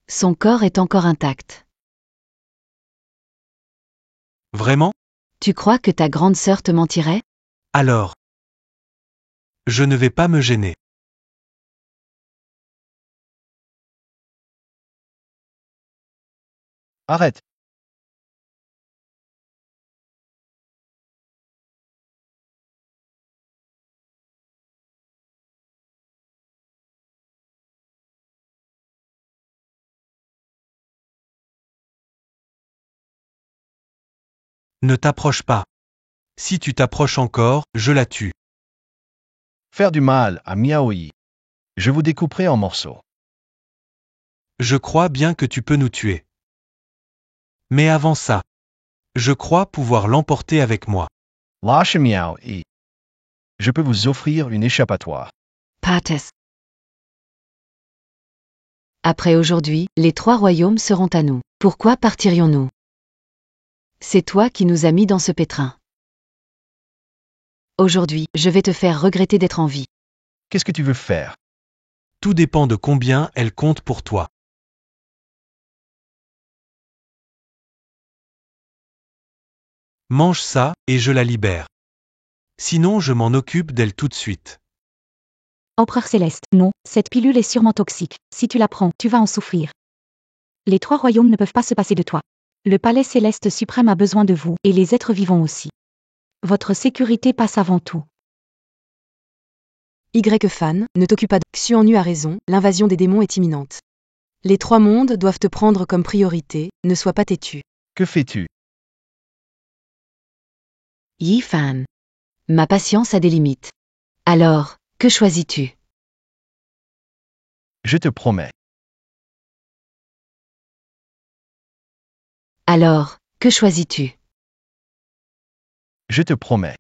Son corps est encore intact. Vraiment? Tu crois que ta grande sœur te mentirait? Alors. Je ne vais pas me gêner. Arrête. Ne t'approche pas. Si tu t'approches encore, je la tue. Faire du mal à Miao Yi. Je vous découperai en morceaux. Je crois bien que tu peux nous tuer. Mais avant ça, je crois pouvoir l'emporter avec moi. Lâche Miao Yi. Je peux vous offrir une échappatoire. Pates. Après aujourd'hui, les 3 royaumes seront à nous. Pourquoi partirions-nous? C'est toi qui nous as mis dans ce pétrin. Aujourd'hui, je vais te faire regretter d'être en vie. Qu'est-ce que tu veux faire? Tout dépend de combien elle compte pour toi. Mange ça, et je la libère. Sinon je m'en occupe d'elle tout de suite. Empereur céleste, non, cette pilule est sûrement toxique. Si tu la prends, tu vas en souffrir. Les 3 royaumes ne peuvent pas se passer de toi. Le palais céleste suprême a besoin de vous, et les êtres vivants aussi. Votre sécurité passe avant tout. Fan, ne t'occupe pas de... Xuan Nu a raison, l'invasion des démons est imminente. Les 3 mondes doivent te prendre comme priorité, ne sois pas têtu. Que fais-tu? Yi Fan. Ma patience a des limites. Alors, que choisis-tu? Je te promets. Alors, que choisis-tu? Je te promets.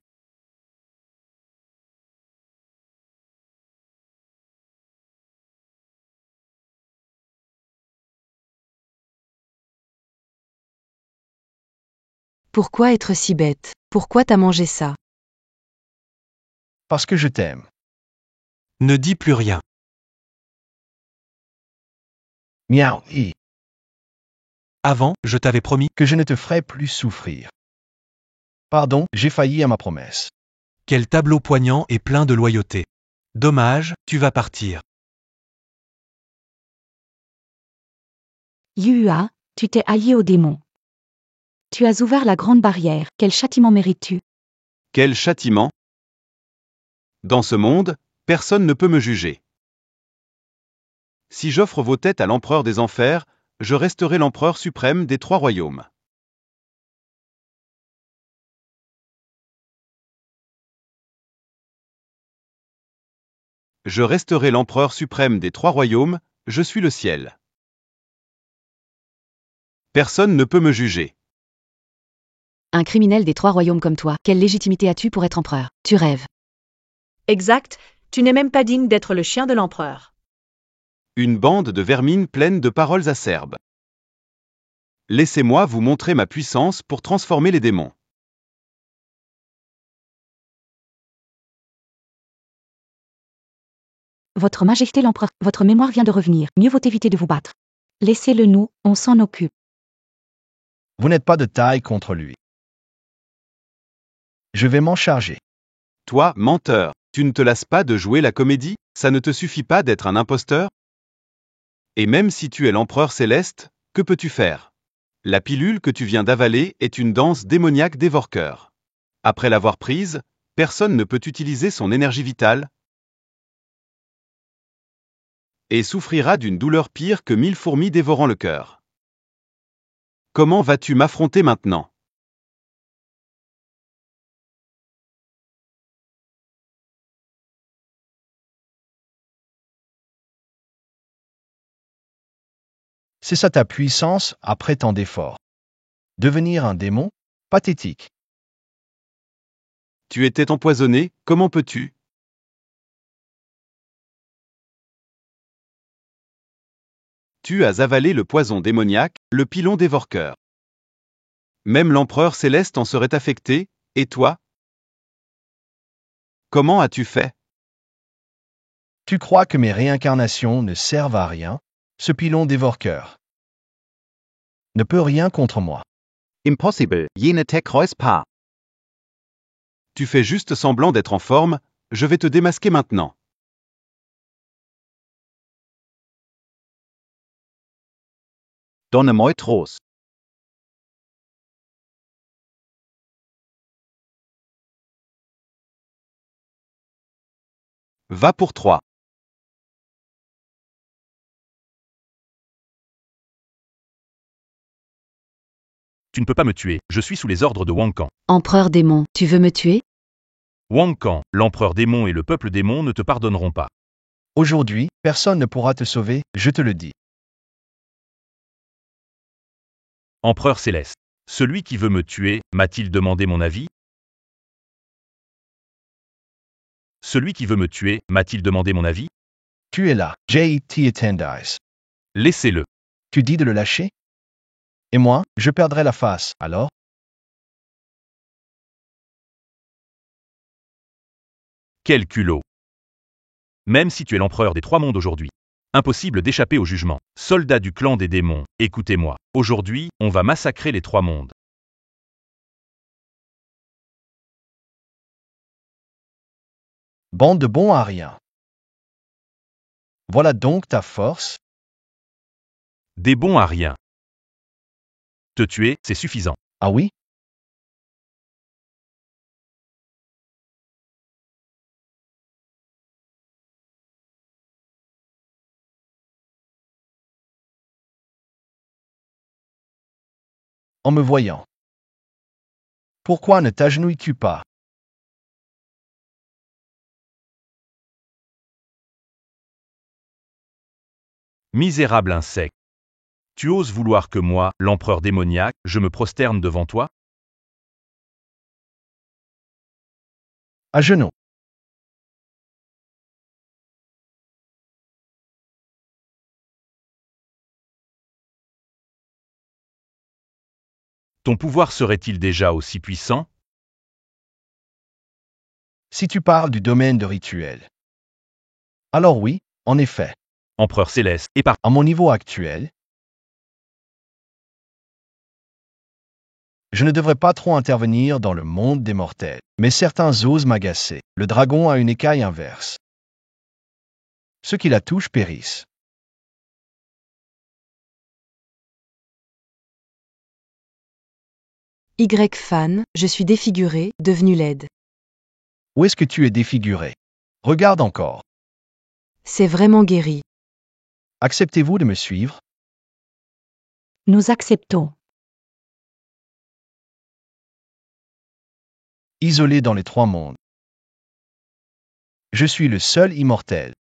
Pourquoi être si bête? Pourquoi t'as mangé ça? Parce que je t'aime. Ne dis plus rien. Miao Yi. Avant, je t'avais promis Que je ne te ferai plus souffrir. Pardon, j'ai failli à ma promesse. quel tableau poignant et plein de loyauté. Dommage, tu vas partir. Yua, tu t'es allié aux démons. Tu as ouvert la grande barrière, quel châtiment mérites-tu? Quel châtiment? Dans ce monde, personne ne peut me juger. Si j'offre vos têtes à l'empereur des enfers, je resterai l'empereur suprême des 3 royaumes. Je resterai l'empereur suprême des 3 royaumes, je suis le ciel. Personne ne peut me juger. Un criminel des 3 royaumes comme toi, quelle légitimité as-tu pour être empereur? Tu rêves. Exact, tu n'es même pas digne d'être le chien de l'empereur. Une bande de vermines pleine de paroles acerbes. Laissez-moi vous montrer ma puissance pour transformer les démons. Votre Majesté l'Empereur, votre mémoire vient de revenir, mieux vaut éviter de vous battre. Laissez-le nous, on s'en occupe. Vous n'êtes pas de taille contre lui. Je vais m'en charger. Toi, menteur, tu ne te lasses pas de jouer la comédie? Ça ne te suffit pas d'être un imposteur? Et même si tu es l'empereur céleste, que peux-tu faire? La pilule que tu viens d'avaler est une danse démoniaque dévore-cœur. Après l'avoir prise, personne ne peut utiliser son énergie vitale et souffrira d'une douleur pire que 1000 fourmis dévorant le cœur. Comment vas-tu m'affronter maintenant? C'est ça ta puissance après tant d'efforts. Devenir un démon? Pathétique. Tu étais empoisonné, comment peux-tu? Tu as avalé le poison démoniaque, le pilon dévore-cœur. Même l'empereur céleste en serait affecté, et toi? Comment as-tu fait? Tu crois que mes réincarnations ne servent à rien? Ce pilon dévore-cœur ne peut rien contre moi. Impossible, jene Tech Kreuzpaar. Tu fais juste semblant d'être en forme, je vais te démasquer maintenant. Donne moi Trost. Va pour 3. Tu ne peux pas me tuer, je suis sous les ordres de Wang Kang. Empereur démon, tu veux me tuer? Wang Kang, l'empereur démon et le peuple démon ne te pardonneront pas. Aujourd'hui, personne ne pourra te sauver, je te le dis. Empereur céleste. Celui qui veut me tuer, m'a-t-il demandé mon avis? Celui qui veut me tuer, m'a-t-il demandé mon avis? Tu es là, J.T. Attendis. Laissez-le. Tu dis de le lâcher? Et moi, je perdrai la face, alors? Quel culot. Même si tu es l'empereur des 3 mondes aujourd'hui. Impossible d'échapper au jugement. Soldats du clan des démons, écoutez-moi. Aujourd'hui, on va massacrer les 3 mondes. Bande de bons à rien. Voilà donc ta force? Des bons à rien. Te tuer, c'est suffisant. Ah oui? En me voyant. Pourquoi ne t'agenouilles-tu pas? Misérable insecte. Tu oses vouloir que moi, l'empereur démoniaque, je me prosterne devant toi? À genoux. Ton pouvoir serait-il déjà aussi puissant? Si tu parles du domaine de rituel. Alors oui, en effet. Empereur céleste, et par À mon niveau actuel, je ne devrais pas trop intervenir dans le monde des mortels, mais certains osent m'agacer. Le dragon a une écaille inverse. Ceux qui la touchent périssent. Y fan, je suis défiguré, devenu laide. Où est-ce que tu es défiguré? Regarde encore. C'est vraiment guéri. Acceptez-vous de me suivre? Nous acceptons. Isolé dans les 3 mondes. Je suis le seul immortel.